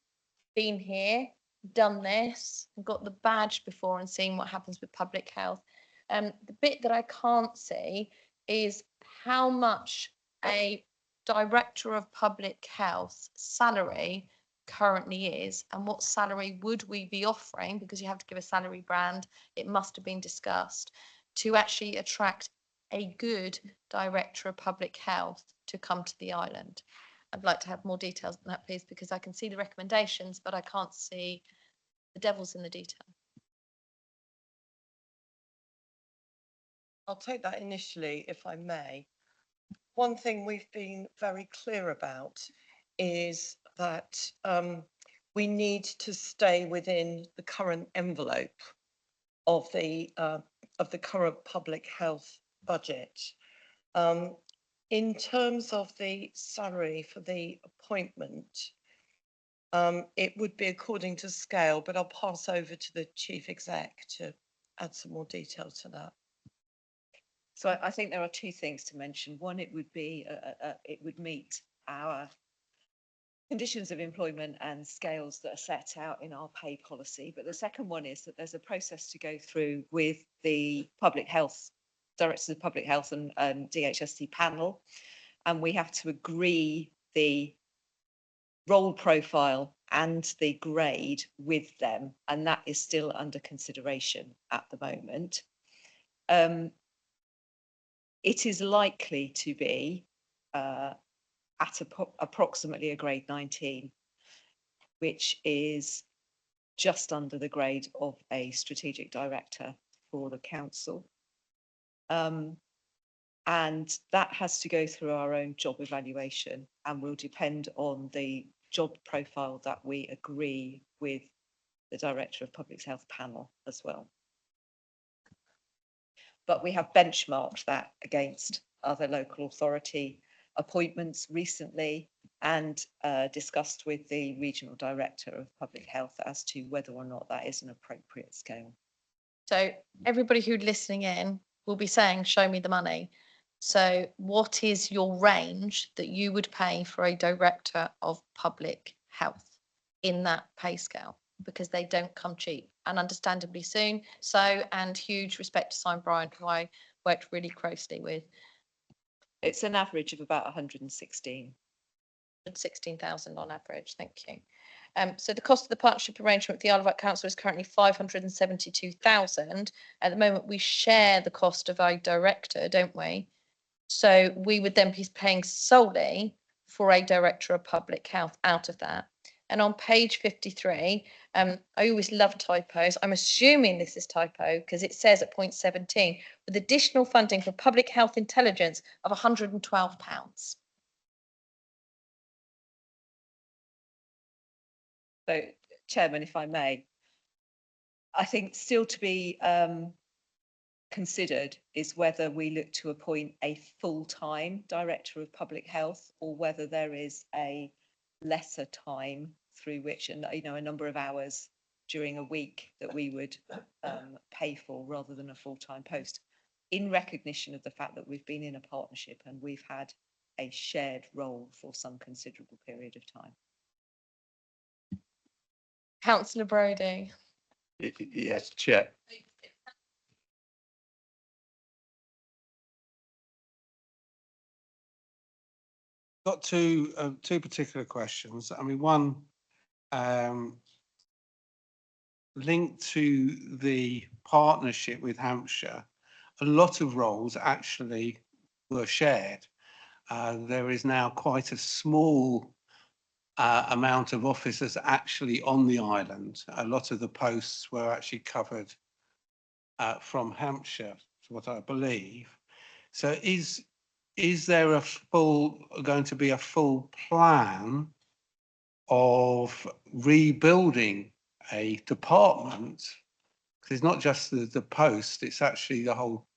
been here, done this, and got the badge before and seen what happens with public health, the bit that I can't see is how much a Director of Public Health salary currently is and what salary would we be offering, because you have to give a salary brand, it must have been discussed, to actually attract a good Director of Public Health to come to the island. I'd like to have more details on that, please, because I can see the recommendations, but I can't see the devil's in the detail. I'll take that initially, if I may. One thing we've been very clear about is that we need to stay within the current envelope of the current public health budget. In terms of the salary for the appointment, it would be according to scale, but I'll pass over to the Chief Exec to add some more detail to that. So I think there are two things to mention. One, it would be, it would meet our conditions of employment and scales that are set out in our pay policy. But the second one is that there's a process to go through with the public health, Directors of Public Health and DHSC panel. And we have to agree the role profile and the grade with them. And that is still under consideration at the moment. It is likely to be at approximately a grade 19, which is just under the grade of a strategic director for the council. And that has to go through our own job evaluation and will depend on the job profile that we agree with the Director of Public Health panel as well. But we have benchmarked that against other local authority appointments recently and discussed with the Regional Director of Public Health as to whether or not that is an appropriate scale. So everybody who's listening in will be saying, show me the money. So what is your range that you would pay for a Director of Public Health in that pay scale? Because they don't come cheap, and understandably soon. So, and huge respect to Simon Bryant, who I worked really closely with. It's an average of about 116. 16,000 on average, thank you. So the cost of the partnership arrangement with the Isle of Wight Council is currently 572,000. At the moment, we share the cost of our director, don't we? So we would then be paying solely for a director of public health out of that. And on page 53, I always love typos. I'm assuming this is typo because it says at point 17, with additional funding for public health intelligence of £112. So, Chairman, if I may, I think still to be considered is whether we look to appoint a full-time Director of Public Health or whether there is a lesser time through which, a number of hours during a week that we would pay for rather than a full-time post, in recognition of the fact that we've been in a partnership and we've had a shared role for some considerable period of time. Councillor Brodie. Yes, Chair. Got two particular questions. I mean, one linked to the partnership with Hampshire. A lot of roles actually were shared. There is now quite a small amount of officers actually on the island. A lot of the posts were actually covered from Hampshire, what I believe. So is there going to be a full plan of rebuilding a department? Because it's not just the post, it's actually the whole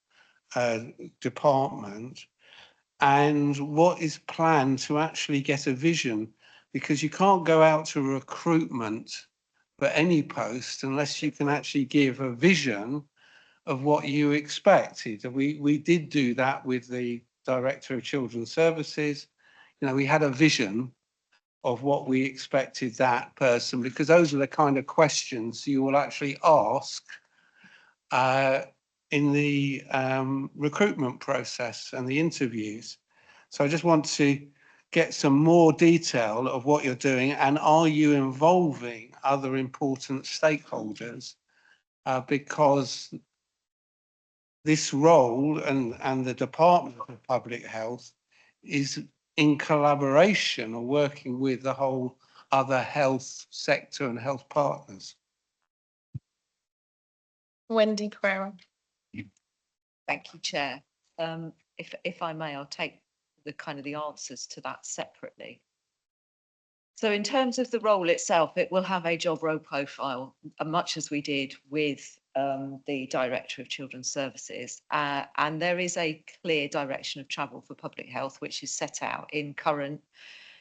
department. And what is planned to actually get a vision? Because you can't go out to recruitment for any post unless you can actually give a vision of what you expected. We did do that with the Director of Children's Services. You know, we had a vision of what we expected that person, because those are the kind of questions you will actually ask in the recruitment process and the interviews. So I just want to get some more detail of what you're doing, and are you involving other important stakeholders? Because this role and the Department of Public Health is in collaboration or working with the whole other health sector and health partners. Wendy Pereira. Thank you, Chair. If I may, I'll take the answers to that separately. So in terms of the role itself, it will have a job role profile, much as we did with the Director of Children's Services. And there is a clear direction of travel for public health, which is set out in current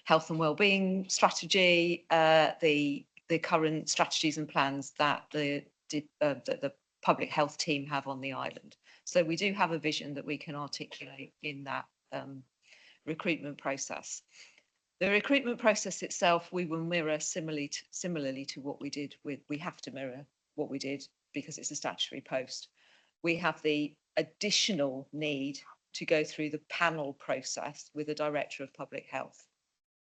health and wellbeing strategy, the current strategies and plans that the public health team have on the island. So we do have a vision that we can articulate in that recruitment process. The recruitment process itself, we will mirror similarly to what we did we have to mirror what we did because it's a statutory post. We have the additional need to go through the panel process with the Director of Public Health.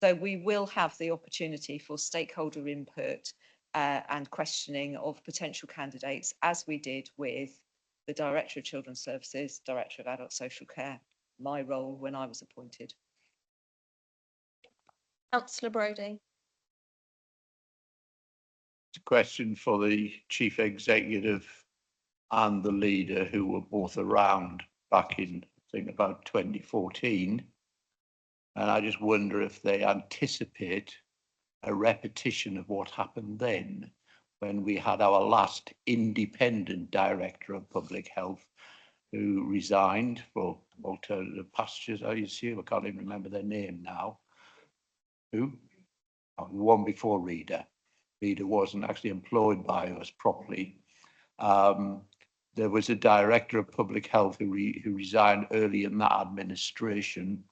So we will have the opportunity for stakeholder input and questioning of potential candidates, as we did with the Director of Children's Services, Director of Adult Social Care, my role when I was appointed. Councillor Brodie. It's a question for the Chief Executive and the leader, who were both around back in, I think, about 2014. And I just wonder if they anticipate a repetition of what happened then, when we had our last independent Director of Public Health who resigned for alternative pastures, I assume. I can't even remember their name now. Who? Oh, the one before Reader. Reader wasn't actually employed by us properly. There was a Director of Public Health who resigned early in that administration,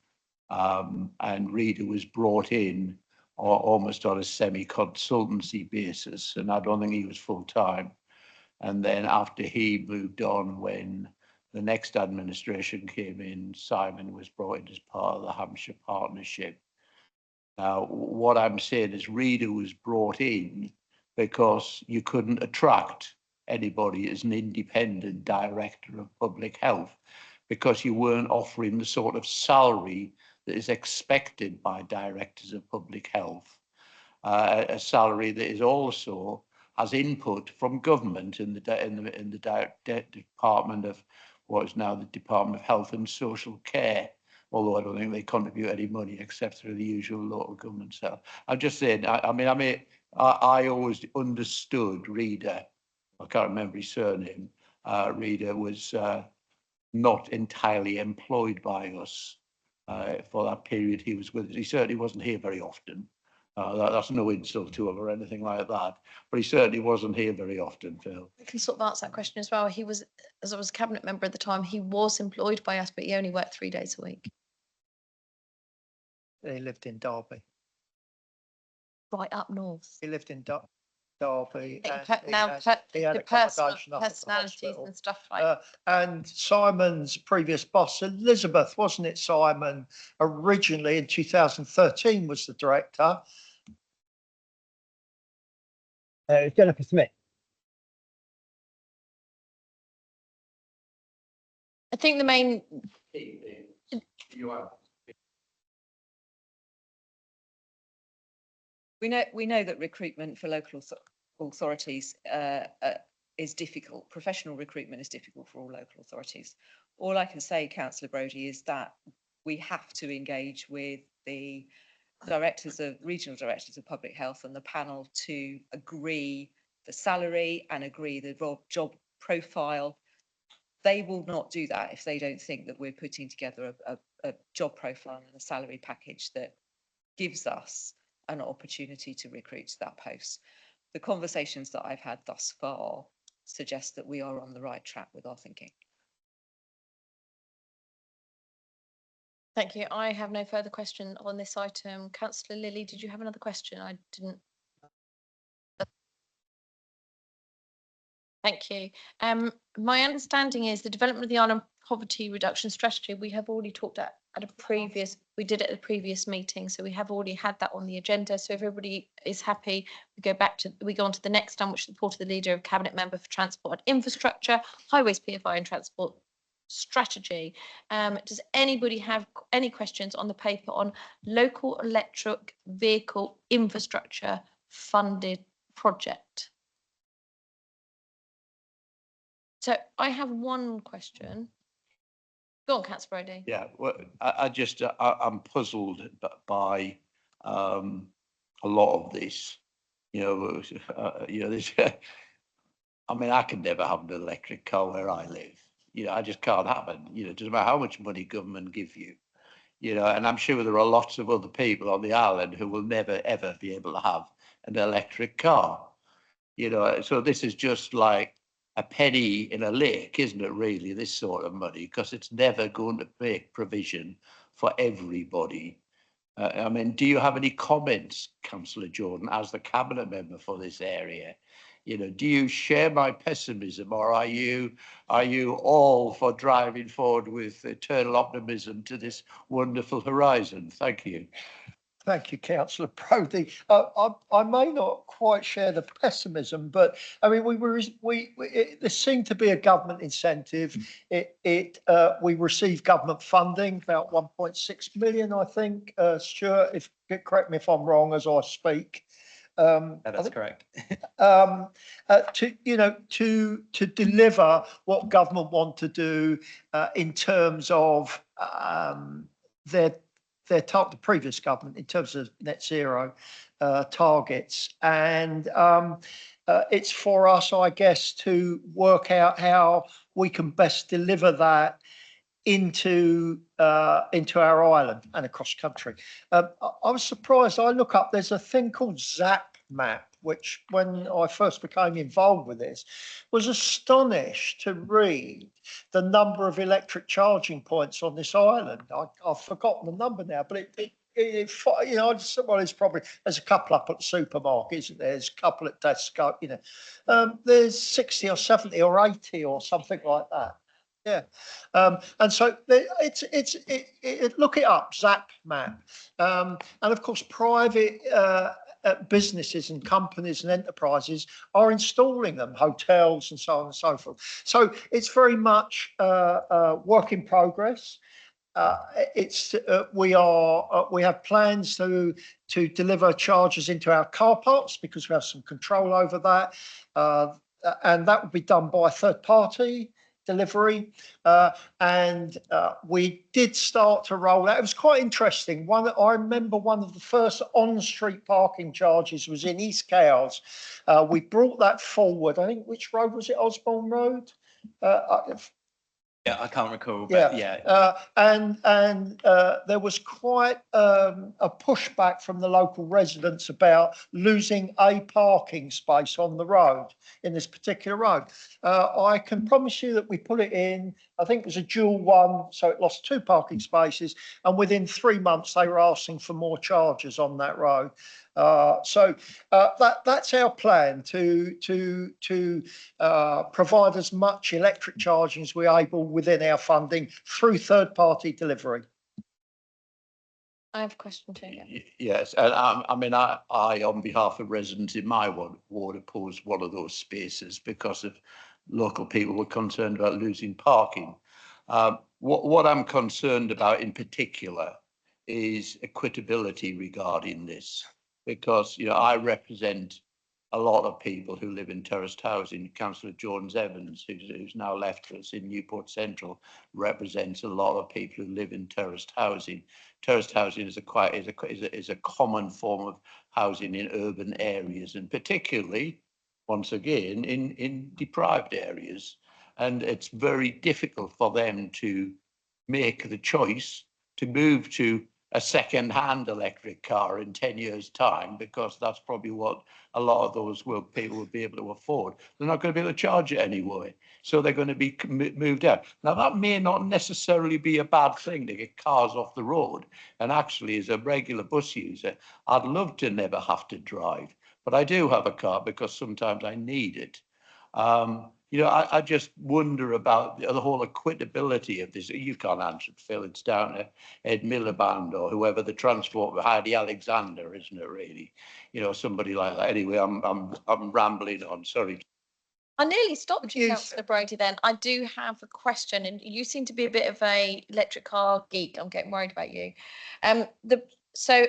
and Reader was brought in almost on a semi-consultancy basis, and I don't think he was full-time. And then after he moved on, when the next administration came in, Simon was brought in as part of the Hampshire Partnership. Now, what I'm saying is Reader was brought in because you couldn't attract anybody as an independent Director of Public Health, because you weren't offering the sort of salary that is expected by directors of public health, a salary that is also has input from government in the department of what is now the Department of Health and Social Care. Although I don't think they contribute any money except through the usual local government stuff. I'm just saying. I always understood Reader. I can't remember his surname. Reader was not entirely employed by us for that period he was with us. He certainly wasn't here very often. That's no insult to him or anything like that, but he certainly wasn't here very often, Phil. I can sort of answer that question as well. He was, as I was a cabinet member at the time, he was employed by us, but he only worked 3 days a week. He lived in Derby. Right up north. He lived in Derby. Now, he had the personal accommodation up at the personalities hospital. and stuff like And Simon's previous boss, Elizabeth, wasn't it, Simon, originally in 2013 was the director. Jennifer Smith. I think the main. We know that recruitment for local authorities is difficult. Professional recruitment is difficult for all local authorities. All I can say, Councillor Brodie, is that we have to engage with the regional directors of public health and the panel to agree the salary and agree the job profile. They will not do that if they don't think that we're putting together a job profile and a salary package that gives us an opportunity to recruit to that post. The conversations that I've had thus far suggest that we are on the right track with our thinking. Thank you. I have no further question on this item. Councillor Lilly, did you have another question? I didn't. Thank you. My understanding is the development of the island poverty reduction strategy, we have already talked at a previous, we did it at a previous meeting, so we have already had that on the agenda. So if everybody is happy, we go on to the next one, which is the report of the leader of cabinet member for transport and infrastructure, highways, PFI and transport strategy. Does anybody have any questions on the paper on local electric vehicle infrastructure funded project? So I have one question. Go on, Councillor Brodie. Yeah, well, I'm puzzled by a lot of this. This. I mean, I can never have an electric car where I live. I just can't happen. It doesn't matter how much money government give you. And I'm sure there are lots of other people on the island who will never ever be able to have an electric car. So this is just like a penny in a lake, isn't it, really, this sort of money, because it's never going to make provision for everybody. I mean, do you have any comments, Councillor Jordan, as the cabinet member for this area? Do you share my pessimism, or are you all for driving forward with eternal optimism to this wonderful horizon? Thank you. Thank you, Councillor Brodie. I may not quite share the pessimism, but I mean, there seemed to be a government incentive. We received government funding, about 1.6 million, I think. Stuart, correct me if I'm wrong as I speak. That's correct. To deliver what government want to do in terms of the previous government in terms of net zero targets, and it's for us, I guess, to work out how we can best deliver that into our island and across country. I was surprised. I look up. There's a thing called ZAP map, which when I first became involved with this, was astonished to read the number of electric charging points on this island. I've forgotten the number now, but it's probably, there's a couple up at the supermarket, isn't there? There's a couple at Tesco, there's 60 or 70 or 80 or something like that. Yeah, and so look it up, ZAP map, and of course private businesses and companies and enterprises are installing them, hotels and so on and so forth. So it's very much work in progress. we have plans to deliver chargers into our car parks because we have some control over that. And that will be done by a third party delivery. And we did start to roll out. It was quite interesting. I remember one of the first on-street parking charges was in East Cowes. We brought that forward. I think, which road was it? Osborne Road? Yeah, I can't recall, but yeah. And there was quite a pushback from the local residents about losing a parking space on the road, in this particular road. I can promise you that we put it in, I think it was a dual one, so it lost 2 parking spaces, and within 3 months they were asking for more charges on that road. That's our plan to provide as much electric charging as we're able within our funding through third-party delivery. I have a question too. Yes, and I mean, I, on behalf of residents in my ward, opposed one of those spaces because of local people were concerned about losing parking. What I'm concerned about in particular is equitability regarding this, because, you know, I represent a lot of people who live in terraced housing. Councillor Jones Evans, who's now left us in Newport Central, represents a lot of people who live in terraced housing. Terraced housing is a common form of housing in urban areas, and particularly, once again, in deprived areas. And it's very difficult for them to make the choice to move to a second-hand electric car in 10 years' time, because that's probably what a lot of those people will be able to afford. They're not going to be able to charge it anyway, so they're going to be moved out. Now, that may not necessarily be a bad thing to get cars off the road, and actually, as a regular bus user, I'd love to never have to drive, but I do have a car because sometimes I need it. You know, I just wonder about the whole equitability of this. You can't answer it, Phil. It's down to Ed Miliband or whoever the transport, Heidi Alexander, isn't it? Really, you know, somebody like that. Anyway, I'm rambling on. Sorry. I nearly stopped you, Councillor Brody. Then I do have a question, and you seem to be a bit of a electric car geek. I'm getting worried about you. So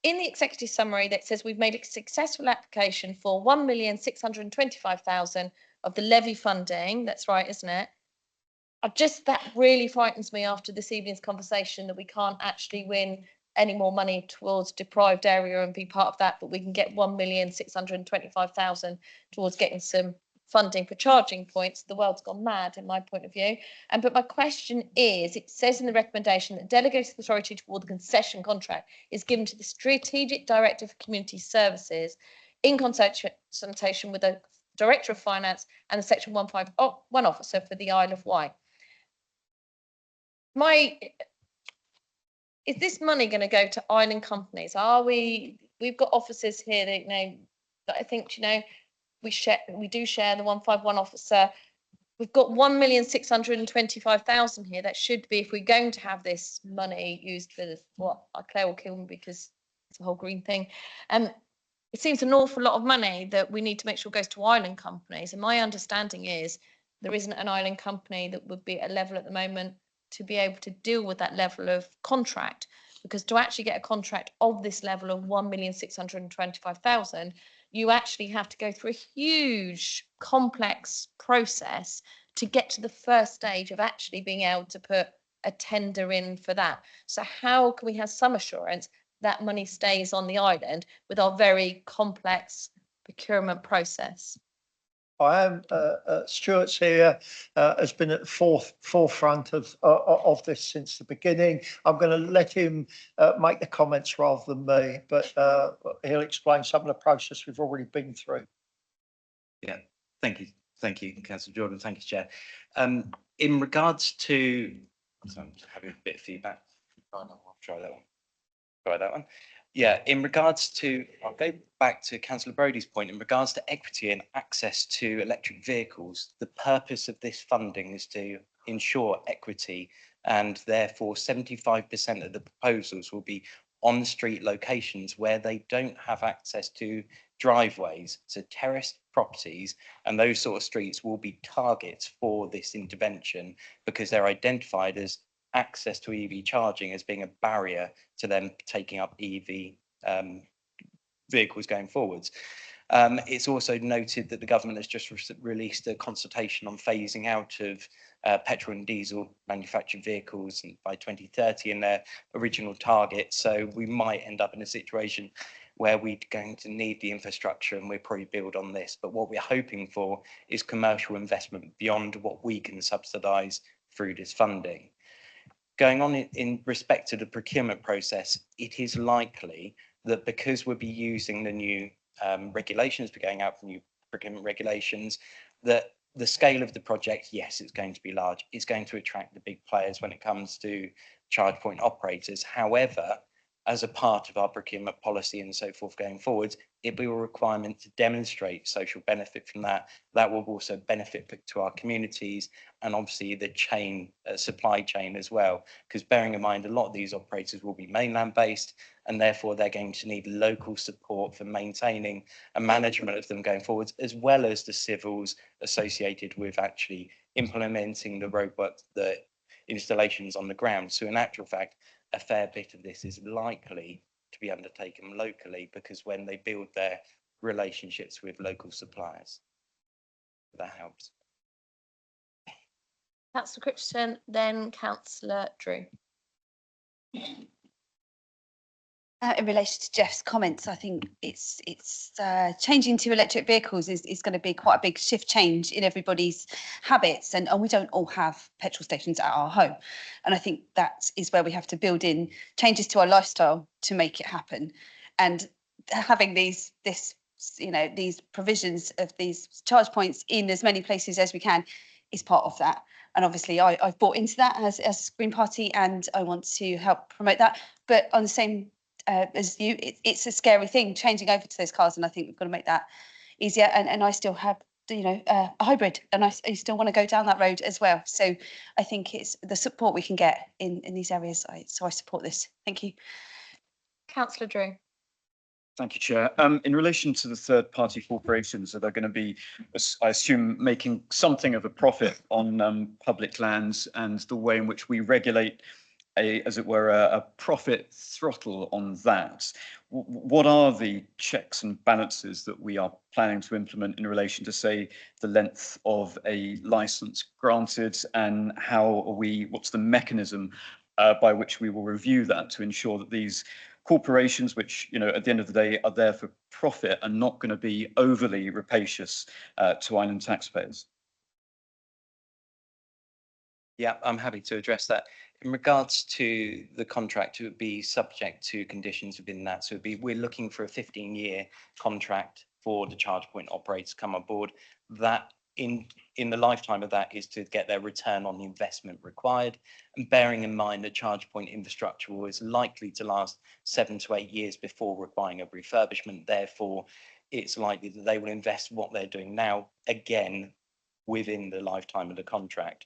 in the executive summary that says we've made a successful application for 1,625,000 of the levy funding. That's right, isn't it? That really frightens me after this evening's conversation that we can't actually win any more money towards deprived area and be part of that, but we can get 1,625,000 towards getting some funding for charging points. The world's gone mad, in my point of view. But my question is, it says in the recommendation that delegated authority toward the concession contract is given to the Strategic Director for Community Services in consultation with the Director of Finance and the Section 151 officer for the Isle of Wight. Is this money going to go to island companies? We've got officers here that, you know, that I think, you know, we do share the 151 officer. We've got 1,625,000 here. That should be, if we're going to have this money used for this, Claire will kill me because it's a whole green thing. It seems an awful lot of money that we need to make sure goes to island companies. And my understanding is there isn't an island company that would be at a level at the moment to be able to deal with that level of contract. Because to actually get a contract of this level of 1,625,000, you actually have to go through a huge, complex process to get to the first stage of actually being able to put a tender in for that. So how can we have some assurance that money stays on the island with our very complex procurement process? I am, Stuart's here, has been at the forefront of this since the beginning. I'm going to let him make the comments rather than me, but he'll explain some of the process we've already been through. Yeah, thank you, Councillor Jordan. Thank you, Chair. In regards to, so I'm having a bit of feedback. I'll try that one. Yeah, in regards to, I'll go back to Councillor Brody's point, in regards to equity and access to electric vehicles, the purpose of this funding is to ensure equity, and therefore 75% of the proposals will be on-street locations where they don't have access to driveways. So terraced properties and those sort of streets will be targets for this intervention because they're identified as access to EV charging as being a barrier to them taking up EV vehicles going forwards. It's also noted that the government has just released a consultation on phasing out of petrol and diesel manufactured vehicles by 2030 in their original target. So we might end up in a situation where we're going to need the infrastructure, and we'll probably build on this. But what we're hoping for is commercial investment beyond what we can subsidise through this funding. Going on in respect to the procurement process, it is likely that because we'll be using the new regulations, we're going out for new procurement regulations, that the scale of the project, yes, it's going to be large. It's going to attract the big players when it comes to charge point operators. However, as a part of our procurement policy and so forth going forward, it'll be a requirement to demonstrate social benefit from that. That will also benefit to our communities and obviously the chain, supply chain as well. Because bearing in mind, a lot of these operators will be mainland based, and therefore they're going to need local support for maintaining and management of them going forwards, as well as the civils associated with actually implementing the roadworks, the installations on the ground. So in actual fact, a fair bit of this is likely to be undertaken locally, because when they build their relationships with local suppliers, that helps. Councillor Crichton, then Councillor Drew. In relation to Jeff's comments, I think it's changing to electric vehicles is going to be quite a big shift change in everybody's habits, and we don't all have petrol stations at our home, and I think that is where we have to build in changes to our lifestyle to make it happen, and having these provisions of these charge points in as many places as we can is part of that. And obviously I've bought into that as Green Party, and I want to help promote that, but on the same as you, it's a scary thing changing over to those cars, and I think we've got to make that easier. And I still have, a hybrid, and I still want to go down that road as well. So I think it's the support we can get in these areas. So I support this. Thank you. Councillor Drew. Thank you, Chair. In relation to the third-party corporations that are going to be, I assume, making something of a profit on public lands, and the way in which we regulate as it were, a profit throttle on that. What are the checks and balances that we are planning to implement in relation to, say, the length of a license granted, and what's the mechanism by which we will review that to ensure that these corporations, which, at the end of the day are there for profit, are not going to be overly rapacious to island taxpayers? Yeah, I'm happy to address that. In regards to the contract, it would be subject to conditions within that. So we're looking for a 15-year contract for the charge point operators to come on board. That in the lifetime of that is to get their return on the investment required. And bearing in mind the charge point infrastructure was likely to last 7 to 8 years before requiring a refurbishment. Therefore, it's likely that they will invest what they're doing now again within the lifetime of the contract.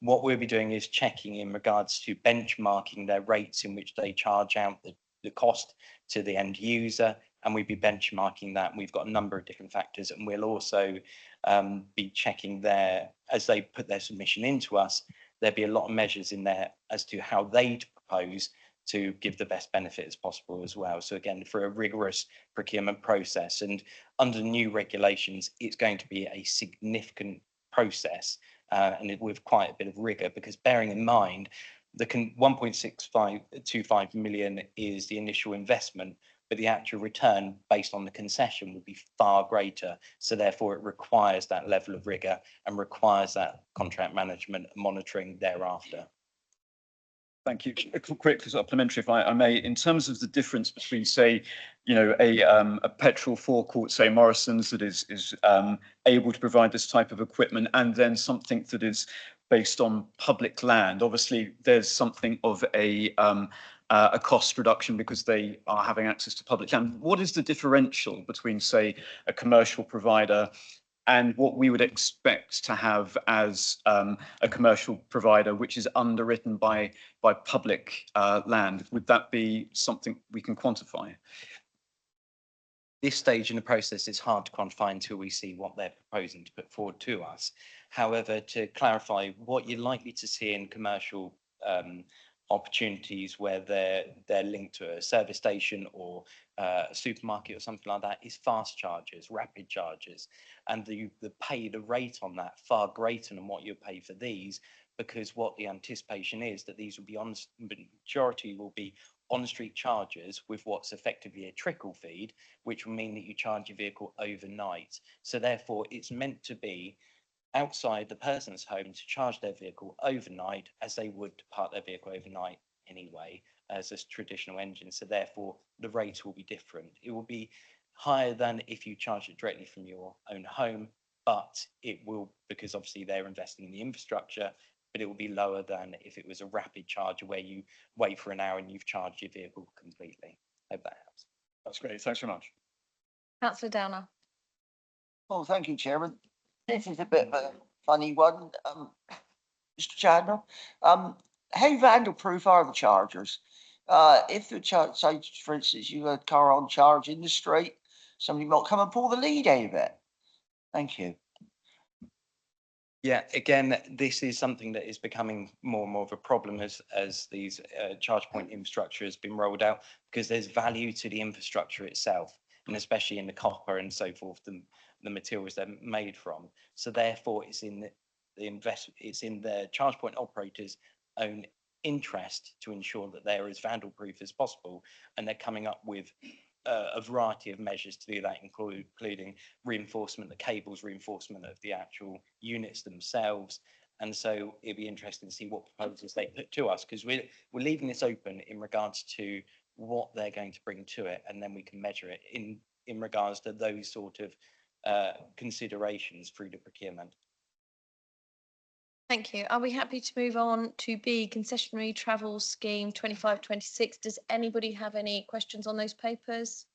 What we'll be doing is checking in regards to benchmarking their rates in which they charge out the cost to the end user, and we'll be benchmarking that. We've got a number of different factors, and we'll also be checking as they put their submission into us, there'll be a lot of measures in there as to how they propose to give the best benefit as possible as well. So again, for a rigorous procurement process, and under new regulations, it's going to be a significant process. And with quite a bit of rigor, because bearing in mind, the 1.625 million is the initial investment, but the actual return based on the concession will be far greater. So therefore, it requires that level of rigor and requires that contract management and monitoring thereafter. Thank you. A quick supplementary, if I may, in terms of the difference between, say, a petrol forecourt, say Morrison's, that is able to provide this type of equipment, and then something that is based on public land. Obviously, there's something of a cost reduction because they are having access to public land. What is the differential between, say, a commercial provider and what we would expect to have as a commercial provider, which is underwritten by public land? Would that be something we can quantify? This stage in the process is hard to quantify until we see what they're proposing to put forward to us. However, to clarify, what you're likely to see in commercial opportunities where they're linked to a service station or a supermarket or something like that is fast chargers, rapid chargers, and the rate on that far greater than what you pay for these, because what the anticipation is that these will be majority will be on-street chargers with what's effectively a trickle feed, which will mean that you charge your vehicle overnight. So therefore, it's meant to be outside the person's home to charge their vehicle overnight, as they would to park their vehicle overnight anyway, as a traditional engine. So therefore, the rate will be different. It will be higher than if you charge it directly from your own home, but it will, because obviously they're investing in the infrastructure, but it will be lower than if it was a rapid charger where you wait for an hour and you've charged your vehicle completely. Hope that helps. That's great. Thanks very much. Councillor Downer. Well, thank you, Chairman. This is a bit of a funny one, Mr. Chandler. How vandal-proof are the chargers? If the say, for instance, you have a car on charge in the street, somebody might come and pull the lead out of it. Thank you. Yeah, again, this is something that is becoming more and more of a problem as these charge point infrastructure has been rolled out, because there's value to the infrastructure itself, and especially in the copper and so forth, the materials they're made from. So therefore, it's in it's in the charge point operators' own interest to ensure that they're as vandal proof as possible, and they're coming up with a variety of measures to do that, including reinforcement of the cables, reinforcement of the actual units themselves. And so it'd be interesting to see what proposals they put to us, because we're leaving this open in regards to what they're going to bring to it, and then we can measure it in regards to those sort of considerations through the procurement. Thank you. Are we happy to move on to B, concessionary travel scheme 25-26? Does anybody have any questions on those papers?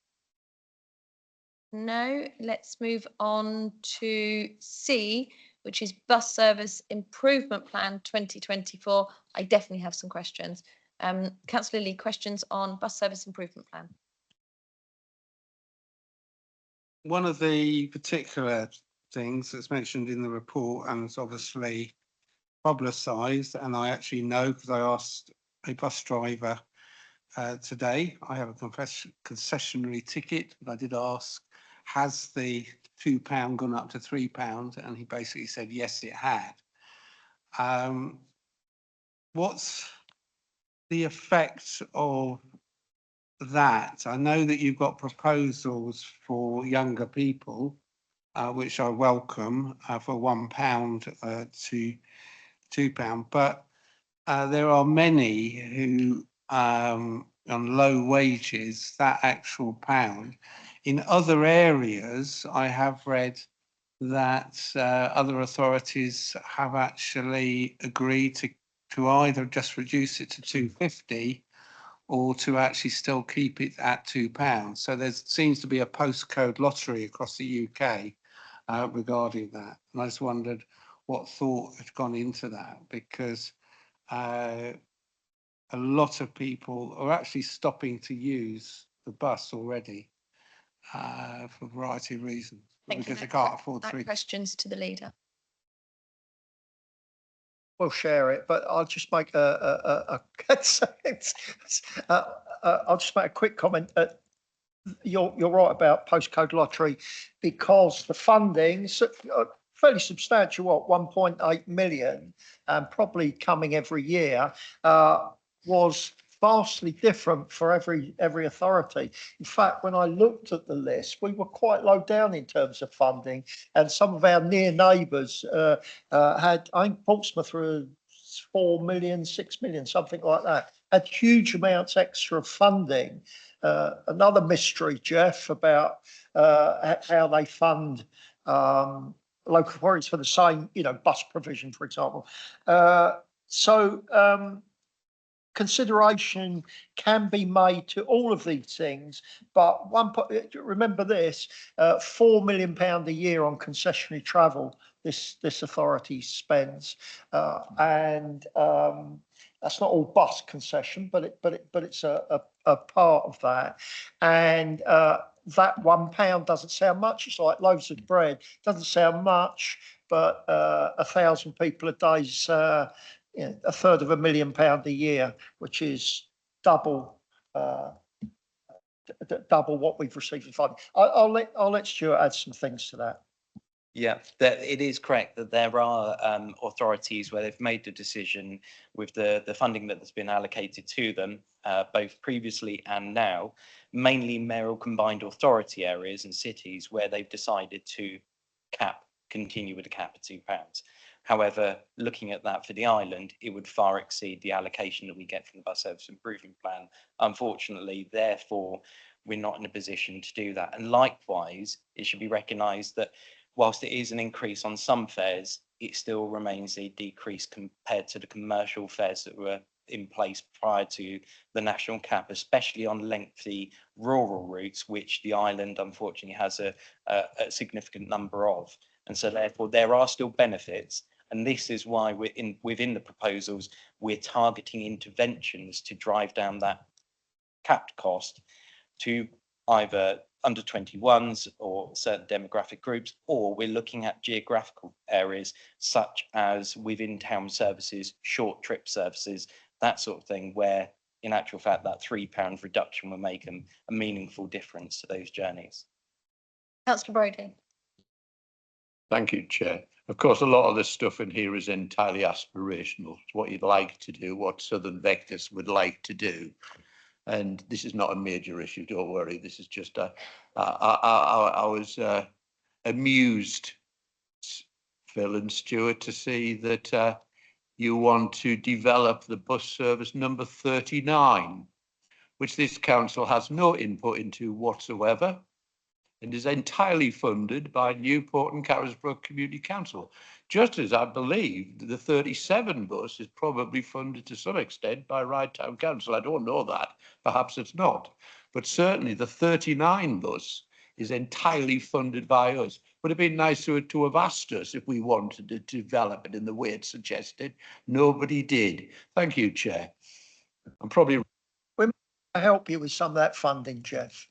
No. Let's move on to C, which is bus service improvement plan 2024. I definitely have some questions. Councillor Lilly, questions on bus service improvement plan? One of the particular things that's mentioned in the report, and it's obviously publicised, and I actually know because I asked a bus driver today. I have a concessionary ticket, and I did ask, has the £2 gone up to £3? And he basically said yes, it had. What's the effect of that? I know that you've got proposals for younger people, which I welcome, for £1 to £2, but there are many who on low wages, that actual pound. In other areas, I have read that other authorities have actually agreed to either just reduce it to £2.50 or to actually still keep it at £2. So there seems to be a postcode lottery across the UK regarding that. And I just wondered what thought had gone into that, because a lot of people are actually stopping to use the bus already for a variety of reasons, because they can't afford that questions to the leader. We'll share it, but I'll just make I'll just make a quick comment. You're right about postcode lottery, because the funding's fairly substantial, what, 1.8 million, and probably coming every year, was vastly different for every authority. In fact, when I looked at the list, we were quite low down in terms of funding, and some of our near neighbours had, I think Portsmouth were 4 million, 6 million, something like that, had huge amounts extra funding. Another mystery, Jeff, about how they fund local authorities for the same, bus provision, for example. Consideration can be made to all of these things, but remember this: £4 million a year on concessionary travel this authority spends, and that's not all bus concession, but it's a part of that, and that £1 doesn't sound much. It's like loaves of bread. Doesn't sound much, but 1,000 people a day's £250,000 a year, which is double double what we've received in funding. I'll let Stuart add some things to that. Yeah, that it is correct that there are authorities where they've made the decision with the funding that has been allocated to them, both previously and now, mainly mayoral combined authority areas and cities where they've decided to continue with a cap of £2. However, looking at that for the island, it would far exceed the allocation that we get from the bus service improvement plan. Unfortunately, therefore, we're not in a position to do that. And likewise, it should be recognised that whilst it is an increase on some fares, it still remains a decrease compared to the commercial fares that were in place prior to the national cap, especially on lengthy rural routes, which the island unfortunately has a significant number of. And so therefore there are still benefits. And this is why within the proposals, we're targeting interventions to drive down that capped cost to either under 21s or certain demographic groups, or we're looking at geographical areas such as within town services, short trip services, that sort of thing, where in actual fact that £3 reduction will make a meaningful difference to those journeys. Councillor Brody. Thank you, Chair. Of course, a lot of this stuff in here is entirely aspirational. It's what you'd like to do, what Southern Vectors would like to do. And this is not a major issue, don't worry. This is just I was amused, Phil and Stuart, to see that you want to develop the bus service number 39, which this council has no input into whatsoever, and is entirely funded by Newport and Carisbrooke Community Council. Just as I believe the 37 bus is probably funded to some extent by Ryde Town Council. I don't know that, perhaps it's not. But certainly the 39 bus is entirely funded by us. Would it be nice to have asked us if we wanted to develop it in the way it suggested? Nobody did. Thank you, Chair. I'm probably... We might help you with some of that funding, Jeff.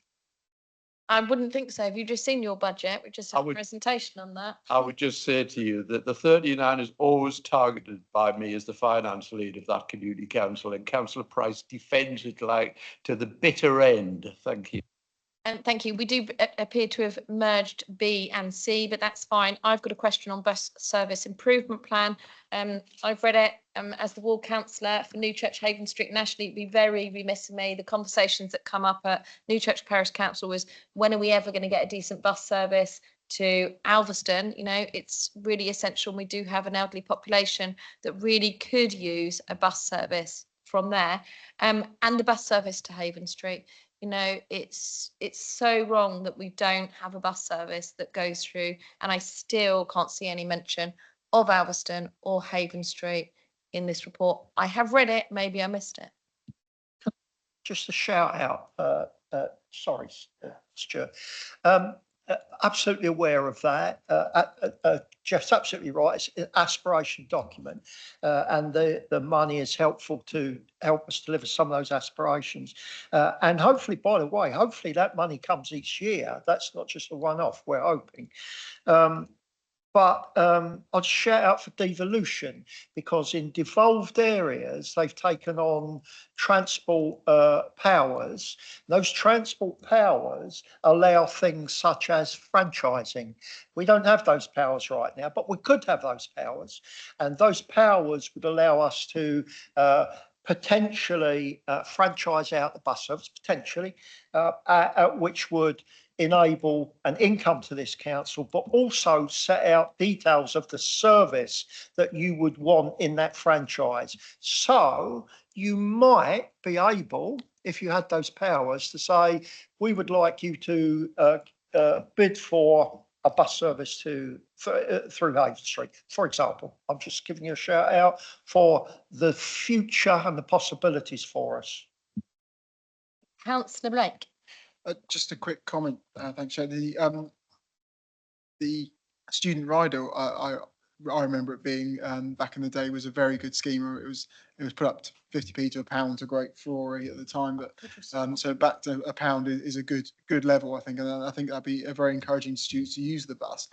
I wouldn't think so. Have you just seen your budget? We just had a presentation on that. I would just say to you that the 39 is always targeted by me as the finance lead of that community council, and Councillor Price defends it like to the bitter end. Thank you. And thank you. We do appear to have merged B and C, but that's fine. I've got a question on bus service improvement plan. I've read it as the ward councillor for New Church Haven Street nationally. It'd be very remiss of me. The conversations that come up at New Church Parish Council was, when are we ever going to get a decent bus service to Alveston? You know, it's really essential. We do have an elderly population that really could use a bus service from there, and the bus service to Haven Street. You know, it's so wrong that we don't have a bus service that goes through, and I still can't see any mention of Alveston or Haven Street in this report. I have read it, maybe I missed it. Just a shout out, sorry, Stuart. Absolutely aware of that. Jeff's absolutely right. It's an aspiration document, and the money is helpful to help us deliver some of those aspirations. And hopefully, by the way, hopefully that money comes each year. That's not just a one-off, we're hoping. But I'd shout out for devolution, because in devolved areas, they've taken on transport powers. Those transport powers allow things such as franchising. We don't have those powers right now, but we could have those powers. And those powers would allow us to potentially franchise out the bus service, potentially, which would enable an income to this council, but also set out details of the service that you would want in that franchise. So you might be able, if you had those powers, to say, we would like you to bid for a bus service through Haven Street, for example. I'm just giving you a shout out for the future and the possibilities for us. Councillor Blake. Just a quick comment, thanks, Chair. The student rider, I remember it being back in the day, was a very good scheme. It was put up to 50p to £1 to great Ferrari at the time, but so back to £1 is a good level, I think, and I think that'd be a very encouraging to students to use the bus.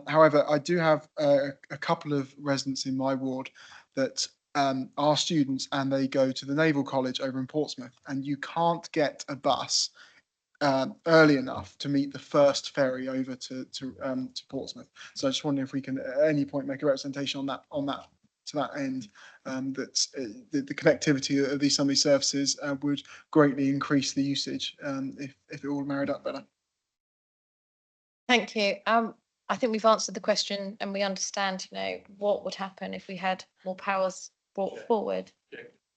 However, I do have a couple of residents in my ward that are students and they go to the Naval College over in Portsmouth, and you can't get a bus early enough to meet the first ferry over to Portsmouth. So I just wonder if we can at any point make a representation on that to that end, that the connectivity of some of these services would greatly increase the usage if it all married up better. Thank you. I think we've answered the question and we understand, what would happen if we had more powers brought forward.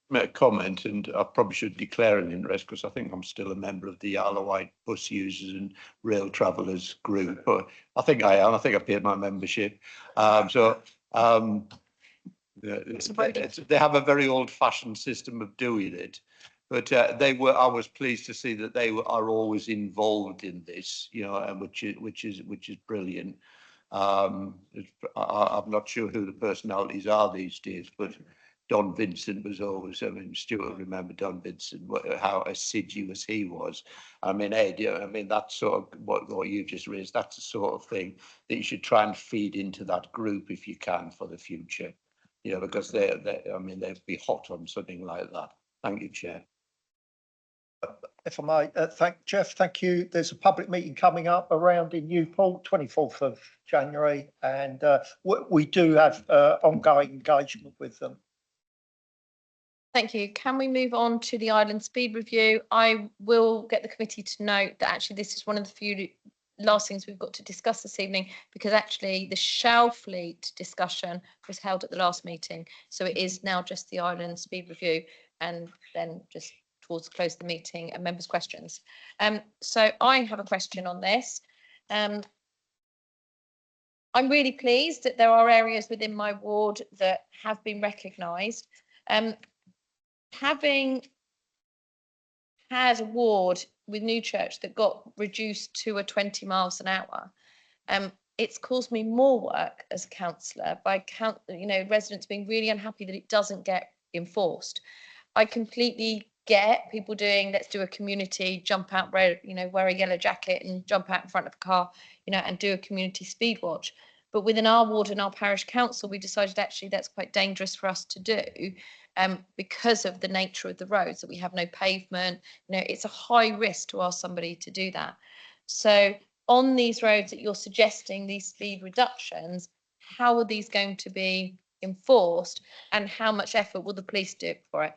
Make a comment, and I probably should declare an interest because I think I'm still a member of the Isle of Wight Bus Users and Rail Travellers group. But I think I am. I think I paid my membership. They have a very old-fashioned system of doing it, but I was pleased to see that they are always involved in this, and which is brilliant. I'm not sure who the personalities are these days, but Don Vincent was always, Stuart will remember Don Vincent, how assiduous he was. Ed, that's sort of what you just raised. That's the sort of thing that you should try and feed into that group if you can for the future, because they'd be hot on something like that. Thank you, Chair. If I may, Jeff, thank you. There's a public meeting coming up around in Newport, 24th of January, and we do have ongoing engagement with them. Thank you. Can we move on to the island speed review? I will get the committee to note that actually this is one of the few last things we've got to discuss this evening, because actually the Shell fleet discussion was held at the last meeting. So it is now just the island speed review, and then just towards the close of the meeting and members' questions. So I have a question on this. I'm really pleased that there are areas within my ward that have been recognised. Having had a ward with Newchurch that got reduced to a 20 miles an hour, it's caused me more work as a councillor by residents being really unhappy that it doesn't get enforced. I completely get people doing, let's do a community jump out, wear a yellow jacket and jump out in front of a car, and do a community speed watch. But within our ward and our parish council, we decided actually that's quite dangerous for us to do, because of the nature of the roads, that we have no pavement. It's a high risk to ask somebody to do that. So on these roads that you're suggesting, these speed reductions, how are these going to be enforced, and how much effort will the police do for it?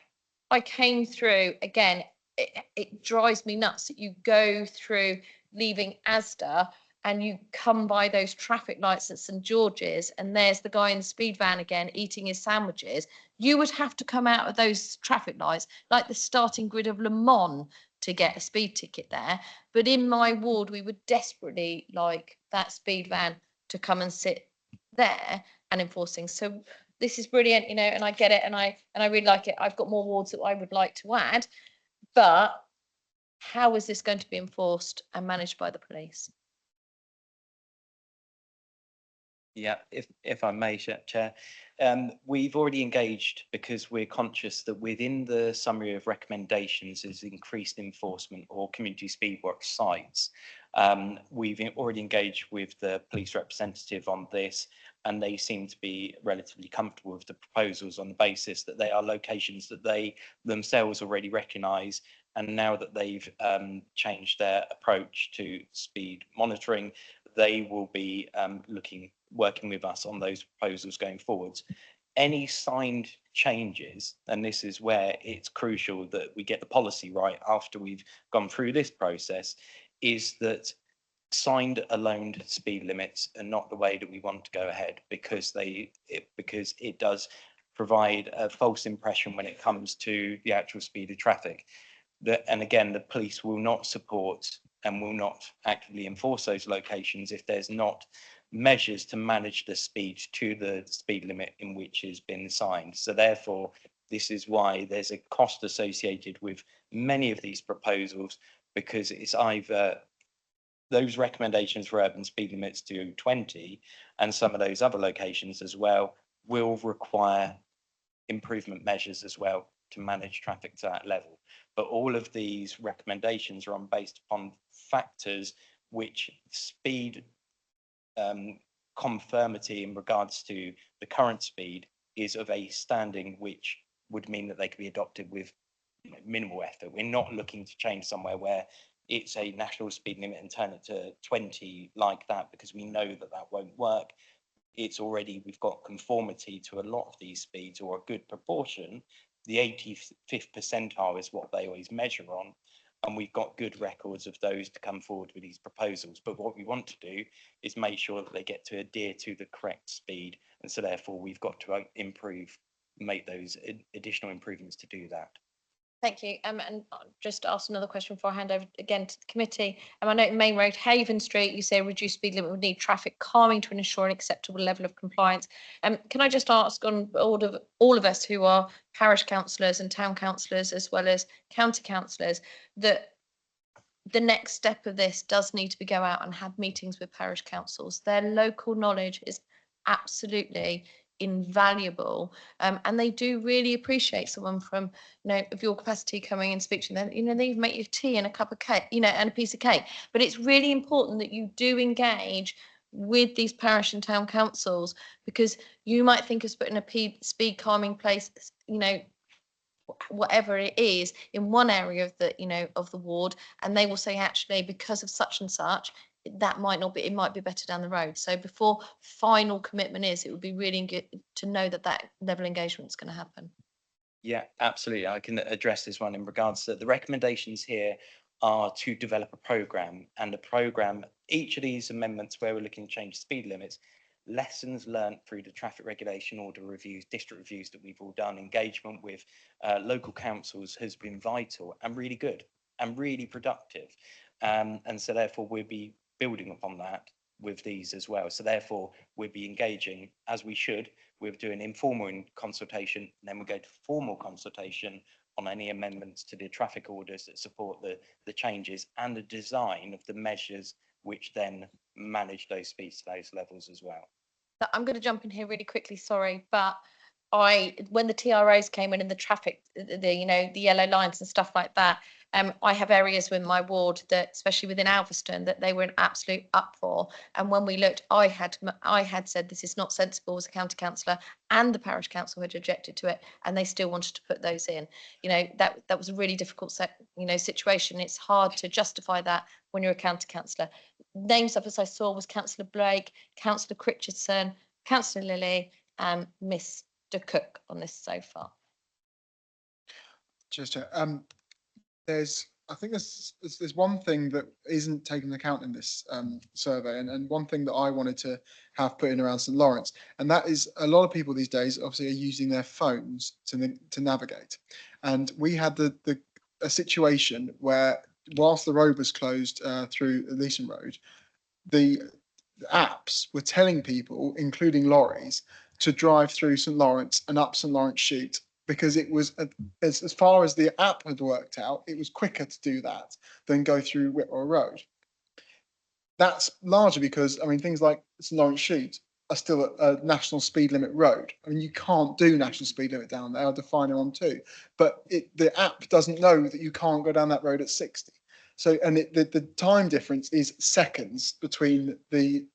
I came through, again, it drives me nuts that you go through leaving Asda and you come by those traffic lights at St George's, and there's the guy in the speed van again eating his sandwiches. You would have to come out of those traffic lights like the starting grid of Le Mans to get a speed ticket there. But in my ward, we would desperately like that speed van to come and sit there and enforcing. So this is brilliant, and I get it, and I really like it. I've got more wards that I would like to add, but how is this going to be enforced and managed by the police? Yeah, if I may, Chair, we've already engaged because we're conscious that within the summary of recommendations is increased enforcement or community speedwork sites. We've already engaged with the police representative on this, and they seem to be relatively comfortable with the proposals on the basis that they are locations that they themselves already recognise. And now that they've changed their approach to speed monitoring, they will be working with us on those proposals going forwards. Any signed changes, and this is where it's crucial that we get the policy right after we've gone through this process, is that signed alone speed limits are not the way that we want to go ahead, because it does provide a false impression when it comes to the actual speed of traffic. And again, the police will not support and will not actively enforce those locations if there's not measures to manage the speed to the speed limit in which has been signed. So therefore, this is why there's a cost associated with many of these proposals, because it's either those recommendations for urban speed limits to 20, and some of those other locations as well will require improvement measures as well to manage traffic to that level. But all of these recommendations are based upon factors which speed conformity in regards to the current speed is of a standing which would mean that they could be adopted with minimal effort. We're not looking to change somewhere where it's a national speed limit and turn it to 20 like that, because we know that that won't work. It's already, we've got conformity to a lot of these speeds, or a good proportion. The 85th percentile is what they always measure on. And we've got good records of those to come forward with these proposals. But what we want to do is make sure that they get to adhere to the correct speed. And so therefore we've got to make those additional improvements to do that. Thank you. And I'll just ask another question before I hand over again to the committee. I know Main Road, Haven Street, you say reduced speed limit would need traffic calming to ensure an acceptable level of compliance. Can I just ask on all of us who are parish councillors and town councillors as well as county councillors, that the next step of this does need to go out and have meetings with parish councils. Their local knowledge is absolutely invaluable, and they do really appreciate someone from, of your capacity coming and speak to them. They make you tea and a cup of cake, and a piece of cake. But it's really important that you do engage with these parish and town councils, because you might think of putting a speed calming place, whatever it is, in one area of the ward, and they will say, actually, because of such and such, that might not be, it might be better down the road. So before final commitment it would be really good to know that level of engagement is going to happen. Yeah, absolutely. I can address this one in regards to the recommendations here are to develop a programme, and the programme, each of these amendments where we're looking to change speed limits, lessons learned through the traffic regulation order reviews, district reviews that we've all done, engagement with local councils has been vital and really good and really productive. And so therefore we'll be building upon that with these as well. So therefore we'll be engaging, as we should, with doing informal consultation, and then we'll go to formal consultation on any amendments to the traffic orders that support the changes and the design of the measures which then manage those speeds to those levels as well. I'm going to jump in here really quickly, sorry, but when the TROs came in and the traffic, the yellow lines and stuff like that, I have areas within my ward that, especially within Alveston, that they were in absolute uproar. And when we looked, I had said this is not sensible as a county councillor, and the parish council had objected to it, and they still wanted to put those in. That was a really difficult situation. It's hard to justify that when you're a county councillor. Names up as I saw was Councillor Blake, Councillor Critchardson, Councillor Lilly, and Mr. Cook on this so far. Cheers, Chair. I think there's one thing that isn't taken into account in this survey, and one thing that I wanted to have put in around St Lawrence, and that is a lot of people these days obviously are using their phones to navigate, and we had a situation where whilst the road was closed through Leeson Road, the apps were telling people, including lorries, to drive through St Lawrence and up St Lawrence Shoot, because it was, as far as the app had worked out, it was quicker to do that than go through Whitwell Road. That's largely because, things like St Lawrence Shoot are still a national speed limit road. You can't do national speed limit down there, I'll define it on 2. But the app doesn't know that you can't go down that road at 60. So, and the time difference is seconds between the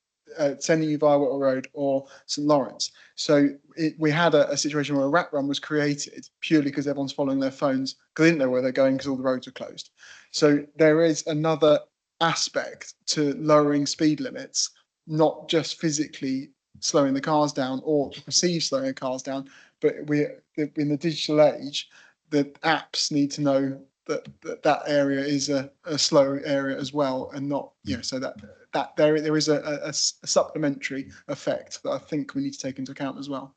sending you via Whitwell Road or St Lawrence. So we had a situation where a rat run was created purely because everyone's following their phones because they didn't know where they're going because all the roads are closed. So there is another aspect to lowering speed limits, not just physically slowing the cars down or perceived slowing the cars down, but in the digital age, the apps need to know that area is a slow area as well, and not, so that there is a supplementary effect that I think we need to take into account as well.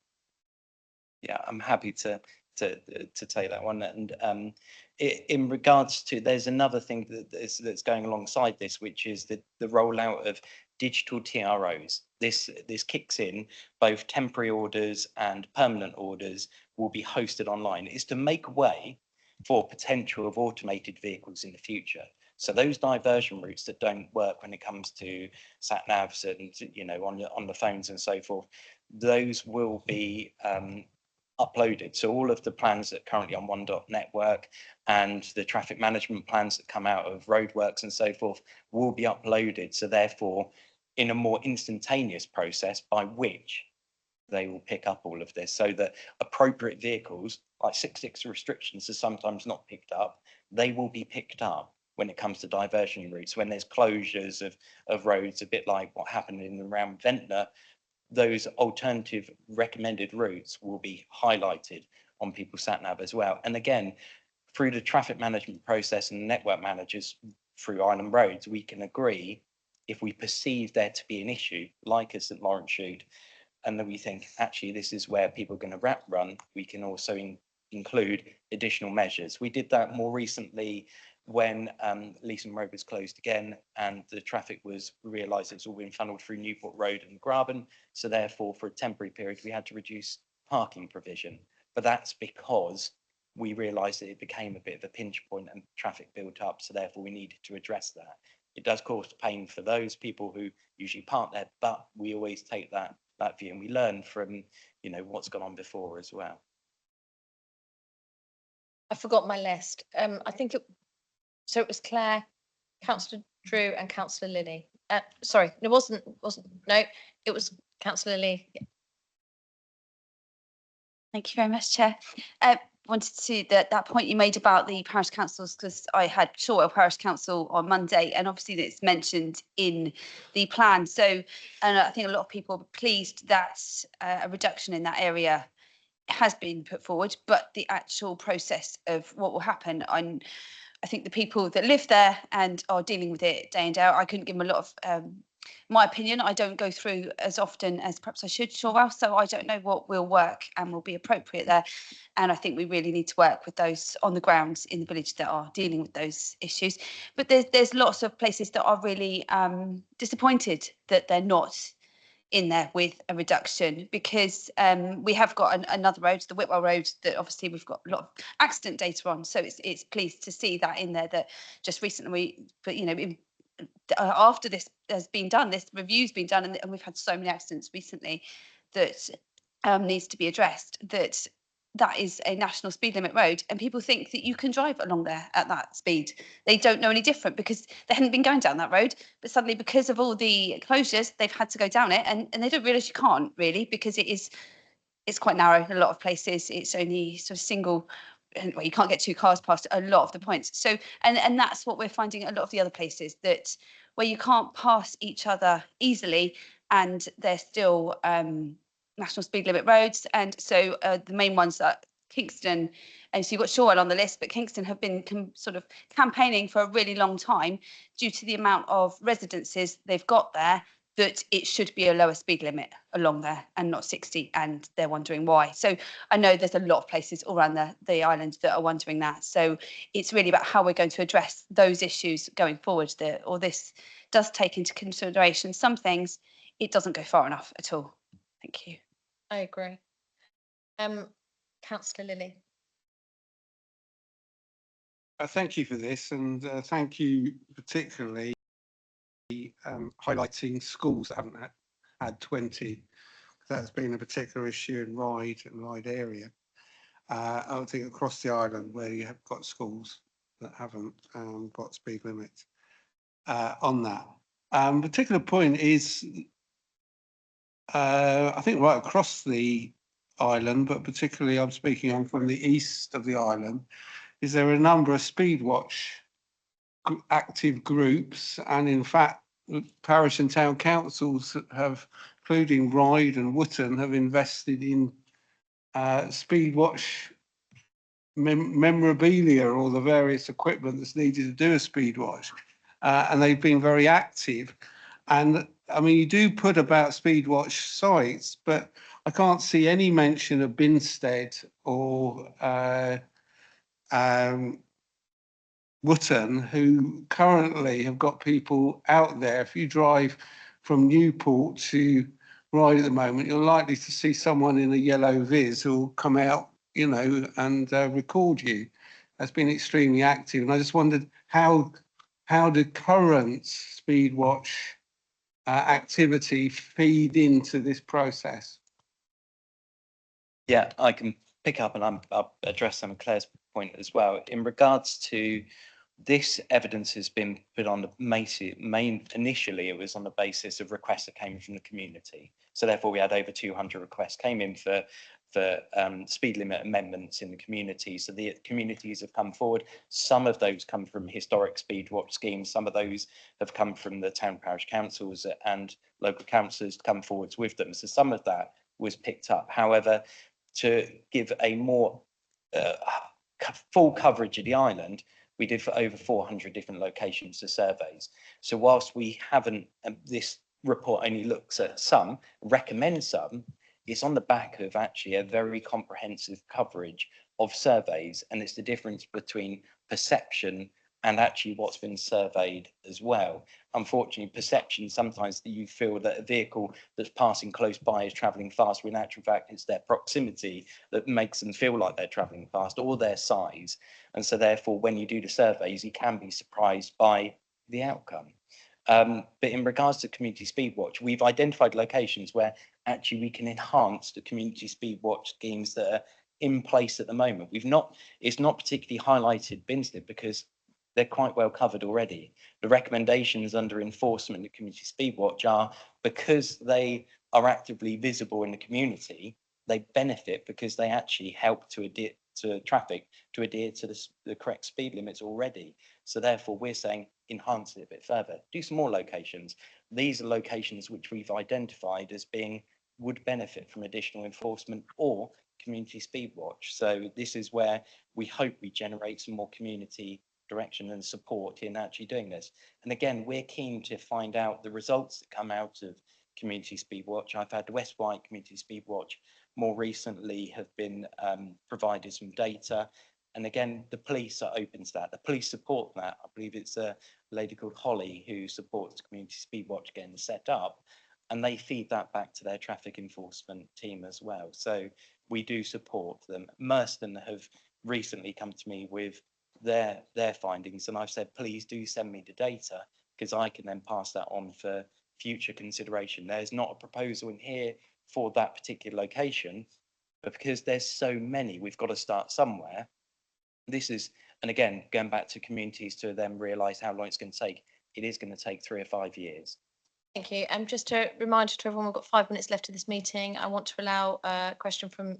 Yeah, I'm happy to take that one. And in regards to, there's another thing that's going alongside this, which is the rollout of digital TROs. This kicks in, both temporary orders and permanent orders will be hosted online. It's to make way for potential of automated vehicles in the future. So those diversion routes that don't work when it comes to sat navs and on the phones and so forth, those will be uploaded. So all of the plans that are currently on One.Network and the traffic management plans that come out of roadworks and so forth will be uploaded. So therefore, in a more instantaneous process by which they will pick up all of this, so that appropriate vehicles, like 6.6 restrictions are sometimes not picked up, they will be picked up when it comes to diversion routes, when there's closures of roads, a bit like what happened in and around Ventnor. Those alternative recommended routes will be highlighted on people's sat nav as well. And again, through the traffic management process and network managers through Island Roads, we can agree if we perceive there to be an issue, like a St Lawrence shoot, and then we think actually this is where people are going to run, we can also include additional measures. We did that more recently when Leeson Road was closed again, and the traffic was realised it's all been funneled through Newport Road and Graben. So therefore, for a temporary period, we had to reduce parking provision. But that's because we realised that it became a bit of a pinch point and traffic built up. So therefore, we needed to address that. It does cause pain for those people who usually park there, but we always take that view, and we learn from, you know, what's gone on before as well. I forgot my list. I think so it was Claire, Councillor Drew and Councillor Lilly. Sorry, it wasn't, no, it was Councillor Lilly. Yeah. Thank you very much, Chair. Wanted to that point you made about the parish councils, because I had Shorewell Parish Council on Monday, and obviously it's mentioned in the plan. So, and I think a lot of people are pleased that a reduction in that area has been put forward, but the actual process of what will happen, I think the people that live there and are dealing with it day in, day out, I couldn't give them a lot of my opinion. I don't go through as often as perhaps I should, Shorewell, so I don't know what will work and will be appropriate there. And I think we really need to work with those on the ground in the village that are dealing with those issues. But there's lots of places that are really disappointed that they're not in there with a reduction, because we have got another road, the Whitwell Road, that obviously we've got a lot of accident data on. So it's pleased to see that in there, that just recently, but you know, after this has been done, this review's been done, and we've had so many accidents recently that needs to be addressed, that is a national speed limit road, and people think that you can drive along there at that speed. They don't know any different because they hadn't been going down that road, but suddenly because of all the closures, they've had to go down it, and they don't realise you can't really, because it's quite narrow in a lot of places. It's only sort of single, well, you can't get two cars past a lot of the points. So, and that's what we're finding at a lot of the other places, that where you can't pass each other easily, and they're still national speed limit roads. And so the main ones are Kingston, and so you've got Shorewell on the list, but Kingston have been sort of campaigning for a really long time due to the amount of residences they've got there, that it should be a lower speed limit along there and not 60, and they're wondering why. So I know there's a lot of places all around the island that are wondering that. So it's really about how we're going to address those issues going forward, or this does take into consideration some things. It doesn't go far enough at all. Thank you. I agree. Councillor Lilly. Thank you for this, and thank you particularly highlighting schools that haven't had 20. That's been a particular issue in Ryde area. I think across the island where you have got schools that haven't got speed limits on that. Particular point is, I think right across the island, but particularly I'm speaking on from the east of the island, is there are a number of speed watch active groups, and in fact parish and town councils have, including Ryde and Wootton, have invested in speed watch memorabilia, or the various equipment that's needed to do a speed watch, and they've been very active. And I mean, you do put about speed watch sites, but I can't see any mention of Binstead or Wootton, who currently have got people out there. If you drive from Newport to Ryde at the moment, you're likely to see someone in a yellow Viz who'll come out, you know, and record you. That's been extremely active. And I just wondered how do current speed watch activity feed into this process? Yeah, I can pick up, and I'll address some of Claire's point as well. In regards to This evidence has been put on the initially it was on the basis of requests that came from the community. So therefore we had over 200 requests came in for speed limit amendments in the community. So the communities have come forward. Some of those come from historic speed watch schemes. Some of those have come from the town parish councils and local councillors come forwards with them. So some of that was picked up. However, to give a more full coverage of the island, we did for over 400 different locations to surveys. So whilst we haven't, this report only looks at some, recommends some, it's on the back of actually a very comprehensive coverage of surveys. And it's the difference between perception and actually what's been surveyed as well. Unfortunately, perception sometimes that you feel that a vehicle that's passing close by is travelling fast, when in actual fact it's their proximity that makes them feel like they're travelling fast, or their size. And so therefore, when you do the surveys, you can be surprised by the outcome. But in regards to community speed watch, we've identified locations where actually we can enhance the community speed watch schemes that are in place at the moment. It's not particularly highlighted Binsted because they're quite well covered already. The recommendations under enforcement of community speed watch are because they are actively visible in the community, they benefit because they actually help to adhere to traffic, to adhere to the correct speed limits already. So therefore we're saying enhance it a bit further, do some more locations. These are locations which we've identified as being would benefit from additional enforcement or community speed watch. So this is where we hope we generate some more community direction and support in actually doing this. And again, we're keen to find out the results that come out of community speed watch. I've had West White Community Speed Watch more recently have been provided some data. And again, the police are open to that. The police support that. I believe it's a lady called Holly who supports Community Speed Watch getting set up. And they feed that back to their traffic enforcement team as well. So we do support them. Merston have recently come to me with their findings, and I've said, please do send me the data because I can then pass that on for future consideration. There's not a proposal in here for that particular location, but because there's so many, we've got to start somewhere. This is, and again, going back to communities to then realise how long it's going to take. It is going to take 3 or 5 years. Thank you. Just a reminder to everyone, we've got 5 minutes left of this meeting. I want to allow a question from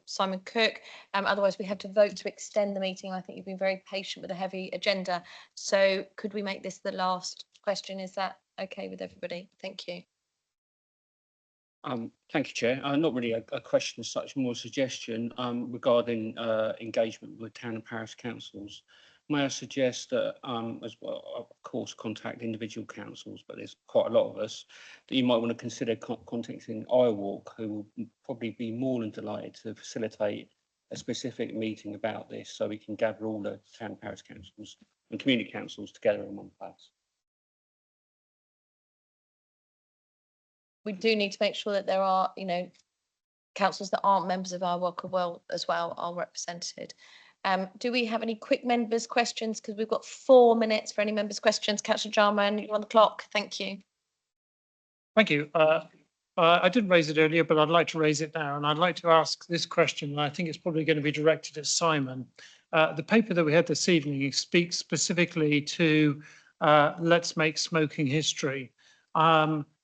Simon Cook. Otherwise, we have to vote to extend the meeting. I think you've been very patient with a heavy agenda. So could we make this the last question? Is that okay with everybody? Thank you. Thank you, Chair. Not really a question as such, more a suggestion regarding engagement with town and parish councils. May I suggest that, as well, of course, contact individual councils, but there's quite a lot of us, that you might want to consider contacting iWalk, who will probably be more than delighted to facilitate a specific meeting about this, so we can gather all the town and parish councils and community councils together in one place. We do need to make sure that there are, councils that aren't members of our iWalk as well are represented. Do we have any quick members' questions? Because we've got 4 minutes for any members' questions. Councillor Jarman, you're on the clock. Thank you. Thank you. I didn't raise it earlier, but I'd like to raise it now. And I'd like to ask this question, and I think it's probably going to be directed at Simon. The paper that we had this evening speaks specifically to Let's Make Smoking History.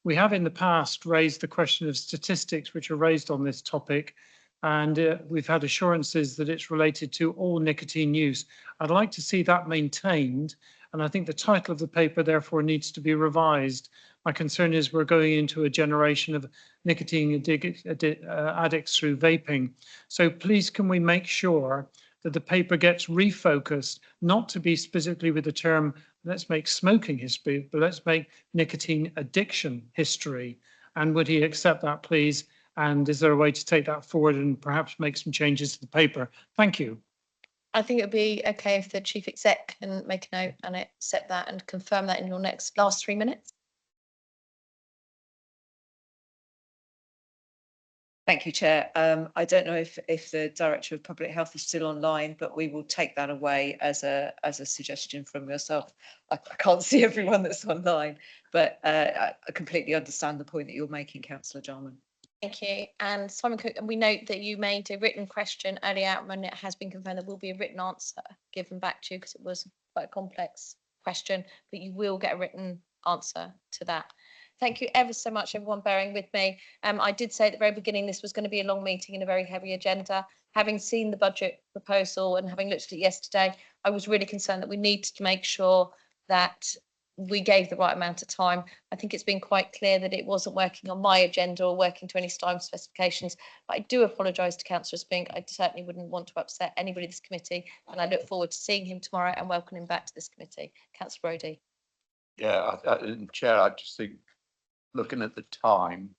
We have in the past raised the question of statistics which are raised on this topic, and we've had assurances that it's related to all nicotine use. I'd like to see that maintained, and I think the title of the paper therefore needs to be revised. My concern is we're going into a generation of nicotine addicts through vaping. So please can we make sure that the paper gets refocused, not to be specifically with the term let's make smoking history, but let's make nicotine addiction history. And would he accept that, please? And is there a way to take that forward and perhaps make some changes to the paper? Thank you. I think it would be okay if the chief exec can make a note and accept that and confirm that in your last 3 minutes. Thank you, Chair. I don't know if the Director of Public Health is still online, but we will take that away as a suggestion from yourself. I can't see everyone that's online, but I completely understand the point that you're making, Councillor Jarman. Thank you. And Simon Cook, and we note that you made a written question earlier and it has been confirmed there will be a written answer given back to you because it was quite a complex question, but you will get a written answer to that. Thank you ever so much, everyone, bearing with me. I did say at the very beginning this was going to be a long meeting and a very heavy agenda. Having seen the budget proposal and having looked at it yesterday, I was really concerned that we need to make sure that we gave the right amount of time. I think it's been quite clear that it wasn't working on my agenda or working to any time specifications. But I do apologise to Councillor Spink. I certainly wouldn't want to upset anybody in this committee, and I look forward to seeing him tomorrow and welcoming him back to this committee. Councillor Brodie. Yeah, and Chair, I just think, looking at the time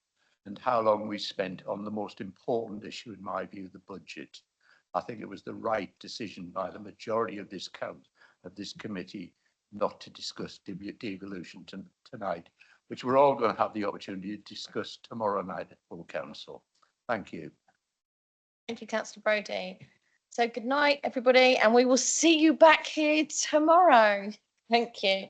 and how long we spent on the most important issue, in my view, the budget, I think it was the right decision by the majority of this committee not to discuss devolution tonight, which we're all going to have the opportunity to discuss tomorrow night at full council. Thank you. Thank you, Councillor Brodie. So good night, everybody, and we will see you back here tomorrow. Thank you.